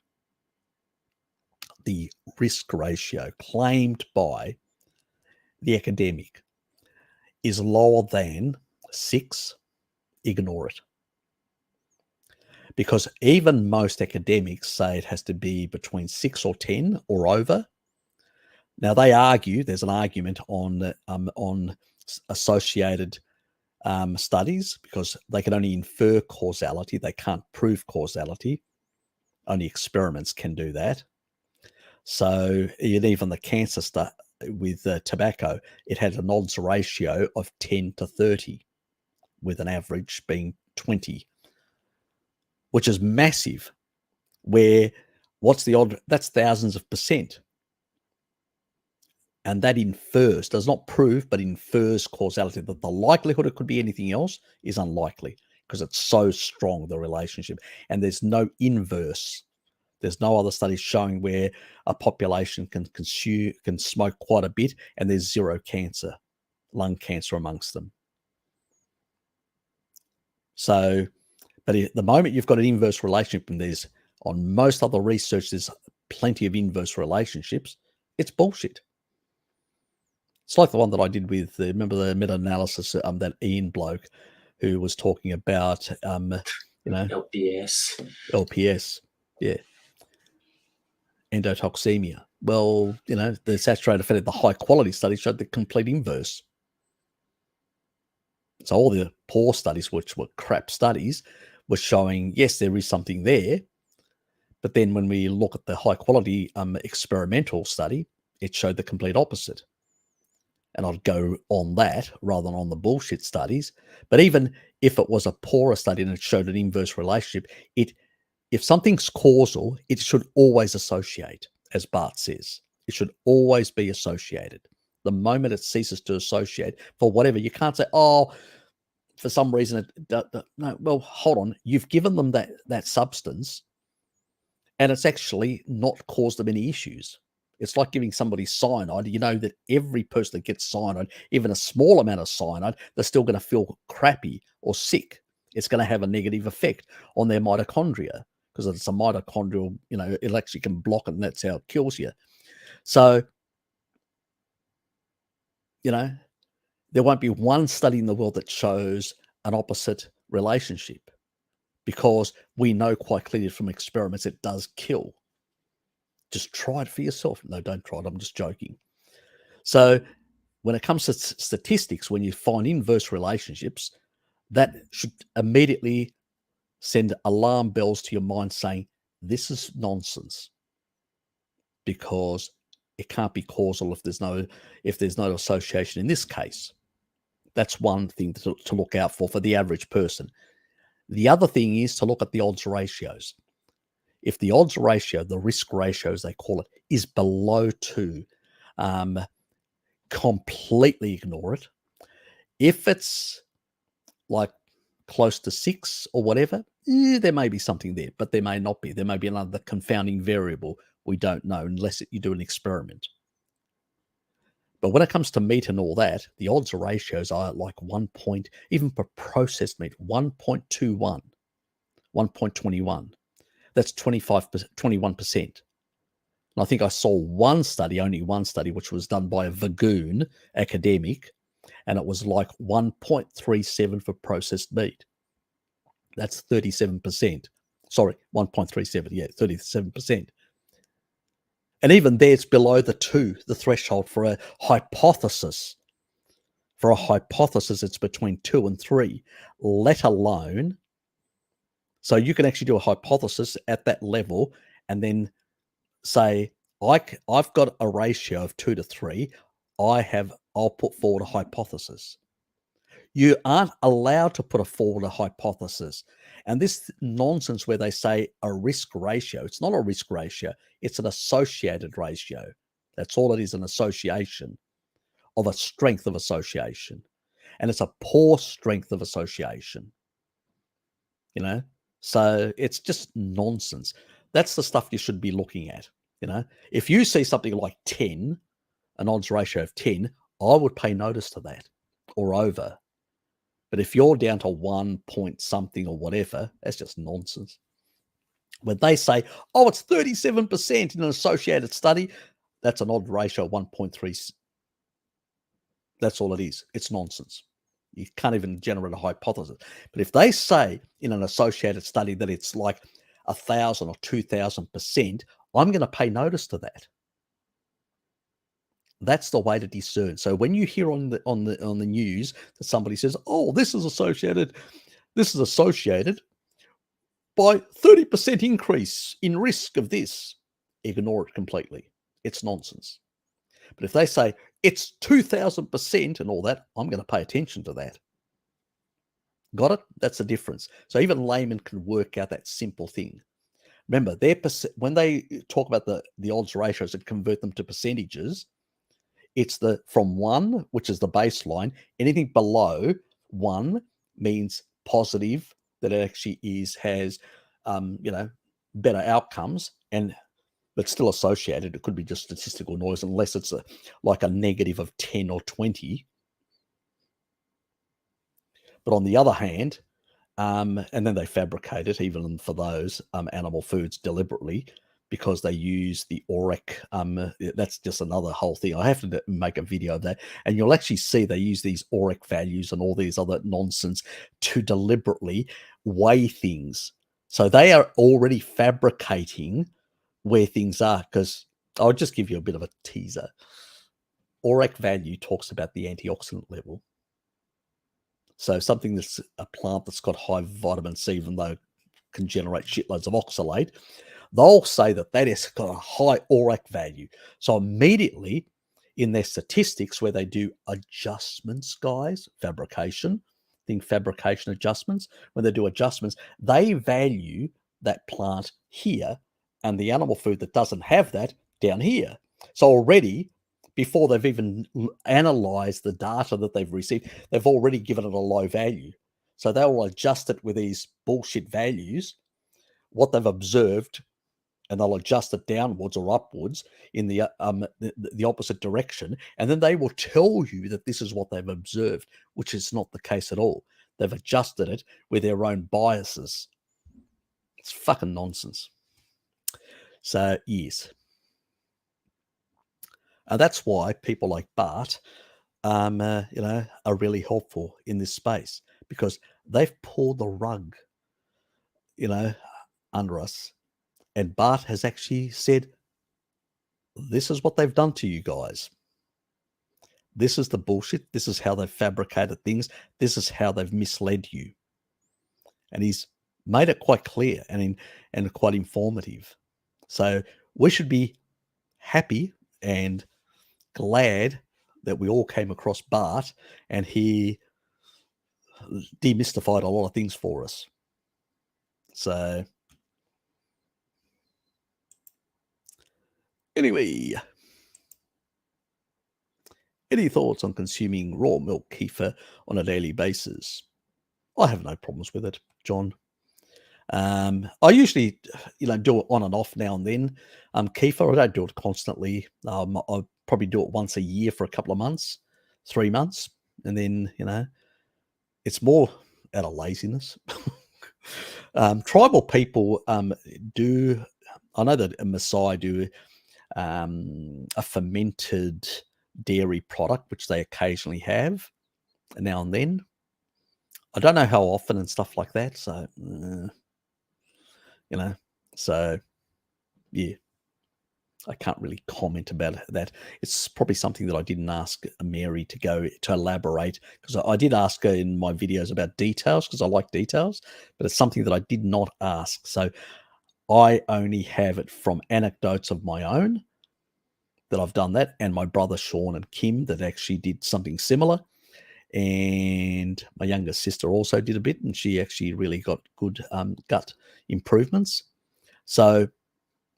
the risk ratio claimed by the academic is lower than 6, ignore it. Because even most academics say it has to be between 6 or 10 or over. Now they argue, there's an argument on associated studies, because they can only infer causality, they can't prove causality. Only experiments can do that. So even the cancer stuff with tobacco, it had an odds ratio of 10 to 30, with an average being 20, which is massive. Where what's the odd? That's thousands of percent. And that infers, does not prove, but infers causality. That the likelihood it could be anything else is unlikely, because it's so strong, the relationship. And there's no inverse. There's no other studies showing where a population can smoke quite a bit and there's 0 cancer, lung cancer amongst them. So, but at the moment you've got an inverse relationship, and there's, on most other research, there's plenty of inverse relationships. It's bullshit. It's like the one that I did with, remember the meta-analysis, that Ian bloke who was talking about, LPS. Yeah, endotoxemia. Well, the saturated fat, the high quality study showed the complete inverse. So all the poor studies, which were crap studies, were showing, yes, there is something there. But then when we look at the high quality experimental study, it showed the complete opposite. And I'd go on that rather than on the bullshit studies. But even if it was a poorer study and it showed an inverse relationship, if something's causal, it should always associate, as Bart says. It should always be associated. The moment it ceases to associate, for whatever, you can't say, oh, for some reason, no. Well, hold on. You've given them that substance, and it's actually not caused them any issues. It's like giving somebody cyanide. You know that every person that gets cyanide, even a small amount of cyanide, they're still going to feel crappy or sick. It's going to have a negative effect on their mitochondria because it's a mitochondrial, it actually can block it, and that's how it kills you. So, there won't be one study in the world that shows an opposite relationship because we know quite clearly from experiments it does kill. Just try it for yourself. No, don't try it. I'm just joking. So when it comes to statistics, when you find inverse relationships, that should immediately send alarm bells to your mind saying, this is nonsense, because it can't be causal if there's no association in this case. That's one thing to look out for the average person. The other thing is to look at the odds ratios. If the odds ratio, the risk ratio, as they call it, is below 2, completely ignore it. If it's like close to 6 or whatever, there may be something there, but there may not be. There may be another confounding variable we don't know unless you do an experiment. But when it comes to meat and all that, the odds ratios are like 1 point, even for processed meat, 1.21, 1.21. That's 21%. And I think I saw only one study, which was done by a Vagoon academic, and it was like 1.37 for processed meat. That's 37%. Sorry, 1.37. Yeah, 37%. And even there, it's below the 2, the threshold for a hypothesis. For a hypothesis, it's between 2 and 3, let alone. So you can actually do a hypothesis at that level and then say, I've got a ratio of 2 to 3. I'll put forward a hypothesis. You aren't allowed to put forward a hypothesis. And this nonsense where they say a risk ratio, it's not a risk ratio, it's an associated ratio. That's all it is, an association of a strength of association. And it's a poor strength of association. So it's just nonsense. That's the stuff you should be looking at. If you see something like 10, an odds ratio of 10, I would pay notice to that or over. But if you're down to 1 point something or whatever, that's just nonsense. When they say, oh, it's 37% in an associated study, that's an odd ratio of 1.3. That's all it is. It's nonsense. You can't even generate a hypothesis. But if they say in an associated study that it's like 1,000 or 2,000%, I'm going to pay notice to that. That's the way to discern. So when you hear on the news that somebody says, "Oh, this is associated by 30% increase in risk of this," ignore it completely. It's nonsense. But if they say it's 2,000% and all that, I'm going to pay attention to that. Got it? That's the difference. So even laymen can work out that simple thing. Remember, when they talk about the odds ratios and convert them to percentages, it's from 1, which is the baseline. Anything below 1 means positive, that it actually has better outcomes, but still associated. It could be just statistical noise unless it's like a negative of 10 or 20. But on the other hand, and then they fabricate it even for those animal foods deliberately. because they use the ORAC. That's just another whole thing. I have to make a video of that. And you'll actually see they use these ORAC values and all these other nonsense to deliberately weigh things. So they are already fabricating where things are, because I'll just give you a bit of a teaser. ORAC value talks about the antioxidant level. So something that's a plant that's got high vitamin C, even though it can generate shitloads of oxalate, they'll say that that has got a high ORAC value. So immediately in their statistics where they do adjustments, guys, fabrication adjustments, when they do adjustments, they value that plant here and the animal food that doesn't have that down here. So already, before they've even analyzed the data that they've received, they've already given it a low value. So they'll adjust it with these bullshit values, what they've observed, and they'll adjust it downwards or upwards in the opposite direction. And then they will tell you that this is what they've observed, which is not the case at all. They've adjusted it with their own biases. It's fucking nonsense. So, yes. That's why people like Bart, are really helpful in this space, because they've pulled the rug, under us. And Bart has actually said, this is what they've done to you guys. This is the bullshit. This is how they've fabricated things. This is how they've misled you. And he's made it quite clear and quite informative. So we should be happy and glad that we all came across Bart and he demystified a lot of things for us. So anyway, any thoughts on consuming raw milk kefir on a daily basis? I have no problems with it, John. I usually, do it on and off now and then. Kefir, I don't do it constantly. I probably do it once a year for a couple of months, 3 months, and then, it's more out of laziness. Tribal people do. I know that Maasai do a fermented dairy product, which they occasionally have now and then. I don't know how often and stuff like that. So, so yeah, I can't really comment about that. It's probably something that I didn't ask Mary to elaborate, because I did ask her in my videos about details, because I like details, but it's something that I did not ask. So I only have it from anecdotes of my own that I've done that, and my brother Sean and Kim that actually did something similar. And my younger sister also did a bit, and she actually really got good gut improvements. So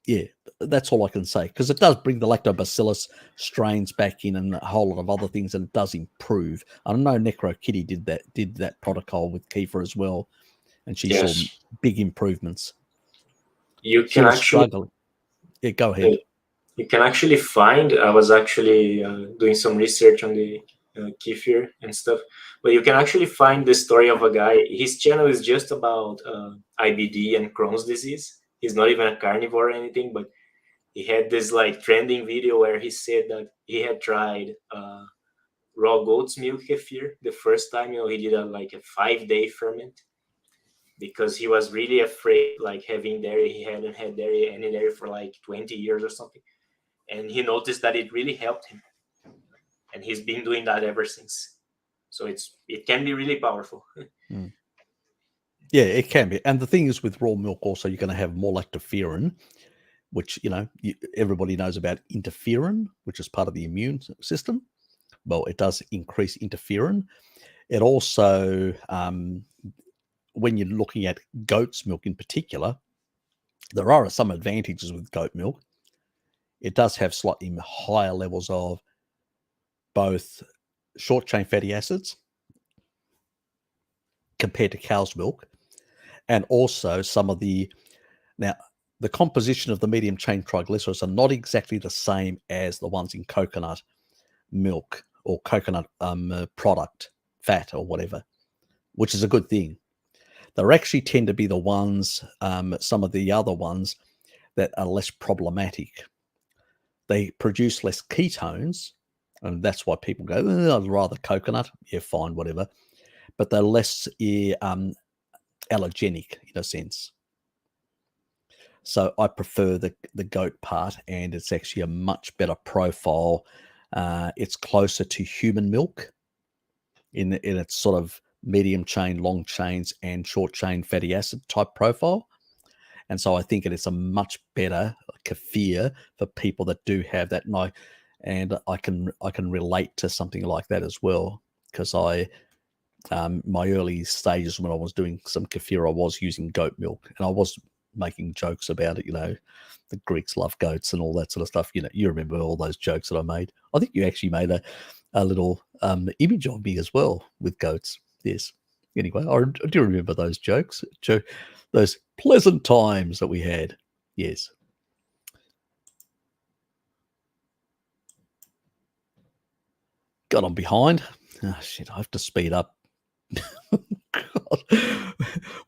yeah, that's all I can say, because it does bring the lactobacillus strains back in and a whole lot of other things, and it does improve. I know Necro Kitty did that protocol with kefir as well, and she saw big improvements. You can actually struggling. Yeah, go ahead. You can actually find. I was actually doing some research on the kefir and stuff, but you can actually find the story of a guy. His channel is just about IBD and Crohn's disease. He's not even a carnivore or anything, but he had this like trending video where he said that he had tried raw goat's milk kefir the first time. He did a 5-day ferment, because he was really afraid like having dairy. He hadn't had any dairy for like 20 years or something, and he noticed that it really helped him, and he's been doing that ever since. So it can be really powerful. Yeah, it can be. And the thing is, with raw milk also, you're going to have more lactoferrin, which, everybody knows about interferon, which is part of the immune system. Well, it does increase interferon. It also, when you're looking at goat's milk in particular, there are some advantages with goat milk. It does have slightly higher levels of both short-chain fatty acids compared to cow's milk, and also some of the composition of the medium chain triglycerides are not exactly the same as the ones in coconut milk or coconut product fat or whatever, which is a good thing. They actually tend to be the ones, some of the other ones that are less problematic. They produce less ketones, and that's why people go, I'd rather coconut. Yeah, fine, whatever. But they're less allergenic in a sense. So I prefer the goat part, and it's actually a much better profile. It's closer to human milk in its sort of medium chain, long chains, and short chain fatty acid type profile. And so I think it is a much better kefir for people that do have that. And I can relate to something like that as well, because my early stages when I was doing some kefir, I was using goat milk, and I was making jokes about it. The Greeks love goats and all that sort of stuff. You remember all those jokes that I made. I think you actually made a little image of me as well with goats. Yes. Anyway, I do remember those jokes, those pleasant times that we had. Yes. Got on behind. Oh, shit, I have to speed up. God.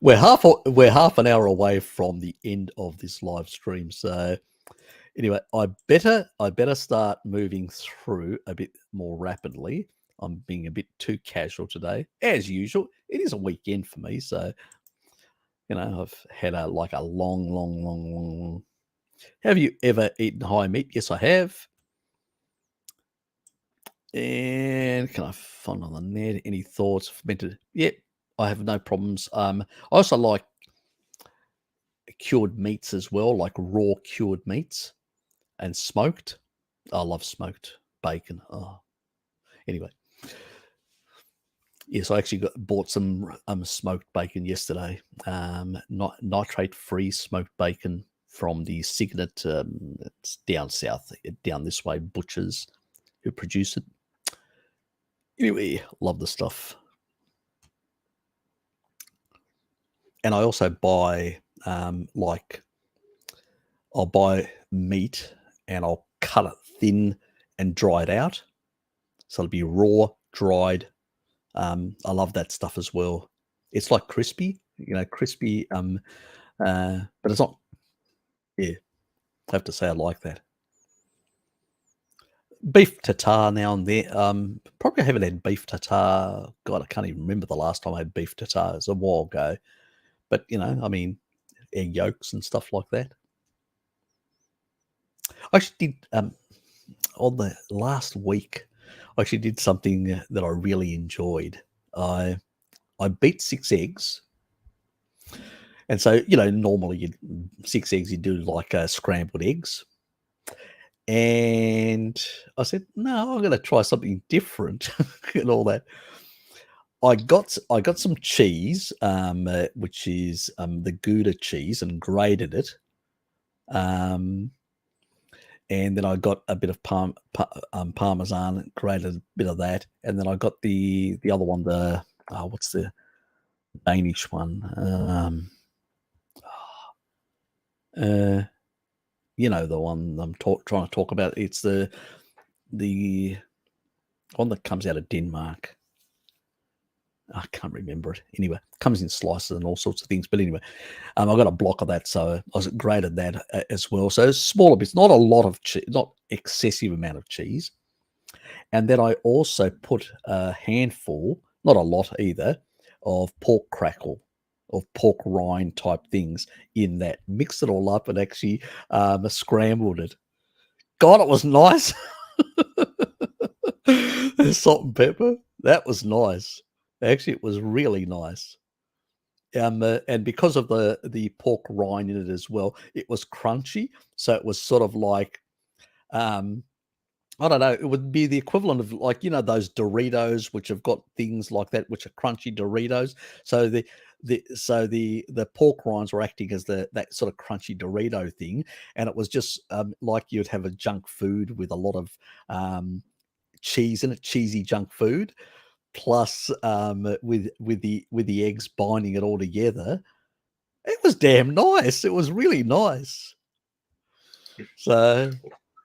We're half an hour away from the end of this live stream. So anyway, I better start moving through a bit more rapidly. I'm being a bit too casual today, as usual. It is a weekend for me, so I've had a long. Have you ever eaten high meat? Yes, I have. And can I find on the net any thoughts? Fermented? Yep, I have no problems. I also like cured meats as well, like raw cured meats and smoked. I love smoked bacon. Oh, anyway. Yes, I actually bought some smoked bacon yesterday. Nitrate-free smoked bacon from the Signet. It's down south, down this way. Butchers who produce it. Anyway, love the stuff. And I also buy I'll buy meat and I'll cut it thin and dry it out. So it'll be raw, dried. I love that stuff as well. It's like crispy, crispy, but it's not. Yeah, I have to say I like that. Beef tartare now and then. Probably haven't had beef tartare. God, I can't even remember the last time I had beef tartare. It was a while ago. But, egg yolks and stuff like that. I actually did, on the last week, I actually did something that I really enjoyed. I beat 6 eggs. And so, normally 6 eggs, you do like scrambled eggs. And I said, no, I'm going to try something different and all that. I got some cheese, which is the Gouda cheese, and grated it. And then I got a bit of Parmesan, grated a bit of that. And then I got the other one, what's the Danish one? The one I'm trying to talk about. It's the one that comes out of Denmark. I can't remember it. Anyway, it comes in slices and all sorts of things. But anyway, I got a block of that, so I grated that as well. So it's smaller bits, not a lot of cheese, not excessive amount of cheese. And then I also put a handful, not a lot either, of pork crackle, of pork rind type things in that. Mixed it all up and actually scrambled it. God, it was nice. Salt and pepper. That was nice. Actually, it was really nice. And because of the pork rind in it as well, it was crunchy. So it was sort of like, I don't know, it would be the equivalent of like, those Doritos, which have got things like that, which are crunchy Doritos. So the pork rinds were acting as that sort of crunchy Dorito thing. And it was just like you'd have a junk food with a lot of cheese in it, cheesy junk food. Plus with the eggs binding it all together. It was damn nice. It was really nice. So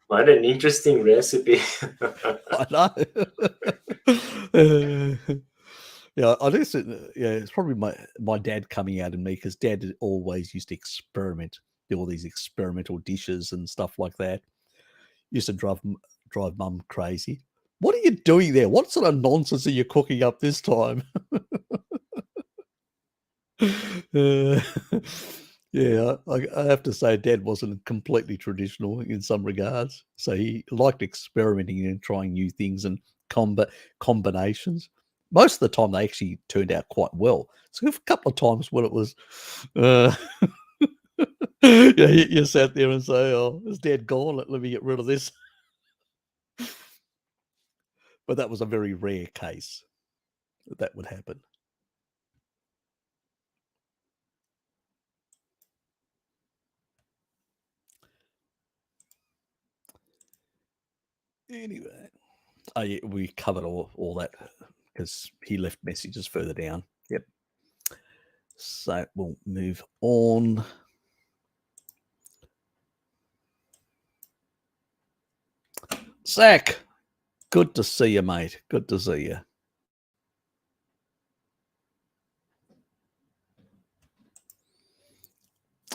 what an interesting recipe. I know. Yeah, I guess it's probably my dad coming out in me, because Dad always used to experiment. do all these experimental dishes and stuff like that. Used to drive mum crazy. What are you doing there? What sort of nonsense are you cooking up this time? Yeah, I have to say Dad wasn't completely traditional in some regards. So he liked experimenting and trying new things and combinations. Most of the time they actually turned out quite well. So a couple of times when it was, yeah, you sat there and say, "Oh, is Dad gone? Let me get rid of this." But that was a very rare case that would happen. Anyway, oh yeah, we covered all that because he left messages further down. Yep. So we'll move on. Zach, good to see you, mate. Good to see you.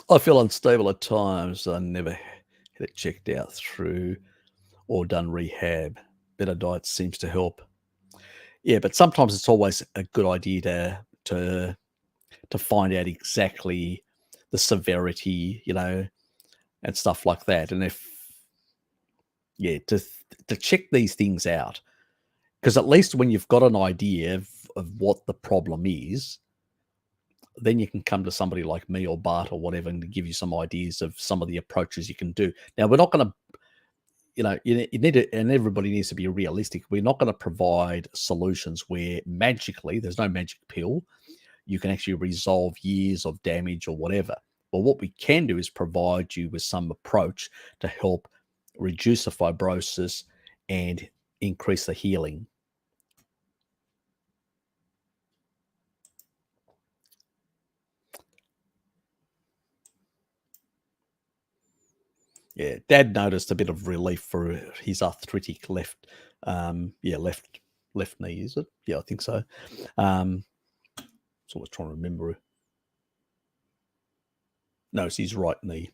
I feel unstable at times. I never had it checked out through or done rehab. Better diet seems to help. Yeah, but sometimes it's always a good idea to find out exactly the severity, and stuff like that. And to check these things out, because at least when you've got an idea of what the problem is, then you can come to somebody like me or Bart or whatever and give you some ideas of some of the approaches you can do. Now, we're not going to, you need to, and everybody needs to be realistic. We're not going to provide solutions where magically there's no magic pill. You can actually resolve years of damage or whatever. But what we can do is provide you with some approach to help reduce the fibrosis and increase the healing. Yeah, Dad noticed a bit of relief for his arthritic left knee, is it? Yeah, I think so. So I was trying to remember. No, it's his right knee.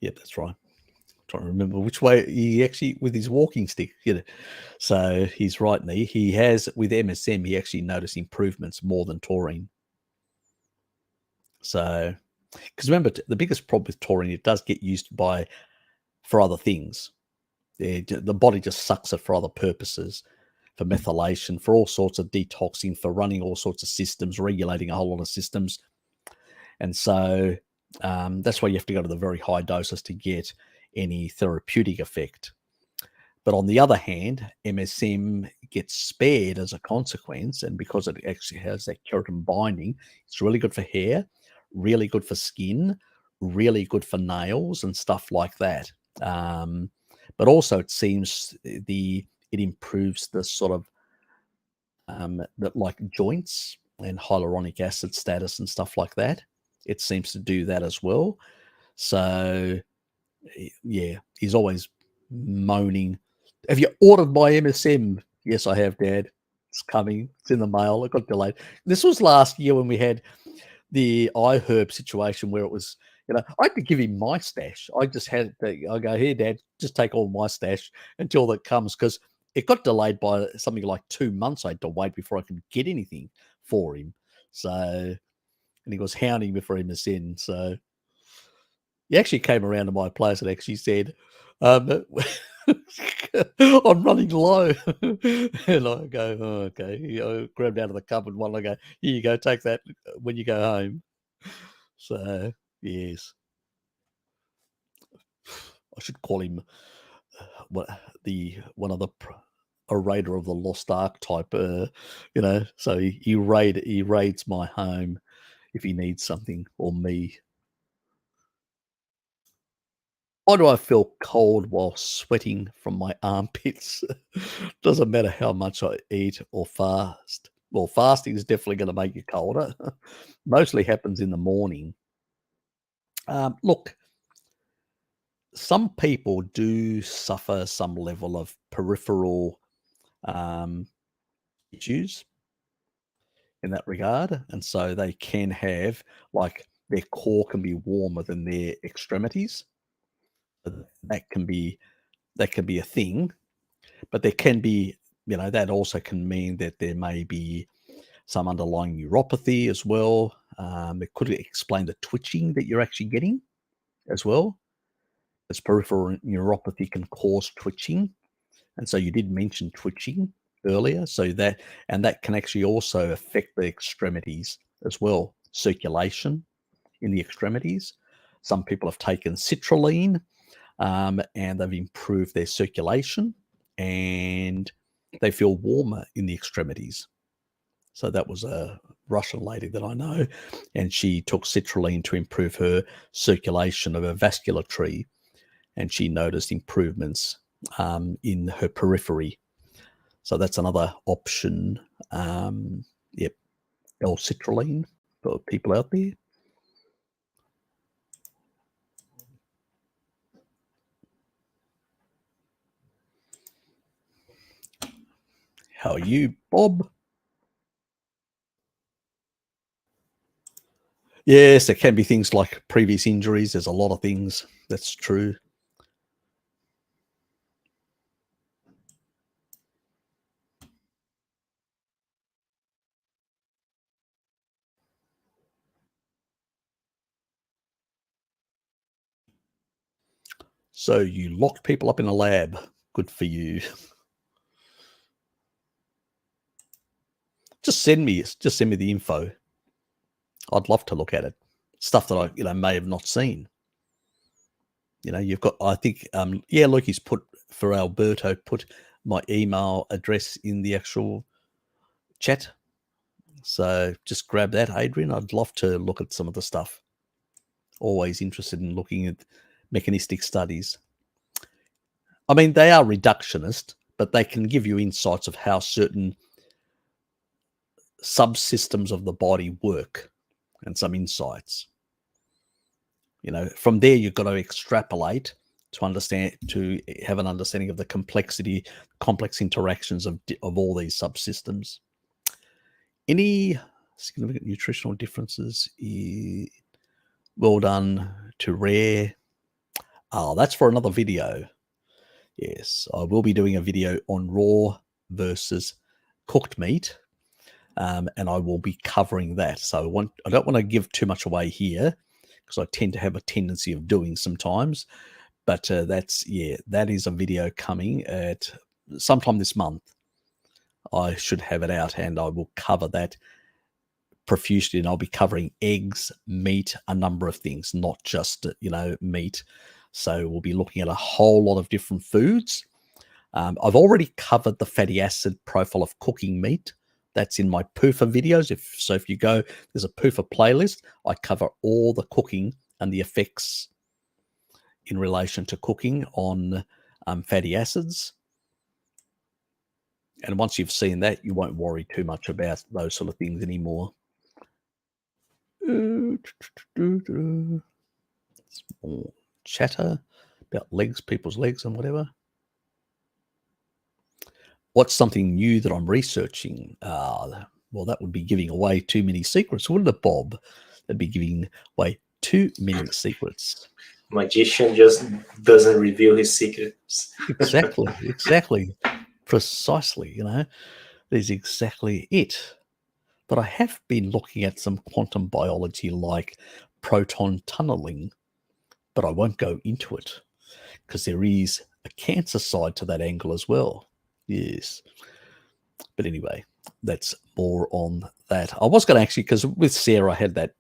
Yeah, that's right. I'm trying to remember which way he actually, with his walking stick, So his right knee, he has, with MSM, he actually noticed improvements more than taurine. So, because remember, the biggest problem with taurine, it does get used for other things. The body just sucks it for other purposes, for methylation, for all sorts of detoxing, for running all sorts of systems, regulating a whole lot of systems. And so that's why you have to go to the very high doses to get any therapeutic effect. But on the other hand, MSM gets spared as a consequence. And because it actually has that keratin binding, it's really good for hair, really good for skin, really good for nails and stuff like that. But also it seems it improves the sort of like joints and hyaluronic acid status and stuff like that. It seems to do that as well. So yeah, he's always moaning, "Have you ordered my MSM?" "Yes, I have, Dad. It's coming. It's in the mail. It got delayed." This was last year when we had the iHerb situation where it was, I had to give him my stash. I just had to, I go, "Here, Dad, just take all my stash until that comes," because it got delayed by something like 2 months. I had to wait before I could get anything for him. So, and he was hounding me for MSN. So he actually came around to my place and actually said, "I'm running low." And I go, "Oh, okay." I grabbed out of the cupboard one. I go, "Here you go, take that when you go home." So, yes. I should call him one of the a raider of the Lost Ark type, so he raids my home if he needs something, or me. Why do I feel cold while sweating from my armpits? Doesn't matter how much I eat or fast. Well, fasting is definitely going to make you colder. Mostly happens in the morning. Look, some people do suffer some level of peripheral issues in that regard, and so they can have like their core can be warmer than their extremities. That can be a thing, but there can be, that also can mean that there may be some underlying neuropathy as well. It could explain the twitching that you're actually getting as well, as peripheral neuropathy can cause twitching. And so you did mention twitching earlier, so that can actually also affect the extremities as well, circulation in the extremities. Some people have taken citrulline, and they've improved their circulation, and they feel warmer in the extremities. So that was a Russian lady that I know, and she took citrulline to improve her circulation of her vasculature, and she noticed improvements in her periphery. So that's another option. Yep, L-citrulline for people out there. How are you, Bob? Yes, there can be things like previous injuries. There's a lot of things. That's true. So you locked people up in a lab. Good for you. Just send me the info. I'd love to look at it. Stuff that I may have not seen. You've got, I think, Lucky's put for Alberto, put my email address in the actual chat. So just grab that, Adrian. I'd love to look at some of the stuff. Always interested in looking at mechanistic studies. I mean, they are reductionist, but they can give you insights of how certain subsystems of the body work and some insights. From there, you've got to extrapolate to have an understanding of the complex interactions of all these subsystems. Any significant nutritional differences? Well done to Rare. That's for another video. Yes, I will be doing a video on raw versus cooked meat, and I will be covering that. So I don't want to give too much away here, because I tend to have a tendency of doing sometimes. But that is a video coming at sometime this month. I should have it out, and I will cover that profusely, and I'll be covering eggs, meat, a number of things, not just meat. So we'll be looking at a whole lot of different foods. I've already covered the fatty acid profile of cooking meat. That's in my PUFA videos. If you go, there's a PUFA playlist. I cover all the cooking and the effects in relation to cooking on fatty acids. And once you've seen that, you won't worry too much about those sort of things anymore. Small chatter about people's legs and whatever. What's something new that I'm researching? Well, that would be giving away too many secrets, wouldn't it, Bob? That'd be giving away too many secrets. Magician just doesn't reveal his secrets. Exactly. Precisely, that is exactly it. But I have been looking at some quantum biology like proton tunneling, but I won't go into it because there is a cancer side to that angle as well. Yes. But anyway, that's more on that. I was going to actually, because with Sarah, I had that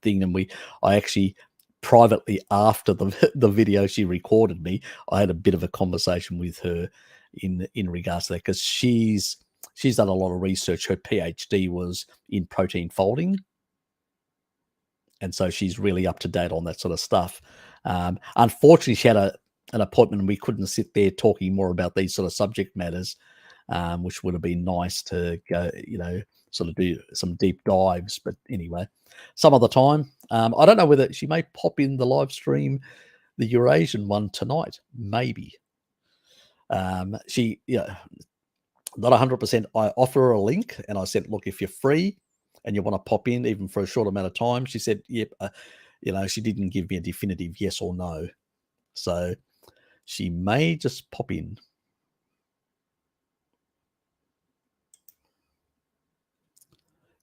thing, and I actually privately, after the video she recorded me, I had a bit of a conversation with her in regards to that, because she's done a lot of research. Her PhD was in protein folding, and so she's really up to date on that sort of stuff. Unfortunately, she had an appointment, and we couldn't sit there talking more about these sort of subject matters, which would have been nice to go, sort of do some deep dives. But anyway, some other time. I don't know whether she may pop in the live stream, the Eurasian one tonight, maybe. She, not 100%. I offer her a link, and I said, look, if you're free, and you want to pop in even for a short amount of time, she said, yep, she didn't give me a definitive yes or no. So she may just pop in.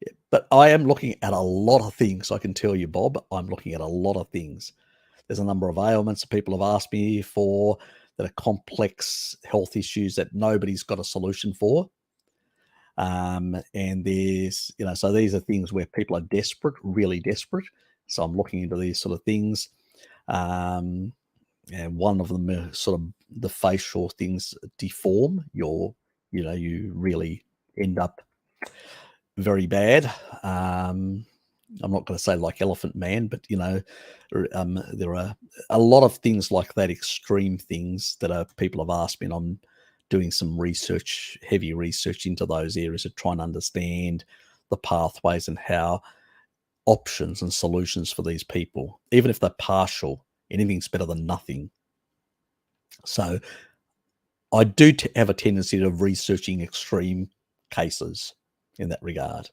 Yeah, but I am looking at a lot of things, I can tell you, Bob. I'm looking at a lot of things. There's a number of ailments that people have asked me for that are complex health issues that nobody's got a solution for. And there's, so these are things where people are desperate, really desperate. So I'm looking into these sort of things. And one of them are sort of the facial things deform you really end up very bad. I'm not going to say like Elephant Man, but there are a lot of things like that, extreme things that people have asked me, and I'm doing some research, heavy research into those areas to try and understand the pathways and how options and solutions for these people, even if they're partial, anything's better than nothing. So I do have a tendency of researching extreme cases in that regard.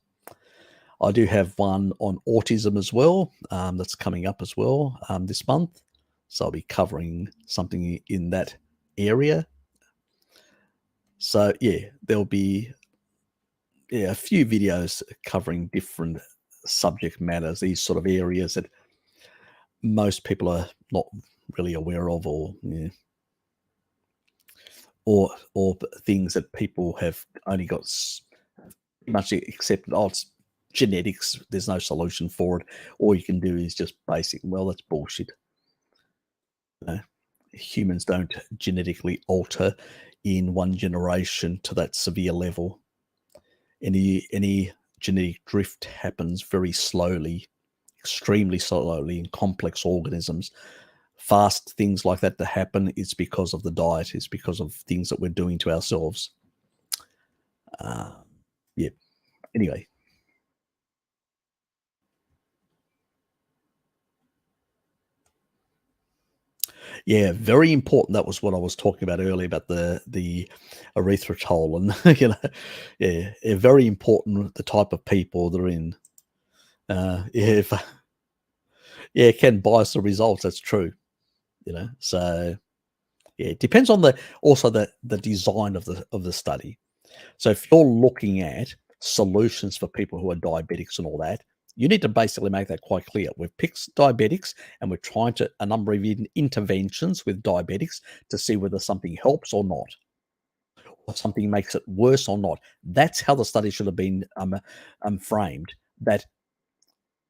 I do have one on autism as well, that's coming up as well this month. So I'll be covering something in that area. So yeah, there'll be a few videos covering different subject matters, these sort of areas that most people are not really aware of, or things that people have only got much accepted. Oh, it's genetics, there's no solution for it. All you can do is just basic. Well, that's bullshit. Humans don't genetically alter in one generation to that severe level. Any genetic drift happens very slowly, extremely slowly in complex organisms. Fast things like that to happen, it's because of the diet, it's because of things that we're doing to ourselves. Yeah. Anyway. Yeah, very important. That was what I was talking about earlier about the erythritol, and very important. The type of people they're in. It can bias the results. That's true. So yeah, it depends on the design of the study. So if you're looking at solutions for people who are diabetics and all that, you need to basically make that quite clear. We've picked diabetics and we're trying a number of interventions with diabetics to see whether something helps or not, or something makes it worse or not. That's how the study should have been framed, that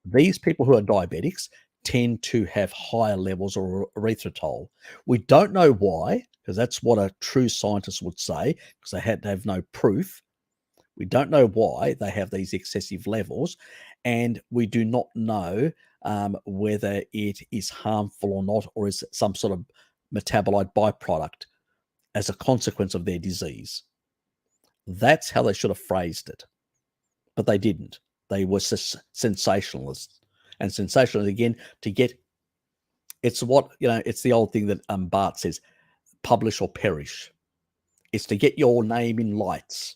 these people who are diabetics tend to have higher levels of erythritol. We don't know why, because that's what a true scientist would say, because they have no proof. We don't know why they have these excessive levels, and we do not know whether it is harmful or not, or is some sort of metabolite byproduct as a consequence of their disease. That's how they should have phrased it, but they didn't. They were sensationalists, and sensationalists again to get. It's what it's the old thing that Bart says: publish or perish. It's to get your name in lights.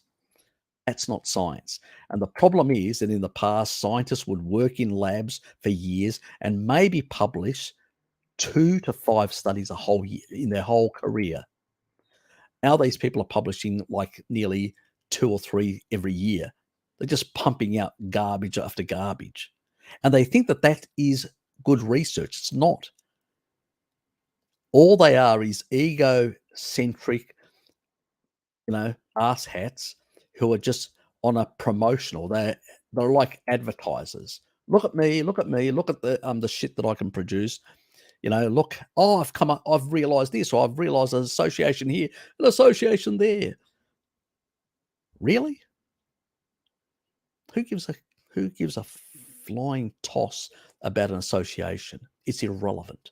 That's not science. And the problem is that in the past, scientists would work in labs for years and maybe publish 2 to 5 studies a whole year in their whole career. Now these people are publishing like nearly 2 or 3 every year. They're just pumping out garbage after garbage. And they think that that is good research. It's not. All they are is egocentric, ass hats who are just on a promotional. They're like advertisers. Look at me, look at me, look at the shit that I can produce. Look, I've realized this, or I've realized an association here, an association there. Really? Who gives a flying toss about an association? It's irrelevant.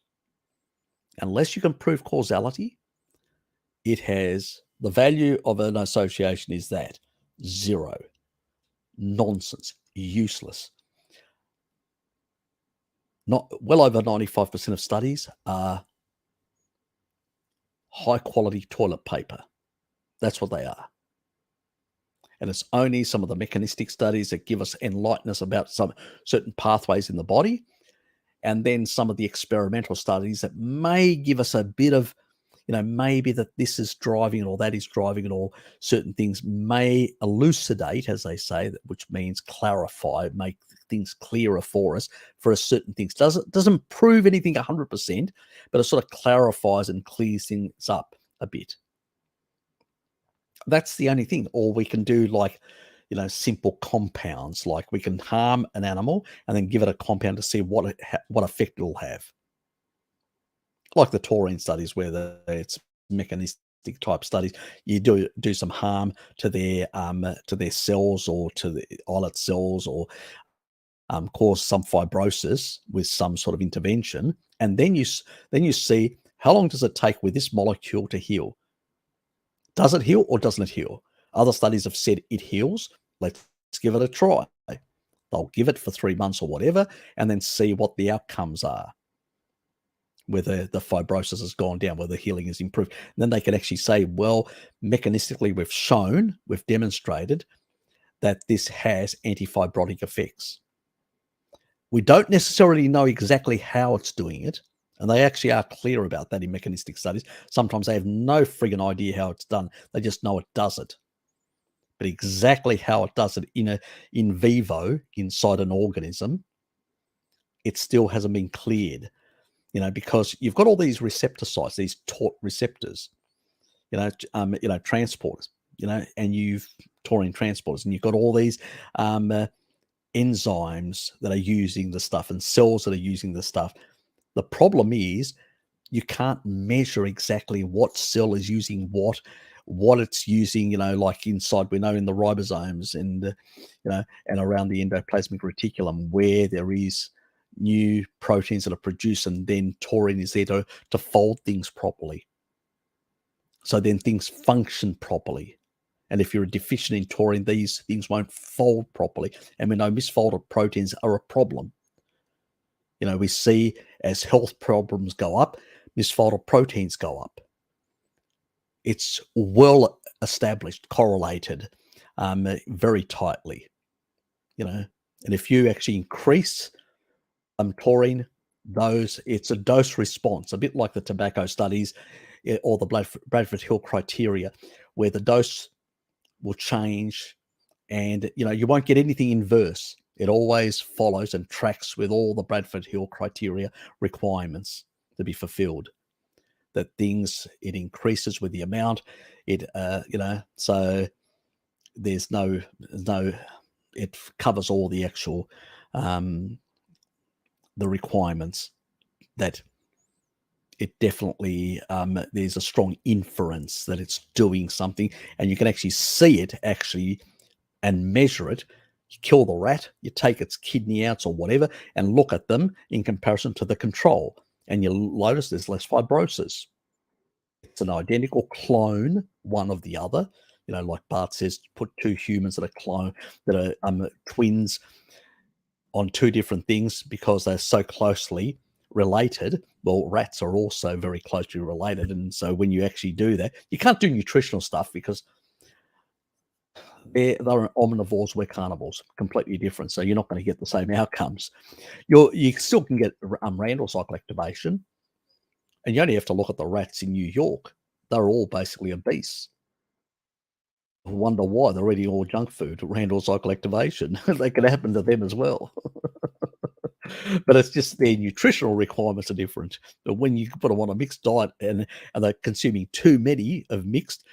Unless you can prove causality, it has the value of an association is that 0. Nonsense, useless. Not well over 95% of studies are high quality toilet paper. That's what they are. And it's only some of the mechanistic studies that give us enlighten us about some certain pathways in the body, and then some of the experimental studies that may give us a bit of, maybe that this is driving it or that is driving it, or certain things may elucidate, as they say, which means clarify, make things clearer for us for a certain things. Doesn't prove anything 100%, but it sort of clarifies and clears things up a bit. That's the only thing. Or we can do like, simple compounds, like we can harm an animal and then give it a compound to see what effect it'll have. Like the taurine studies, where it's mechanistic type studies. You do some harm to their cells or to the islet cells, or cause some fibrosis with some sort of intervention, and then you see how long does it take with this molecule to heal. Does it heal or doesn't it heal? Other studies have said it heals. Let's give it a try. They'll give it for 3 months or whatever, and then see what the outcomes are, whether the fibrosis has gone down, whether the healing is improved. And then they can actually say, well, mechanistically, we've demonstrated that this has antifibrotic effects. We don't necessarily know exactly how it's doing it, and they actually are clear about that in mechanistic studies. Sometimes they have no friggin' idea how it's done. They just know it does it. But exactly how it does it in vivo inside an organism, it still hasn't been cleared. Because you've got all these receptor sites, these taut receptors, transporters, and you've taurine transporters, and you've got all these enzymes that are using the stuff and cells that are using the stuff. The problem is you can't measure exactly what cell is using what it's using, like inside, we know in the ribosomes and, and around the endoplasmic reticulum, where there is new proteins that are produced, and then taurine is there to fold things properly. So then things function properly. And if you're deficient in taurine, these things won't fold properly. And we know misfolded proteins are a problem. We see as health problems go up, misfolded proteins go up. It's well established, correlated very tightly. And if you actually increase taurine, it's a dose response, a bit like the tobacco studies or the Bradford Hill criteria, where the dose will change, and you won't get anything inverse. It always follows and tracks with all the Bradford Hill criteria requirements to be fulfilled. That it increases with the amount. So there's no. It covers all the actual the requirements. That it definitely there's a strong inference that it's doing something, and you can actually see it and measure it. You kill the rat, you take its kidney out or whatever, and look at them in comparison to the control, and you notice there's less fibrosis. It's an identical clone, one of the other. Like Bart says, put two humans that are twins on two different things because they're so closely related. Well, rats are also very closely related, and so when you actually do that, you can't do nutritional stuff because they're omnivores, we're carnivores, completely different. So you're not going to get the same outcomes. You still can get Randall cycle activation, and you only have to look at the rats in New York. They're all basically obese. I wonder why they're eating all junk food. Randall cycle activation. That could happen to them as well. But it's just their nutritional requirements are different. But when you put them on a mixed diet and they're consuming too many of mixed,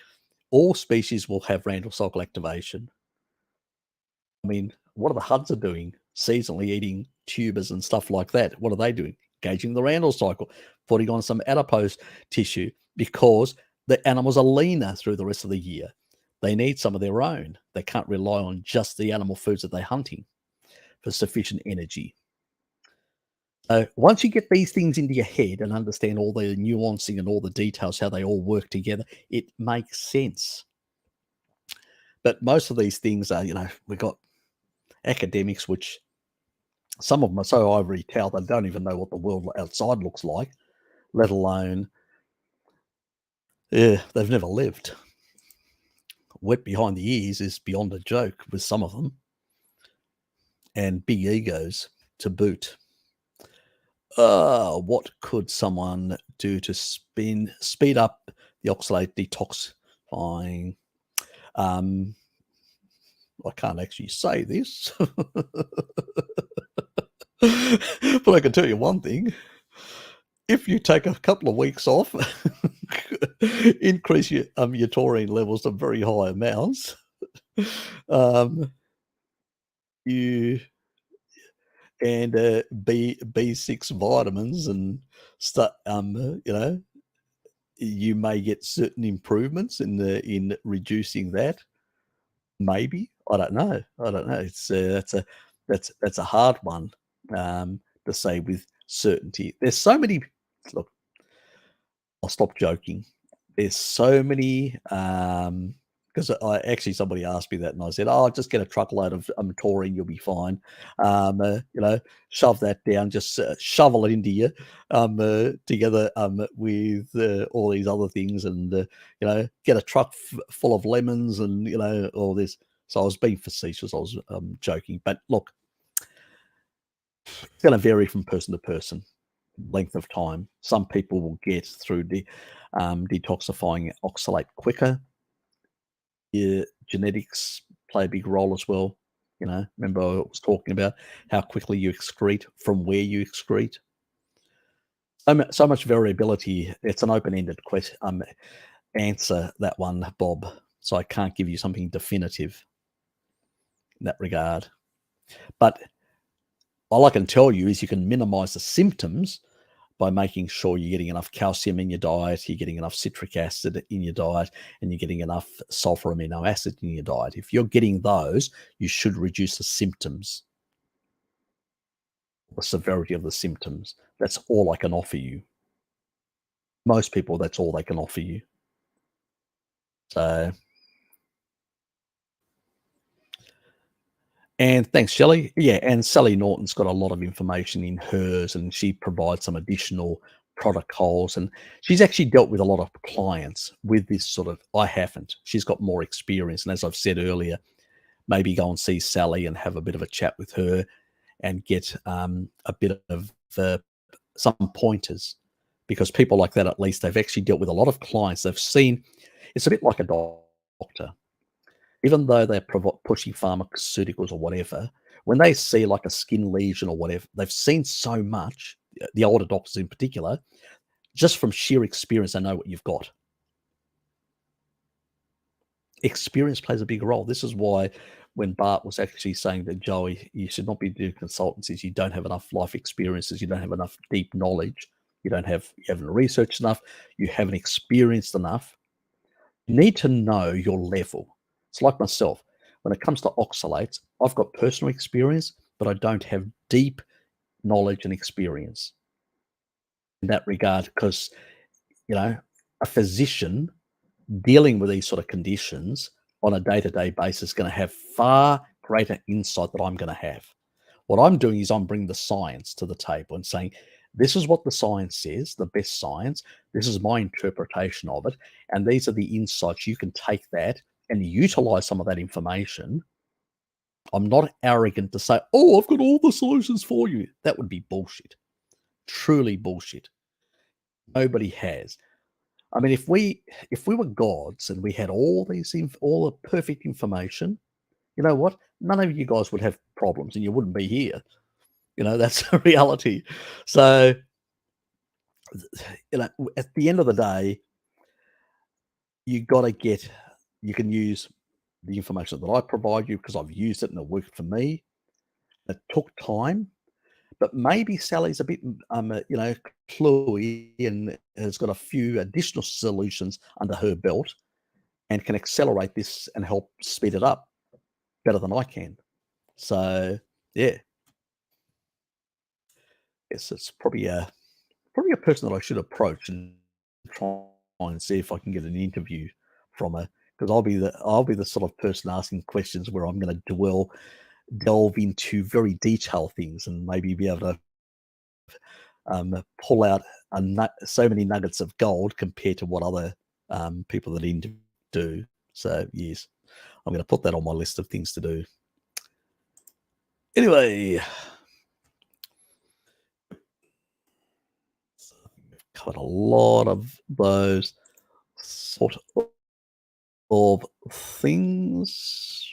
all species will have Randall cycle activation. I mean, what are the HUDs are doing? Seasonally eating tubers and stuff like that. What are they doing? Engaging the Randall cycle, putting on some adipose tissue, because the animals are leaner through the rest of the year. They need some of their own. They can't rely on just the animal foods that they're hunting for sufficient energy. Once you get these things into your head and understand all the nuancing and all the details, how they all work together, it makes sense. But most of these things are, we've got academics, which some of them are so ivory towered they don't even know what the world outside looks like, let alone, they've never lived. wet behind the ears is beyond a joke with some of them, and big egos to boot. What could someone do to speed up the oxalate detoxifying? I can't actually say this, but I can tell you one thing. If you take a couple of weeks off, increase your taurine levels to very high amounts, you and B6 vitamins and stuff, you may get certain improvements in reducing that. Maybe. I don't know. It's that's a hard one to say with certainty. There's so many. Look, I'll stop joking. There's so many because I actually somebody asked me that and I said, "Oh, just get a truckload of taurine, you'll be fine." Shove that down, just shovel it into you together with all these other things, and get a truck full of lemons and all this. So I was being facetious. I was joking, but look, it's going to vary from person to person. Length of time. Some people will get through the detoxifying oxalate quicker. Your genetics play a big role as well. Remember I was talking about how quickly you excrete from where you excrete. So much variability. It's an open-ended question. Answer that one, Bob. So I can't give you something definitive in that regard. But all I can tell you is you can minimize the symptoms by making sure you're getting enough calcium in your diet, you're getting enough citric acid in your diet, and you're getting enough sulfur amino acid in your diet. If you're getting those, you should reduce the symptoms, the severity of the symptoms. That's all I can offer you. Most people, that's all they can offer you. So, and thanks, Shelley. Yeah, and Sally Norton's got a lot of information in hers, and she provides some additional protocols, and she's actually dealt with a lot of clients with this sort of. I haven't. She's got more experience, and as I've said earlier, maybe go and see Sally and have a bit of a chat with her and get a bit of some pointers, because people like that, at least they've actually dealt with a lot of clients. They've seen. It's a bit like a doctor. Even though they're pushing pharmaceuticals or whatever, when they see like a skin lesion or whatever, they've seen so much, the older doctors in particular, just from sheer experience, they know what you've got. Experience plays a big role. This is why when Bart was actually saying that, Joey, you should not be doing consultancies, you don't have enough life experiences, you don't have enough deep knowledge, you haven't researched enough, you haven't experienced enough. You need to know your level. It's like myself. When it comes to oxalates, I've got personal experience, but I don't have deep knowledge and experience in that regard, because, a physician dealing with these sort of conditions on a day-to-day basis is going to have far greater insight than I'm going to have. What I'm doing is I'm bringing the science to the table and saying, this is what the science says, the best science. This is my interpretation of it. And these are the insights. You can take that and utilize some of that information. I'm not arrogant to say, oh, I've got all the solutions for you. That would be bullshit. Truly bullshit. Nobody has. I mean, if we were gods and we had all the perfect information, you know what? None of you guys would have problems and you wouldn't be here. That's a reality. So, at the end of the day, you can use the information that I provide you because I've used it and it worked for me. It took time, but maybe Sally's a bit, cluey and has got a few additional solutions under her belt and can accelerate this and help speed it up better than I can. So, yeah. Yes, it's probably a person that I should approach and try and see if I can get an interview from her, because I'll be the sort of person asking questions where I'm going to delve into very detailed things and maybe be able to pull out so many nuggets of gold compared to what other people that interview do. So yes, I'm going to put that on my list of things to do. Anyway, so we've covered a lot of those sort of things.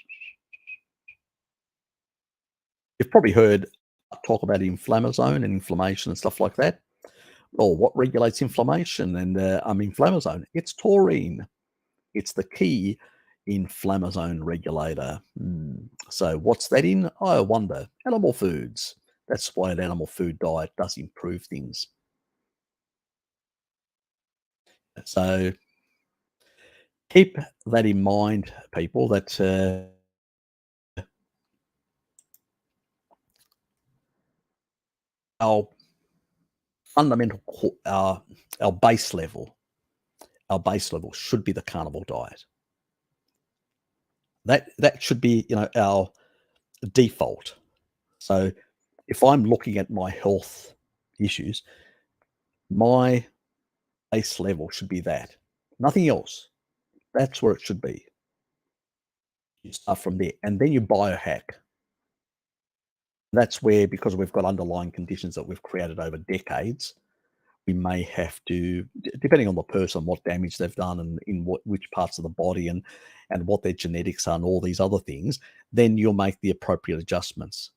You've probably heard talk about inflammasome and inflammation and stuff like that. Well, what regulates inflammation and inflammasome? It's taurine. It's the key inflammasome regulator. So what's that in? I wonder. Animal foods. That's why an animal food diet does improve things. So keep that in mind, people, that our fundamental, our base level should be the carnivore diet. That should be, our default. So if I'm looking at my health issues, my base level should be that. Nothing else. That's where it should be. You start from there, and then you biohack. That's where, because we've got underlying conditions that we've created over decades, we may have to, depending on the person, what damage they've done and in which parts of the body and what their genetics are and all these other things, then you'll make the appropriate adjustments.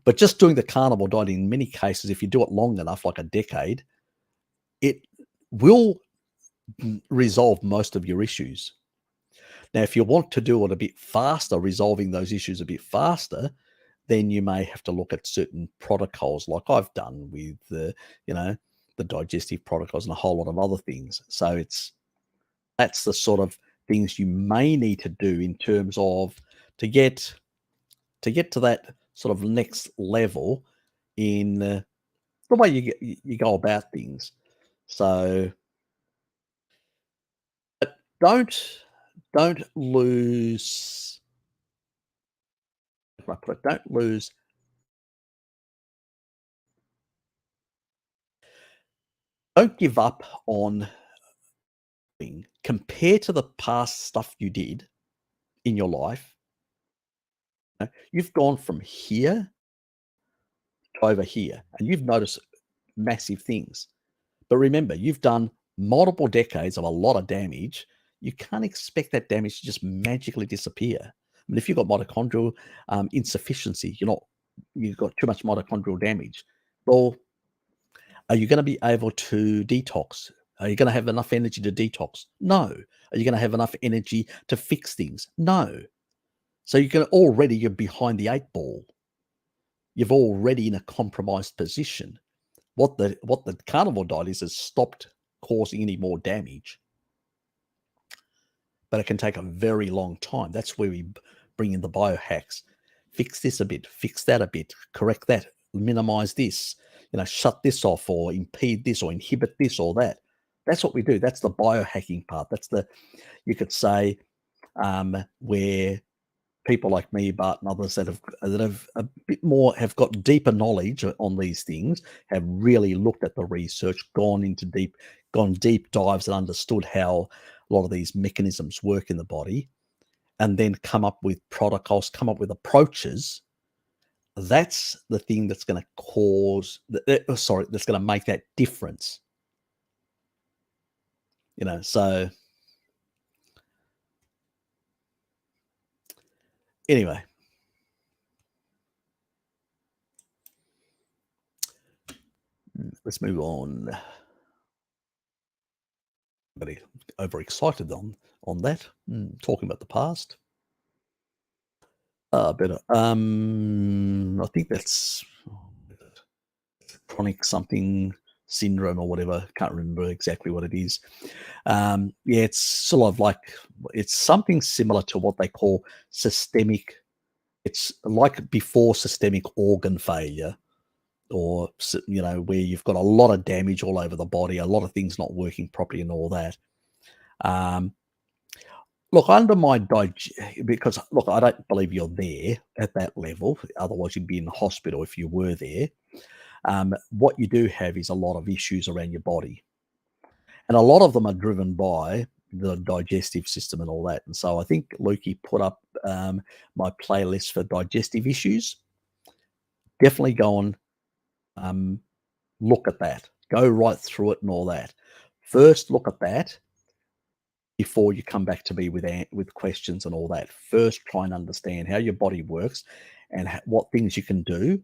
But just doing the carnivore diet, in many cases, if you do it long enough, like a decade, it will resolve most of your issues. Now, if you want to do it a bit faster, resolving those issues a bit faster, then you may have to look at certain protocols, like I've done with the digestive protocols and a whole lot of other things. So that's the sort of things you may need to do in terms of to get to that sort of next level in the way you go about things. So, but don't lose. If I put it, don't lose. Don't give up on compared to the past stuff you did in your life. You've gone from here to over here, and you've noticed massive things. But remember, you've done multiple decades of a lot of damage. You can't expect that damage to just magically disappear. I mean, if you've got mitochondrial insufficiency, you've got too much mitochondrial damage. Well, are you going to be able to detox? Are you going to have enough energy to detox? No. Are you going to have enough energy to fix things? No. So you're behind the 8 ball. You're already in a compromised position. What the carnivore diet has stopped causing any more damage. But it can take a very long time. That's where we bring in the biohacks. Fix this a bit, fix that a bit, correct that, minimize this, shut this off or impede this or inhibit this or that. That's what we do. That's the biohacking part. That's you could say, where people like me, Bart, and others that have a bit more, have got deeper knowledge on these things, have really looked at the research, gone deep dives and understood how a lot of these mechanisms work in the body, and then come up with protocols, come up with approaches. That's the thing that's going to that's going to make that difference. So anyway, let's move on. Very overexcited on that. Talking about the past. Better. I think that's chronic something syndrome or whatever. Can't remember exactly what it is. It's sort of like, it's something similar to what they call systemic. It's like before systemic organ failure, or where you've got a lot of damage all over the body, a lot of things not working properly and all that. Look, because look, I don't believe you're there at that level. Otherwise, you'd be in the hospital if you were there. What you do have is a lot of issues around your body, and a lot of them are driven by the digestive system and all that. And so I think Lukey put up my playlist for digestive issues. Definitely go on, look at that. Go right through it and all that. First, look at that before you come back to me with questions and all that. First, try and understand how your body works and what things you can do.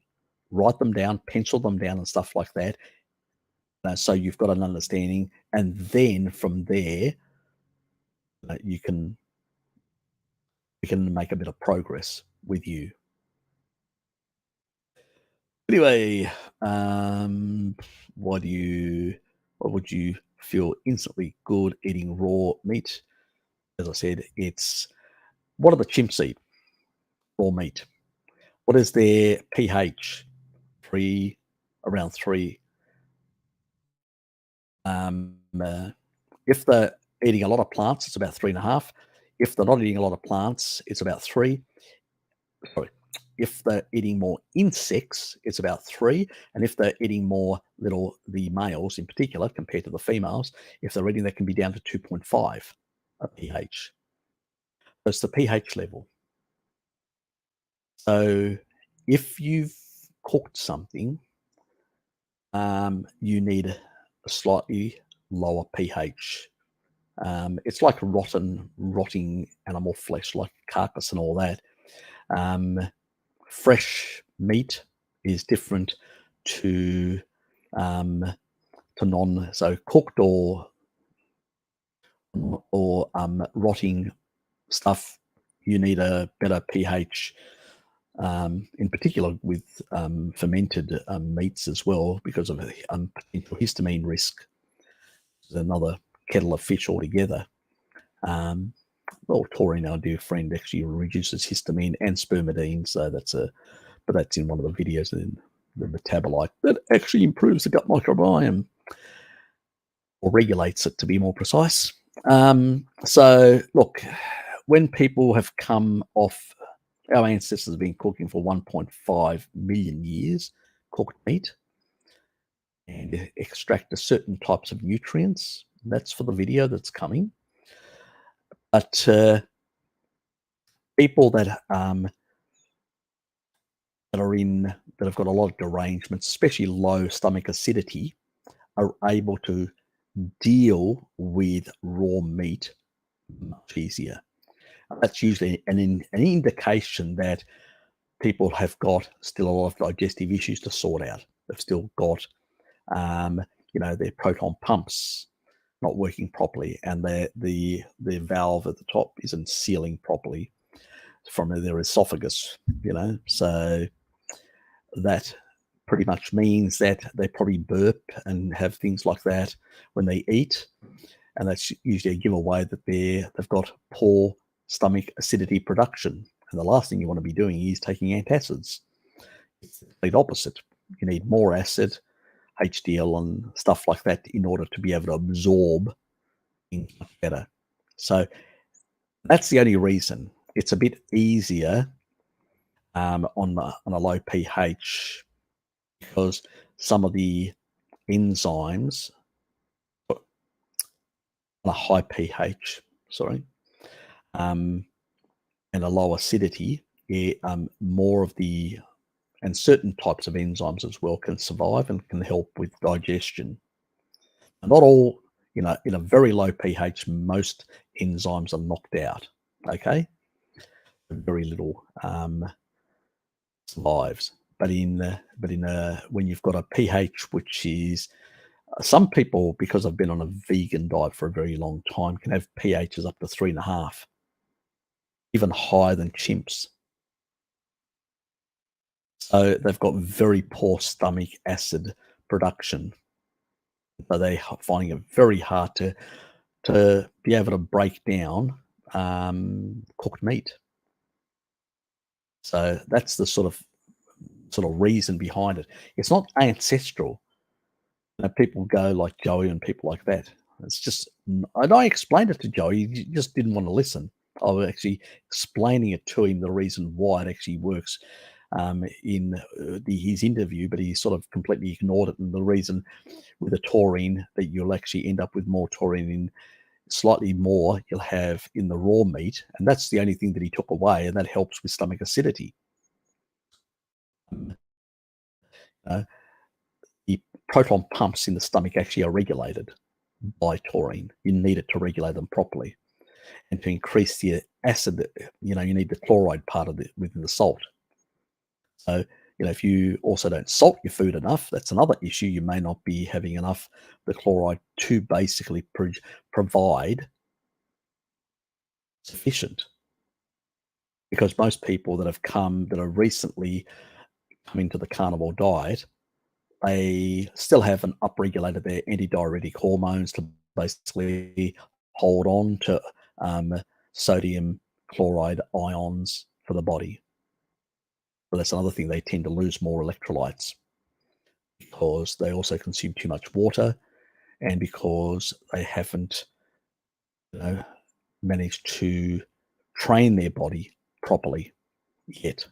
Write them down, pencil them down and stuff like that. So you've got an understanding. And then from there, we can make a bit of progress with you. Anyway, what would you feel instantly good eating raw meat? As I said, what do the chimps eat? Raw meat. What is their pH? Around 3. If they're eating a lot of plants, it's about 3.5. If they're not eating a lot of plants, it's about 3. Sorry. If they're eating more insects, it's about 3. And if they're eating more the males in particular, compared to the females, if they're eating, that can be down to 2.5 pH. So it's the pH level. So if you've cooked something, you need a slightly lower pH. It's like rotting animal flesh, like carcass and all that. Fresh meat is different to non, so cooked or rotting stuff. You need a better pH, in particular with fermented meats as well, because of potential histamine risk. There's another kettle of fish altogether. Well, taurine, our dear friend, actually reduces histamine and spermidine, so but that's in one of the videos in the Metabolic that actually improves the gut microbiome, or regulates it to be more precise. So look, when people have come off, our ancestors have been cooking for 1.5 million years, cooked meat, and extract certain types of nutrients. That's for the video that's coming. But people that have got a lot of derangements, especially low stomach acidity, are able to deal with raw meat much easier. That's usually an indication that people have got still a lot of digestive issues to sort out. They've still got, their proton pumps not working properly, and the valve at the top isn't sealing properly from their esophagus. So that pretty much means that they probably burp and have things like that when they eat, and that's usually a giveaway that they've got poor stomach acidity production. And the last thing you want to be doing is taking antacids. It's the complete opposite. You need more acid, HDL and stuff like that in order to be able to absorb things much better. So that's the only reason. It's a bit easier on a low pH, because some of the enzymes on a high pH, and a low acidity, more of the, and certain types of enzymes as well can survive and can help with digestion. And not all, in a very low pH, most enzymes are knocked out. Okay, very little survives. But when you've got a pH which is, some people, because I've been on a vegan diet for a very long time, can have pHs up to 3.5, even higher than chimps. So they've got very poor stomach acid production. So they're finding it very hard to be able to break down cooked meat. So that's the sort of reason behind it. It's not ancestral. People go like Joey and people like that. It's just, and I explained it to Joey. He just didn't want to listen. I was actually explaining it to him, the reason why it actually works in his interview, but he sort of completely ignored it. And the reason with the taurine, that you'll actually end up with more taurine slightly more you'll have in the raw meat, and that's the only thing that he took away, and that helps with stomach acidity. The proton pumps in the stomach actually are regulated by taurine. You need it to regulate them properly. And to increase the acid, you need the chloride part of it within the salt. So, if you also don't salt your food enough, that's another issue. You may not be having enough the chloride to basically provide sufficient. Because most people that have recently come into the carnivore diet, they still haven't upregulated their antidiuretic hormones to basically hold on to sodium chloride ions for the body. But that's another thing. They tend to lose more electrolytes because they also consume too much water, and because they haven't managed to train their body properly yet.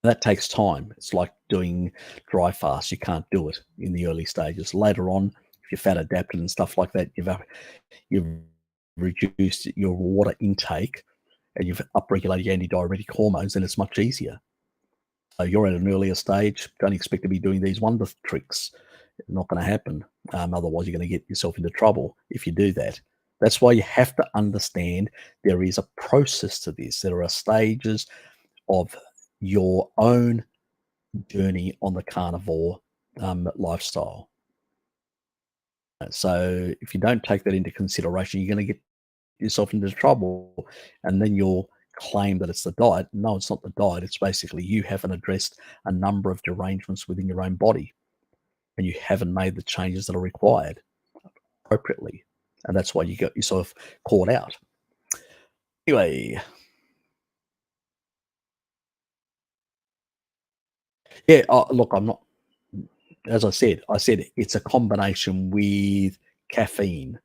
That takes time. It's like doing dry fast. You can't do it in the early stages. Later on, if you're fat adapted and stuff like that, you've reduced your water intake and you've upregulated your antidiuretic hormones, then it's much easier. So you're at an earlier stage. Don't expect to be doing these wonder tricks. It's not going to happen. Otherwise, you're going to get yourself into trouble if you do that. That's why you have to understand there is a process to this. There are stages of your own journey on the carnivore lifestyle. So if you don't take that into consideration, you're going to get yourself into trouble, and then you'll claim that it's the diet. No, it's not the diet. It's basically you haven't addressed a number of derangements within your own body, and you haven't made the changes that are required appropriately, and that's why you got yourself caught out. Anyway, yeah, look, I'm not, as I said it's a combination with caffeine.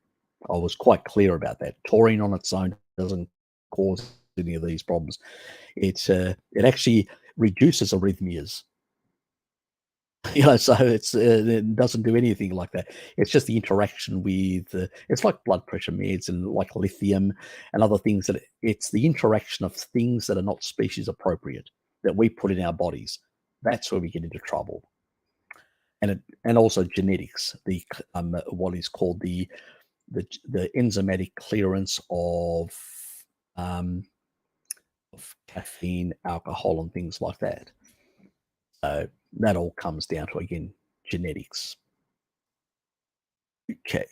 I was quite clear about that. Taurine on its own doesn't cause any of these problems. It actually reduces arrhythmias. So it doesn't do anything like that. It's just the interaction with, it's like blood pressure meds and like lithium and other things, that it's the interaction of things that are not species appropriate that we put in our bodies. That's where we get into trouble. And also genetics, the what is called the enzymatic clearance of caffeine, alcohol, and things like that. So that all comes down to, again, genetics. Okay.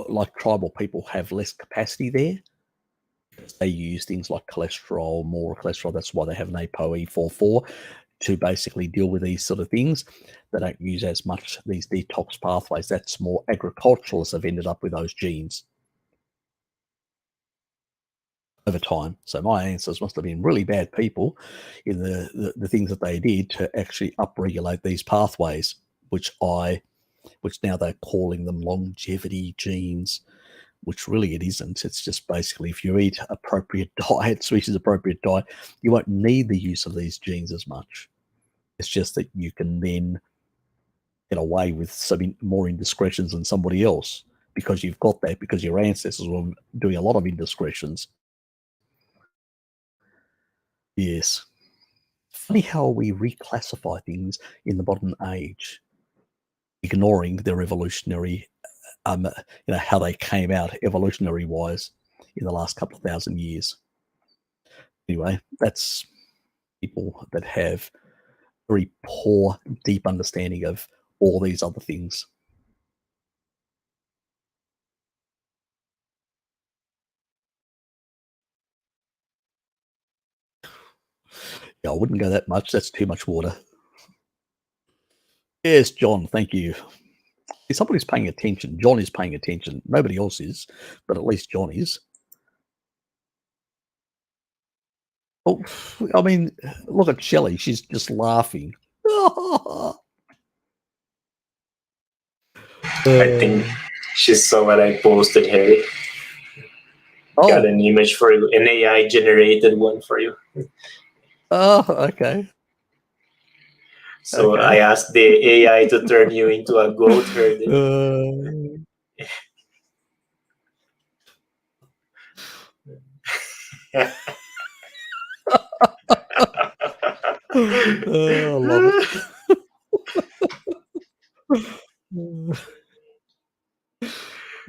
Like tribal people have less capacity there. They use things like cholesterol, more cholesterol. That's why they have an ApoE44 to basically deal with these sort of things. They don't use as much these detox pathways. That's more agriculturalists have ended up with those genes over time. So my ancestors must have been really bad people in the things that they did to actually upregulate these pathways, which now they're calling them longevity genes, which really it isn't. It's just basically if you eat appropriate diet, species appropriate diet, you won't need the use of these genes as much. It's just that you can then get away with some more indiscretions than somebody else because you've got that, because your ancestors were doing a lot of indiscretions. Yes. Funny how we reclassify things in the modern age, ignoring their evolutionary, how they came out evolutionary wise in the last couple of thousand years. Anyway, that's people that have very poor, deep understanding of all these other things. Yeah, I wouldn't go that much. That's too much water. Yes, John, thank you. If somebody's paying attention, John is paying attention. Nobody else is, but at least John is. Oh, I mean, look at Shelley. She's just laughing. I think she saw what I posted, Harry. Got an image for you, an AI generated one for you. Oh, okay. So I asked the AI to turn you into a goat herder. I love it.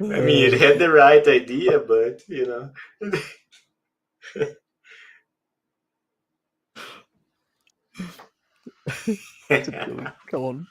I mean, it had the right idea, but What's it doing? Come on.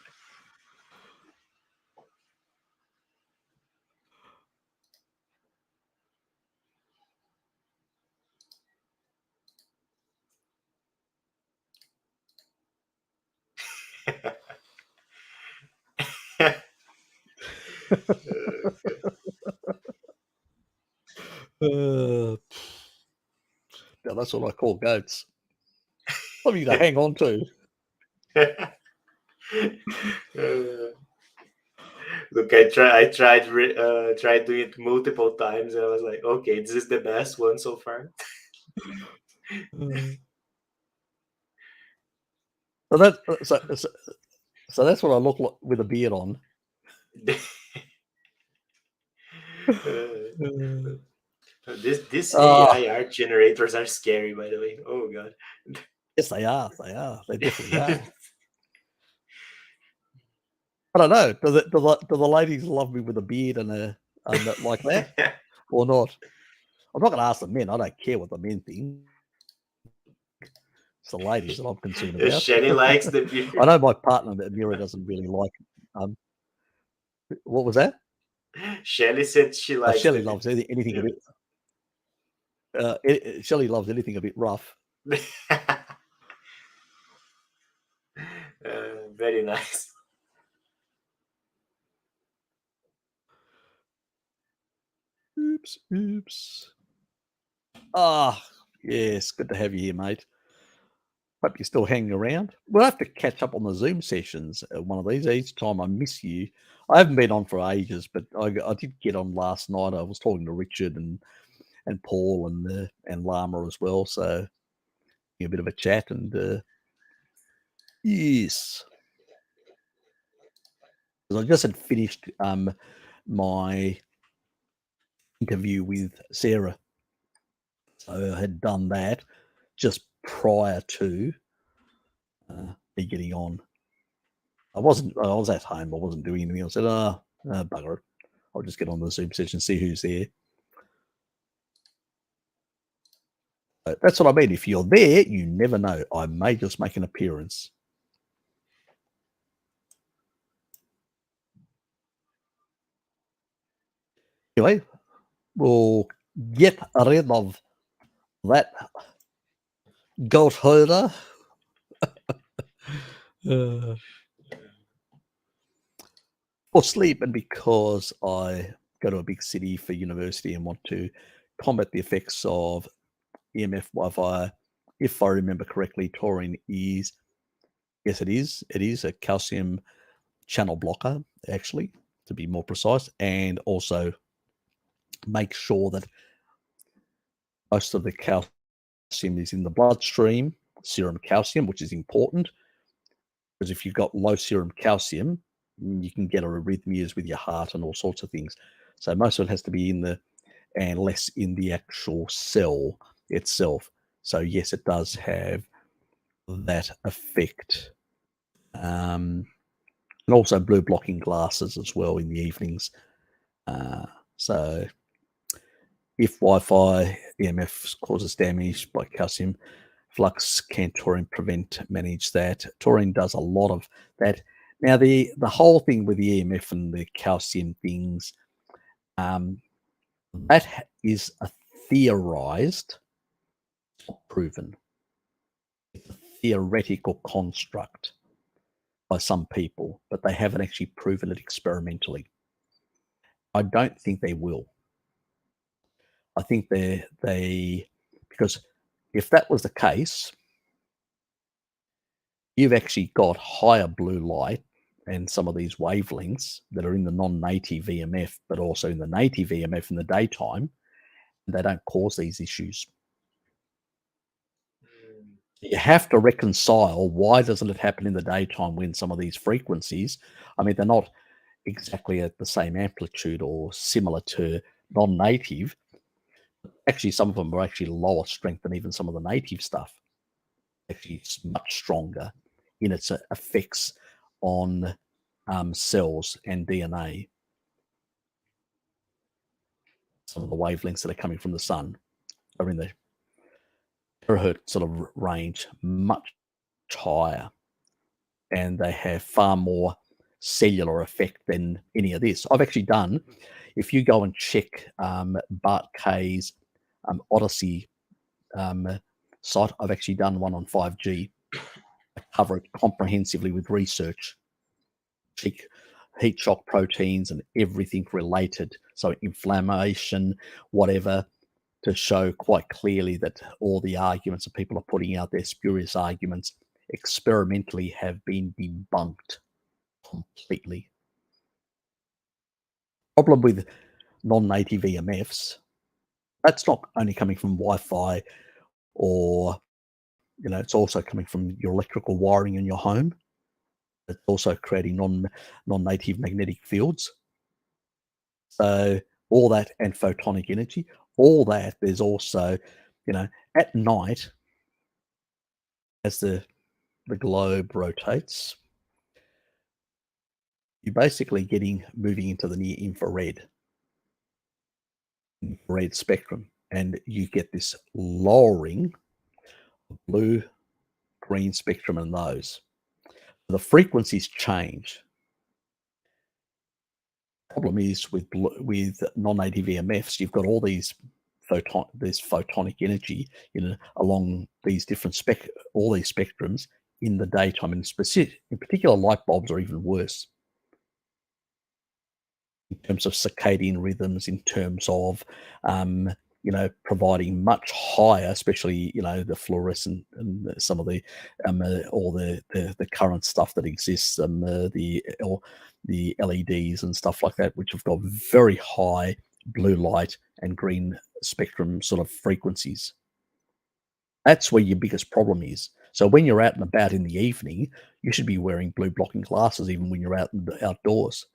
Now that's what I call goats. Something to hang on to. Look, I tried doing it multiple times, and I was like, okay, this is the best one so far. So that's what I look like with a beard on. This AI art generators are scary, by the way. Oh god. Yes, they are. They definitely are. I don't know. Do the ladies love me with a beard and like that or not? I'm not going to ask the men. I don't care what the men think. It's the ladies that I'm concerned about. Shelly likes the beard. I know my partner, Mira, doesn't really like. What was that? Shelly said she likes. Shelly loves anything a bit. Shelly loves anything a bit rough. Very nice. Oops. Ah, yes, good to have you here, mate. Hope you're still hanging around. We'll have to catch up on the Zoom sessions one of these. Each time I miss you. I haven't been on for ages, but I did get on last night. I was talking to Richard and Paul and Lama as well. So a bit of a chat and yes. I just had finished my interview with Sarah. So I had done that just prior to me getting on. I was at home. I wasn't doing anything. I said, bugger it. I'll just get on the Zoom session, see who's there. So that's what I mean. If you're there, you never know. I may just make an appearance. Anyway, we'll get rid of that goat herder. For sleep, and because I go to a big city for university and want to combat the effects of EMF Wi-Fi, if I remember correctly, taurine is, yes, it is a calcium channel blocker, actually, to be more precise, and also make sure that most of the calcium is in the bloodstream, serum calcium, which is important, because if you've got low serum calcium, you can get arrhythmias with your heart and all sorts of things. So most of it has to be in the, and less in the actual cell itself. So yes, it does have that effect. And also blue blocking glasses as well in the evenings. So if Wi-Fi EMF causes damage by calcium, flux can taurine prevent, manage that. Taurine does a lot of that. Now, the whole thing with the EMF and the calcium things, that is a theorized, not proven. It's a theoretical construct by some people, but they haven't actually proven it experimentally. I don't think they will. I think they because if that was the case, you've actually got higher blue light and some of these wavelengths that are in the non-native EMF, but also in the native EMF in the daytime, and they don't cause these issues. You have to reconcile, why doesn't it happen in the daytime when some of these frequencies, I mean, they're not exactly at the same amplitude or similar to non-native, Actually, some of them are actually lower strength than even some of the native stuff. Actually, it's much stronger in its effects on cells and DNA. Some of the wavelengths that are coming from the sun are in the terahertz sort of range, much higher, and they have far more cellular effect than any of this. I've actually done, if you go and check Bart Kay's Odyssey site, I've actually done one on 5G. I cover it comprehensively with research, heat shock proteins and everything related. So inflammation, whatever, to show quite clearly that all the arguments that people are putting out there, spurious arguments, experimentally have been debunked completely. Problem with non-native EMFs, that's not only coming from Wi-Fi or, it's also coming from your electrical wiring in your home. It's also creating non-native magnetic fields. So all that and photonic energy, all that, there's also, at night, as the globe rotates, you're basically moving into the near infrared spectrum, and you get this lowering of blue, green spectrum in those. The frequencies change. Problem is with non-native EMFs, you've got all these photonic energy along these different all these spectrums in the daytime, and in particular light bulbs are even worse in terms of circadian rhythms, in terms of providing much higher, especially the fluorescent and some of the all the current stuff that exists, the LEDs and stuff like that, which have got very high blue light and green spectrum sort of frequencies. That's where your biggest problem is. So when you're out and about in the evening, you should be wearing blue blocking glasses even when you're outdoors,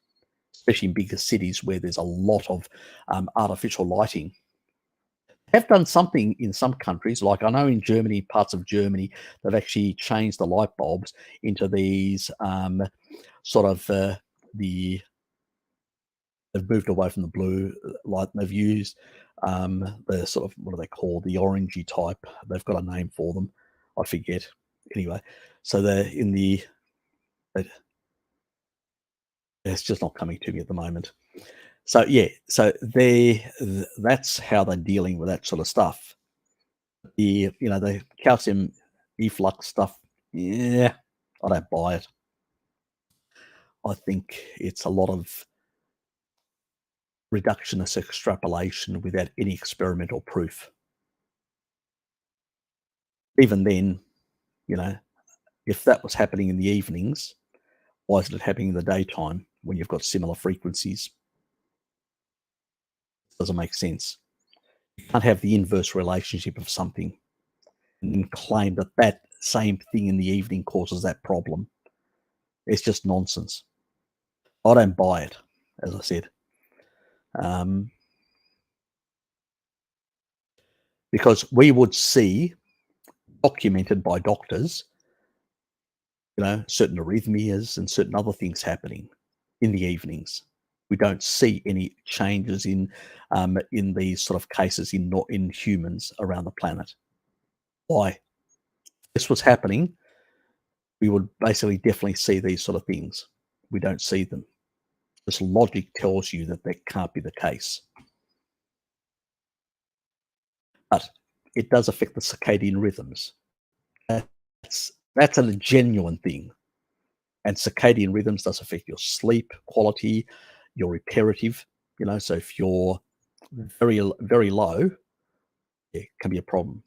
especially in bigger cities where there's a lot of artificial lighting. Have done something in some countries, like I know in Germany, parts of Germany, they've actually changed the light bulbs into these sort of they've moved away from the blue light, and they've used the sort of, what are they called, the orangey type. They've got a name for them, I forget. Anyway, so they're in the, it's just not coming to me at the moment. So yeah, so that's how they're dealing with that sort of stuff. The calcium efflux stuff, yeah, I don't buy it. I think it's a lot of reductionist extrapolation without any experimental proof. Even then, if that was happening in the evenings, why isn't it happening in the daytime when you've got similar frequencies? It doesn't make sense. You can't have the inverse relationship of something and claim that that same thing in the evening causes that problem. It's just nonsense. I don't buy it, as I said. Because we would see, documented by doctors, certain arrhythmias and certain other things happening in the evenings. We don't see any changes in these sort of cases in humans around the planet. Why? If this was happening, we would basically definitely see these sort of things. We don't see them. This logic tells you that can't be the case. But it does affect the circadian rhythms. That's a genuine thing. And circadian rhythms does affect your sleep quality, your reparative. So if you're very, very low, it can be a problem.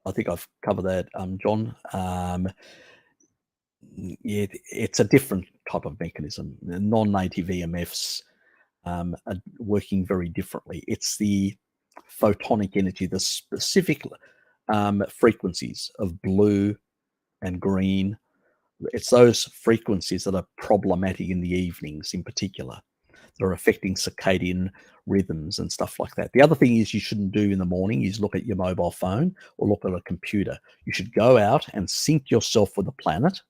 I think I've covered that, John. Yeah, it's a different type of mechanism. Non-native EMFs are working very differently. It's the photonic energy, the specific frequencies of blue and green. It's those frequencies that are problematic in the evenings in particular. that are affecting circadian rhythms and stuff like that. The other thing is you shouldn't do in the morning is look at your mobile phone or look at a computer. You should go out and sync yourself with the planet.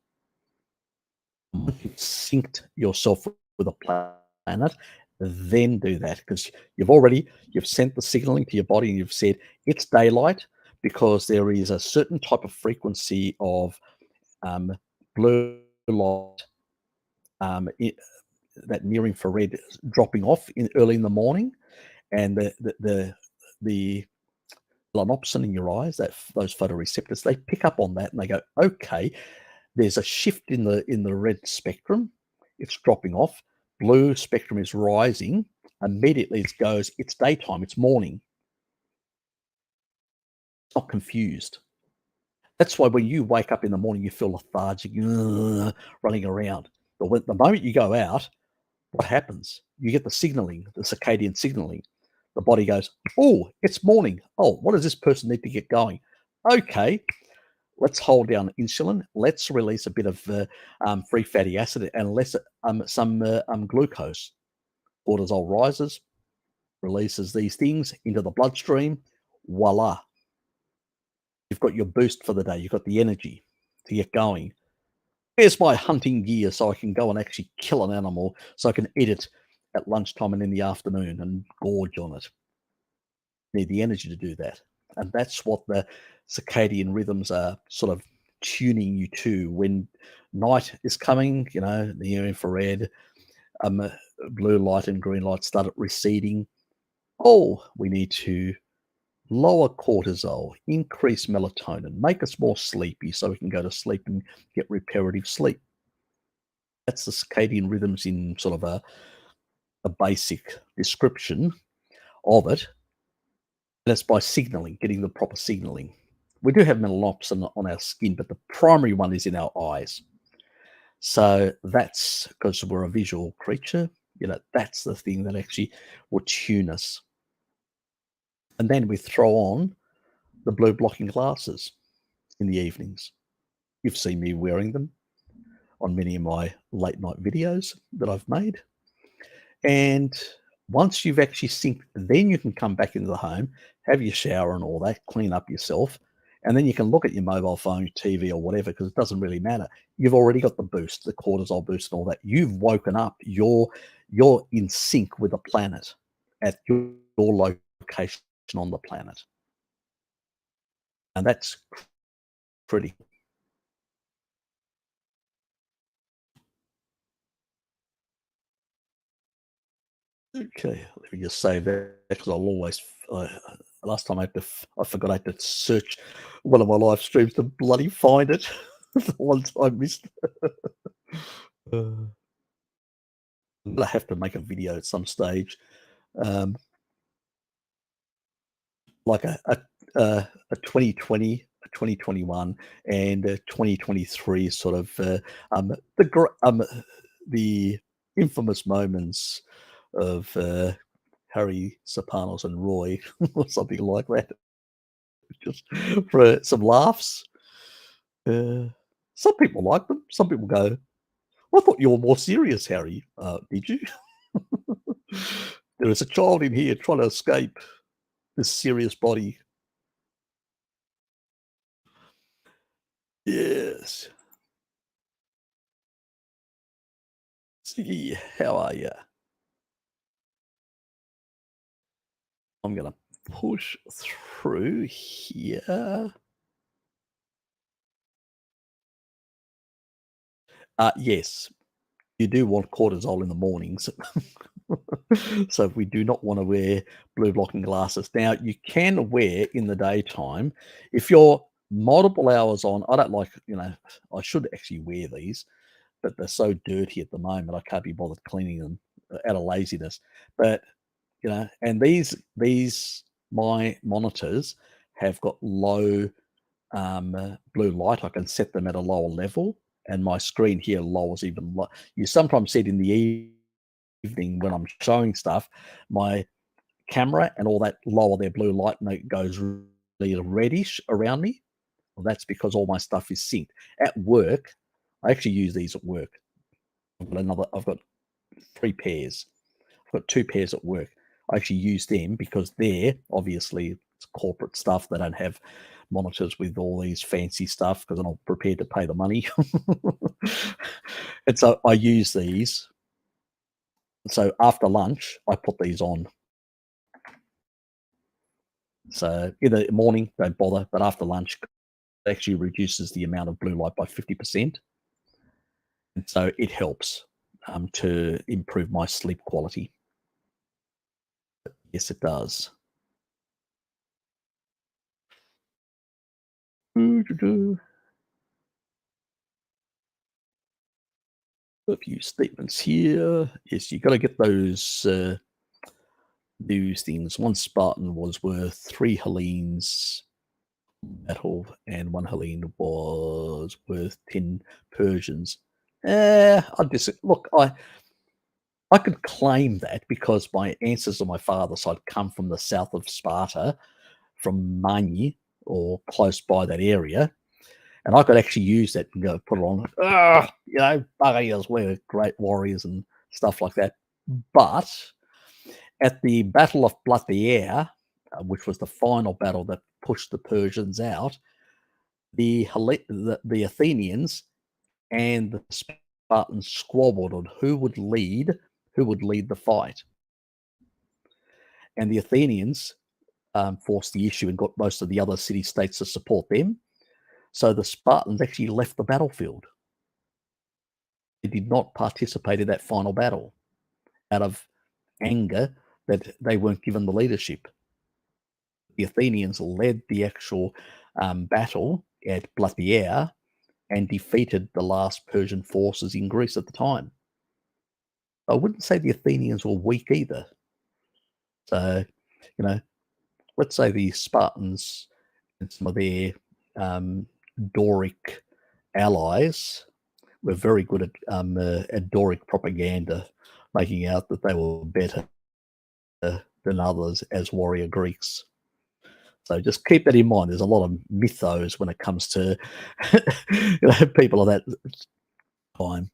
Once you've synced yourself with the planet, then do that, because you've sent the signaling to your body and you've said it's daylight, because there is a certain type of frequency of blue light, that near infrared dropping off early in the morning, and the melanopsin in your eyes, those photoreceptors, they pick up on that and they go, okay, there's a shift in the red spectrum, it's dropping off, blue spectrum is rising. Immediately it goes, it's daytime, it's morning. It's not confused. That's why when you wake up in the morning, you feel lethargic, running around. But the moment you go out, what happens? You get the signaling, the circadian signaling. The body goes, oh, it's morning. Oh, what does this person need to get going? Okay, let's hold down insulin. Let's release a bit of free fatty acid and some glucose. Cortisol rises, releases these things into the bloodstream. Voila. You've got your boost for the day. You've got the energy to get going. Where's my hunting gear so I can go and actually kill an animal so I can eat it at lunchtime and in the afternoon and gorge on it? Need the energy to do that. And that's what the circadian rhythms are sort of tuning you to. When night is coming, the near infrared, blue light and green light started receding. Oh, we need to lower cortisol, increase melatonin, make us more sleepy so we can go to sleep and get reparative sleep. That's the circadian rhythms in sort of a basic description of it. And it's by signaling, getting the proper signaling. We do have melanopsin on our skin, but the primary one is in our eyes. So that's because we're a visual creature, that's the thing that actually will tune us. And then we throw on the blue blocking glasses in the evenings. You've seen me wearing them on many of my late night videos that I've made. And once you've actually synced, then you can come back into the home, have your shower and all that, clean up yourself, and then you can look at your mobile phone, TV or whatever, because it doesn't really matter. You've already got the boost, the cortisol boost and all that. You've woken up. You're in sync with the planet at your location on the planet. And that's pretty. Okay, let me just save that, because I'll always. Last time I forgot I had to search one of my live streams to bloody find it. The ones I missed. I'm gonna have to make a video at some stage, like a 2020, a 2021, and a 2023 sort of the infamous moments of Harry, Serpanos, and Roy, or something like that, just for some laughs. Some people like them. Some people go, I thought you were more serious, Harry. Did you? There is a child in here trying to escape this serious body. Yes. See, how are you? I'm going to push through here. Yes, you do want cortisol in the mornings. So we do not want to wear blue blocking glasses. Now, you can wear in the daytime. If you're multiple hours on, I don't like, I should actually wear these, but they're so dirty at the moment, I can't be bothered cleaning them out of laziness. But, and these my monitors have got low blue light. I can set them at a lower level, and my screen here lowers even low. You sometimes see it in the evening when I'm showing stuff, my camera and all that lower their blue light, and it goes really reddish around me. Well, that's because all my stuff is synced. At work, I actually use these at work. I've got 3 pairs. I've got 2 pairs at work. I actually use them because they're obviously it's corporate stuff. They don't have monitors with all these fancy stuff because I'm not prepared to pay the money. And so I use these. So after lunch, I put these on. So in the morning, don't bother, but after lunch, it actually reduces the amount of blue light by 50%. And so it helps to improve my sleep quality. Yes, it does. A few statements here. Yes, you got to get those things. 1 Spartan was worth 3 Hellenes battle, and 1 Hellene was worth 10 Persians. Look, I could claim that because my ancestors on my father's side come from the south of Sparta, from Mani or close by that area, and I could actually use that and go put it on. Buggies, we're great warriors and stuff like that. But at the Battle of Plataea, which was the final battle that pushed the Persians out, the Athenians and the Spartans squabbled on who would lead the fight. And the Athenians forced the issue and got most of the other city-states to support them. So the Spartans actually left the battlefield. They did not participate in that final battle out of anger that they weren't given the leadership. The Athenians led the actual battle at Plataea and defeated the last Persian forces in Greece at the time. I wouldn't say the Athenians were weak either. So, let's say the Spartans and some of their Doric allies were very good at Doric propaganda, making out that they were better than others as warrior Greeks. So just keep that in mind. There's a lot of mythos when it comes to people of that time.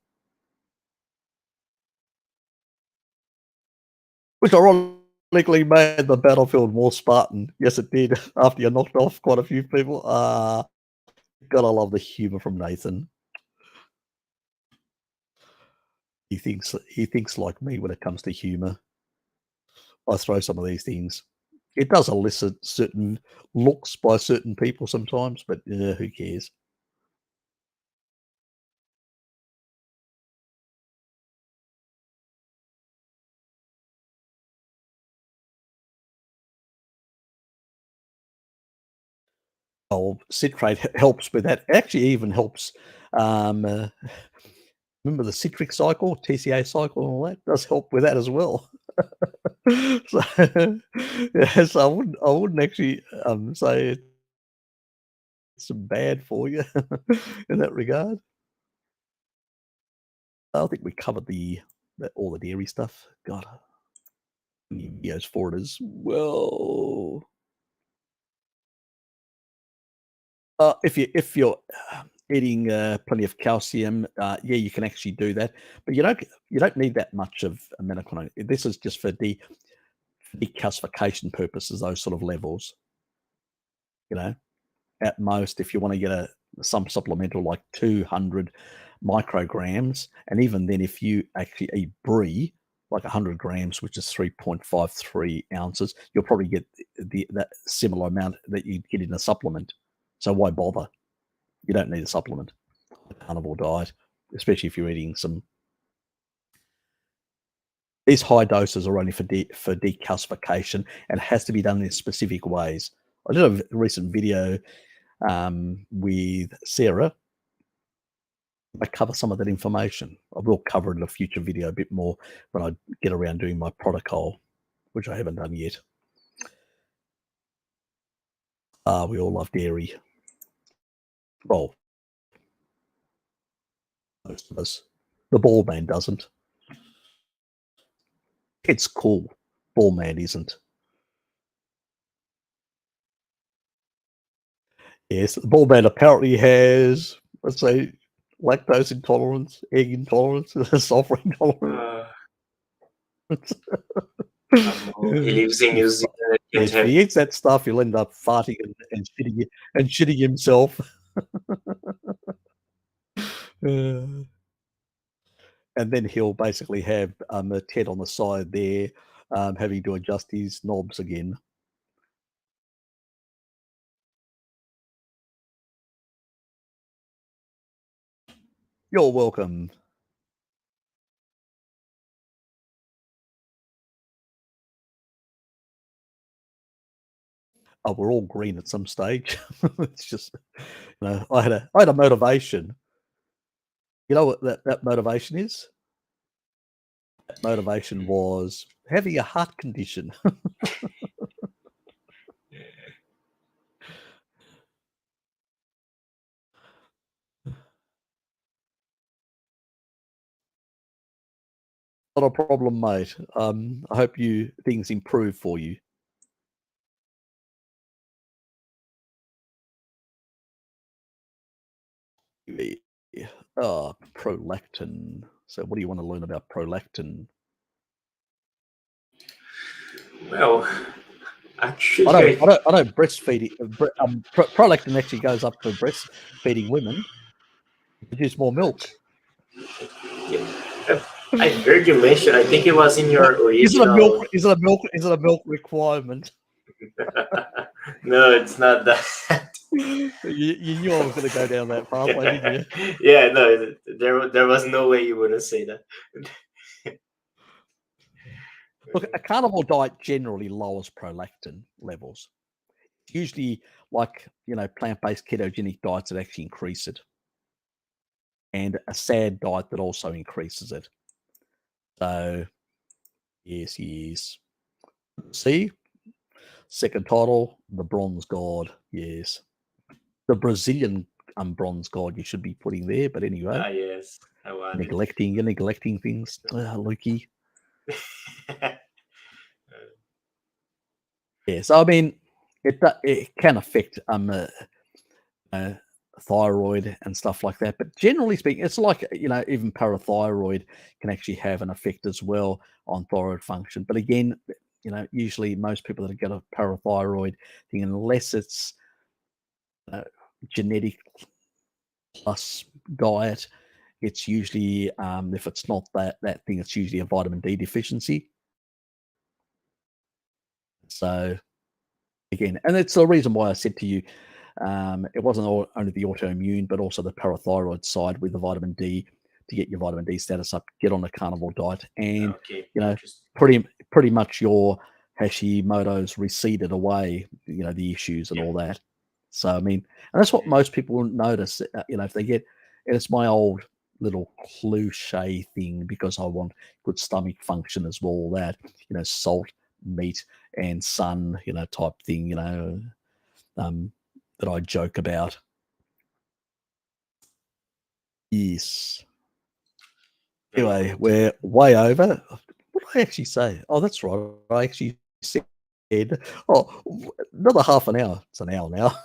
Which ironically made the battlefield more Spartan. Yes, it did. After you knocked off quite a few people. Gotta love the humor from Nathan. He thinks like me when it comes to humor. I throw some of these things. It does elicit certain looks by certain people sometimes, but who cares? Oh, citrate helps with that. It actually even helps. Remember the citric cycle, TCA cycle, and all that does help with that as well. So, yes, I wouldn't actually say it's bad for you in that regard. I think we covered all the dairy stuff. God, videos for it as well. If you're eating plenty of calcium, yeah, you can actually do that, but you don't need that much of a melatonin. This is just for decalcification purposes, those sort of levels. At most, if you want to get some supplemental like 200 micrograms, and even then, if you actually eat brie, like 100 grams, which is 3.53 ounces, you'll probably get that similar amount that you'd get in a supplement. So why bother? You don't need a supplement. A carnivore diet, especially if you're eating some. These high doses are only for decalcification, and it has to be done in specific ways. I did a recent video with Sarah. I cover some of that information. I will cover it in a future video a bit more when I get around doing my protocol, which I haven't done yet. We all love dairy. Well, most of us. The ball man doesn't. It's cool. Ball man isn't. Yes, the ball man apparently has, let's say, lactose intolerance, egg intolerance, sulfur intolerance. He lives in New Zealand. If he eats that stuff, he'll end up farting and shitting himself. And then he'll basically have Ted on the side there, having to adjust his knobs again. You're welcome. Oh, we're all green at some stage. It's just, I had a motivation. You know what that motivation is? That motivation was having a heart condition. Not a problem, mate. I hope things improve for you. Prolactin. So what do you want to learn about prolactin? Well, actually, I don't breastfeeding. Prolactin actually goes up for breastfeeding women to produce more milk. I heard you mention. I think it was in your original. Is it a milk requirement? No, it's not that. You knew I was going to go down that pathway, didn't you? Yeah, no, there was no way you wouldn't say that. Look, a carnivore diet generally lowers prolactin levels. Usually, like plant-based ketogenic diets that actually increase it, and a SAD diet that also increases it. So, yes. See, second title, the Bronze God. Yes, the Brazilian bronze god you should be putting there. But anyway, yes, you're neglecting things, Lukey. Yes, I mean it can affect thyroid and stuff like that. But generally speaking, it's like even parathyroid can actually have an effect as well on thyroid function. But again, usually most people that get a parathyroid thing, unless it's genetic plus diet, it's usually if it's not that thing, it's usually a vitamin D deficiency. So again, and it's the reason why I said to you, it wasn't only the autoimmune, but also the parathyroid side with the vitamin D. To get your vitamin D status up, get on a carnivore diet, and pretty much your Hashimoto's receded away. The issues and all that. So I mean, and that's what most people will notice. If they get, and it's my old little cliche thing, because I want good stomach function as well. That salt, meat, and sun, type thing. That I joke about. Yes. Anyway, we're way over. What did I actually say? Oh, that's right. I actually said, another half an hour. It's an hour now.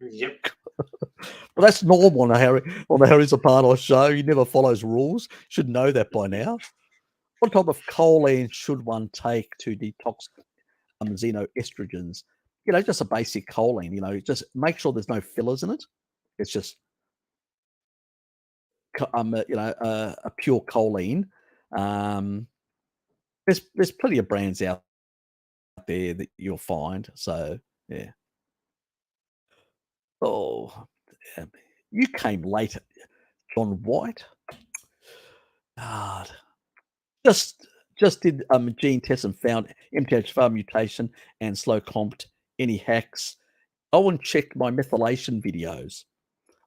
Yep. But that's normal on the Harry Serpanos show. He never follows rules. Should know that by now. What type of choline should one take to detox xenoestrogens? Just a basic choline. Just make sure there's no fillers in it. It's just a pure choline. There's plenty of brands out there that you'll find. So yeah. Oh, you came late, John White. God, just did gene tests and found MTHFR mutation and slow comped. Any hacks? Go and check my methylation videos.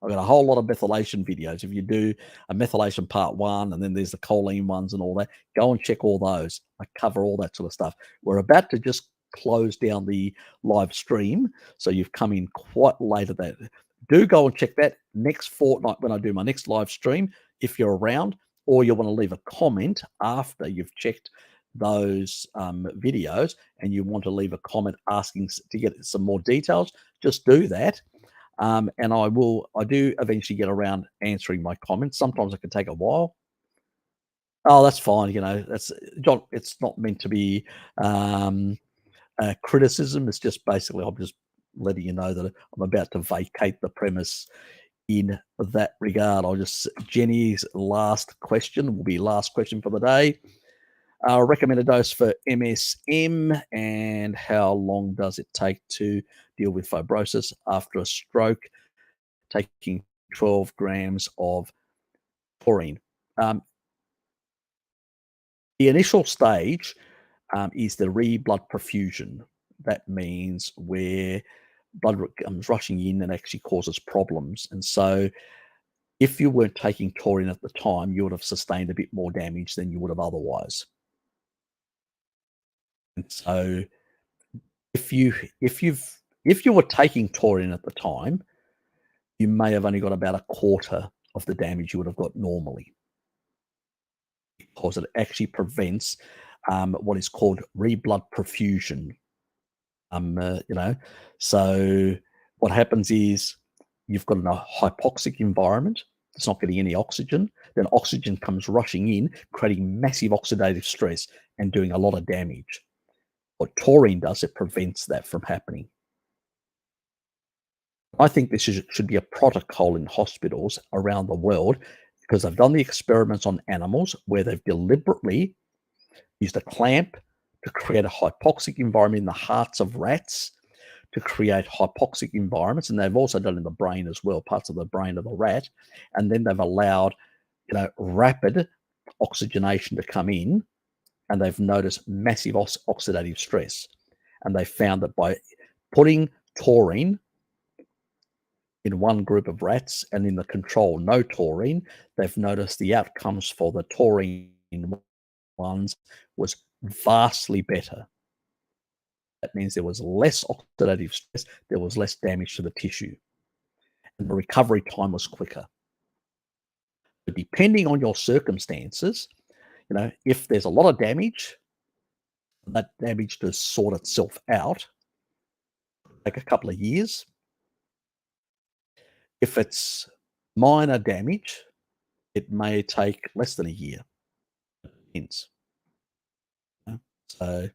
I've got a whole lot of methylation videos. If you do a methylation part 1, and then there's the choline ones and all that, go and check all those. I cover all that sort of stuff. We're about to just close down the live stream, so you've come in quite late at that. Do go and check that next fortnight when I do my next live stream, if you're around, or you want to leave a comment after you've checked those videos and you want to leave a comment asking to get some more details, just do that. And I do eventually get around answering my comments. Sometimes it can take a while. Oh, that's fine. It's not meant to be criticism. It's just basically I'm just letting you know that I'm about to vacate the premise in that regard. Jenny's last question will be last question for the day. Recommended dose for MSM, and how long does it take to deal with fibrosis after a stroke? Taking 12 grams of taurine. The initial stage is the blood perfusion. That means where blood comes rushing in and actually causes problems. And so if you weren't taking taurine at the time, you would have sustained a bit more damage than you would have otherwise. And so if you were taking taurine at the time, you may have only got about a quarter of the damage you would have got normally, because it actually prevents what is called blood perfusion. So what happens is you've got a hypoxic environment. It's not getting any oxygen. Then oxygen comes rushing in, creating massive oxidative stress and doing a lot of damage. What taurine does, it prevents that from happening. I think this should be a protocol in hospitals around the world, because they've done the experiments on animals where they've deliberately used a clamp to create a hypoxic environment in the hearts of rats, to create hypoxic environments. And they've also done it in the brain as well, parts of the brain of the rat. And then they've allowed, rapid oxygenation to come in, and they've noticed massive oxidative stress. And they found that by putting taurine in one group of rats and in the control no taurine, they've noticed the outcomes for the taurine ones was vastly better. That means there was less oxidative stress, there was less damage to the tissue, and the recovery time was quicker. But depending on your circumstances, if there's a lot of damage, that damage to sort itself out take a couple of years. If it's minor damage, it may take less than a year. Hence. So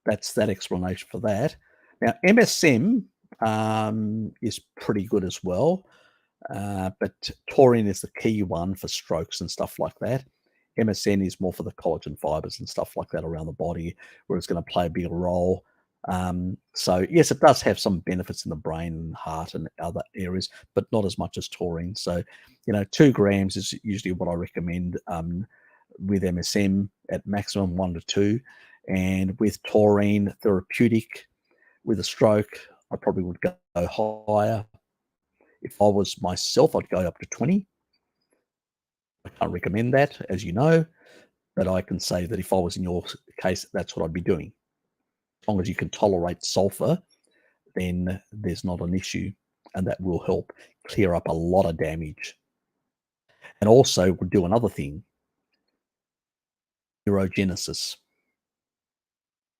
that's that explanation for that. Now, MSM is pretty good as well, but taurine is the key one for strokes and stuff like that. MSM is more for the collagen fibers and stuff like that around the body, where it's going to play a bigger role. So yes, it does have some benefits in the brain and heart and other areas, but not as much as taurine. So, 2 grams is usually what I recommend with MSM, at maximum 1 to 2. And with taurine therapeutic, with a stroke, I probably would go higher. If I was myself, I'd go up to 20. I can't recommend that, as you know, but I can say that if I was in your case, that's what I'd be doing. As long as you can tolerate sulfur, then there's not an issue, and that will help clear up a lot of damage. And also, we'll do another thing: neurogenesis.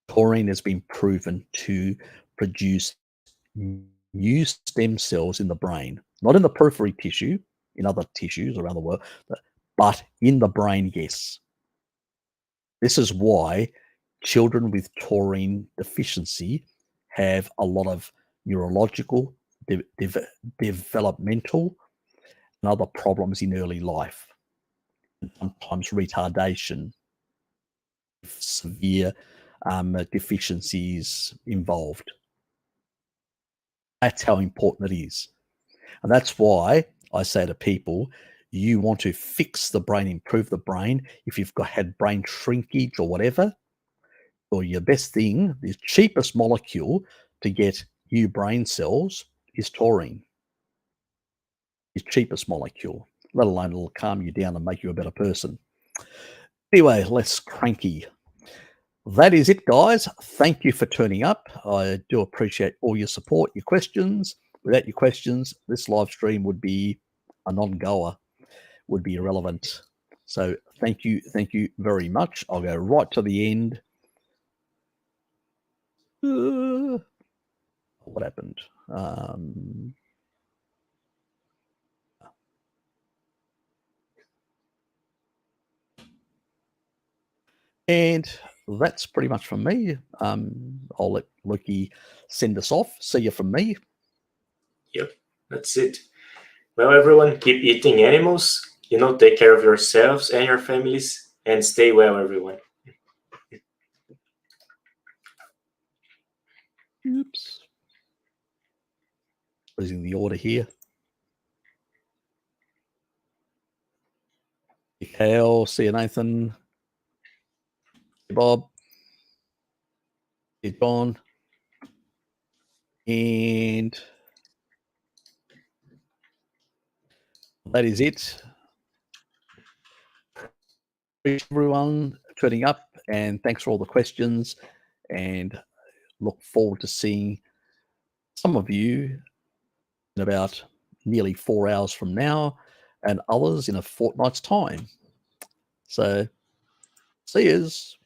Taurine has been proven to produce new stem cells in the brain, not in the periphery tissue, in other tissues around the world, but in the brain, yes. This is why children with taurine deficiency have a lot of neurological, developmental, and other problems in early life, and sometimes retardation, severe deficiencies involved. That's how important it is. And that's why I say to people, you want to fix the brain, improve the brain. If you've had brain shrinkage or whatever, or your best thing, the cheapest molecule to get new brain cells is taurine. It's cheapest molecule, let alone it'll calm you down and make you a better person. Anyway, less cranky. That is it, guys. Thank you for turning up. I do appreciate all your support, your questions. Without your questions, this live stream would be a non-goer, would be irrelevant. So thank you very much. I'll go right to the end. What happened? And that's pretty much from me. I'll let Lukey send us off. See you from me. Yep, that's it. Well, everyone, keep eating animals. Take care of yourselves and your families, and stay well, everyone. Oops. Losing the order here. Kale, see you, Nathan. Hey, Bob. Hey, John. And that is it. Appreciate everyone turning up, and thanks for all the questions, and look forward to seeing some of you in about nearly 4 hours from now, and others in a fortnight's time. So, see yous.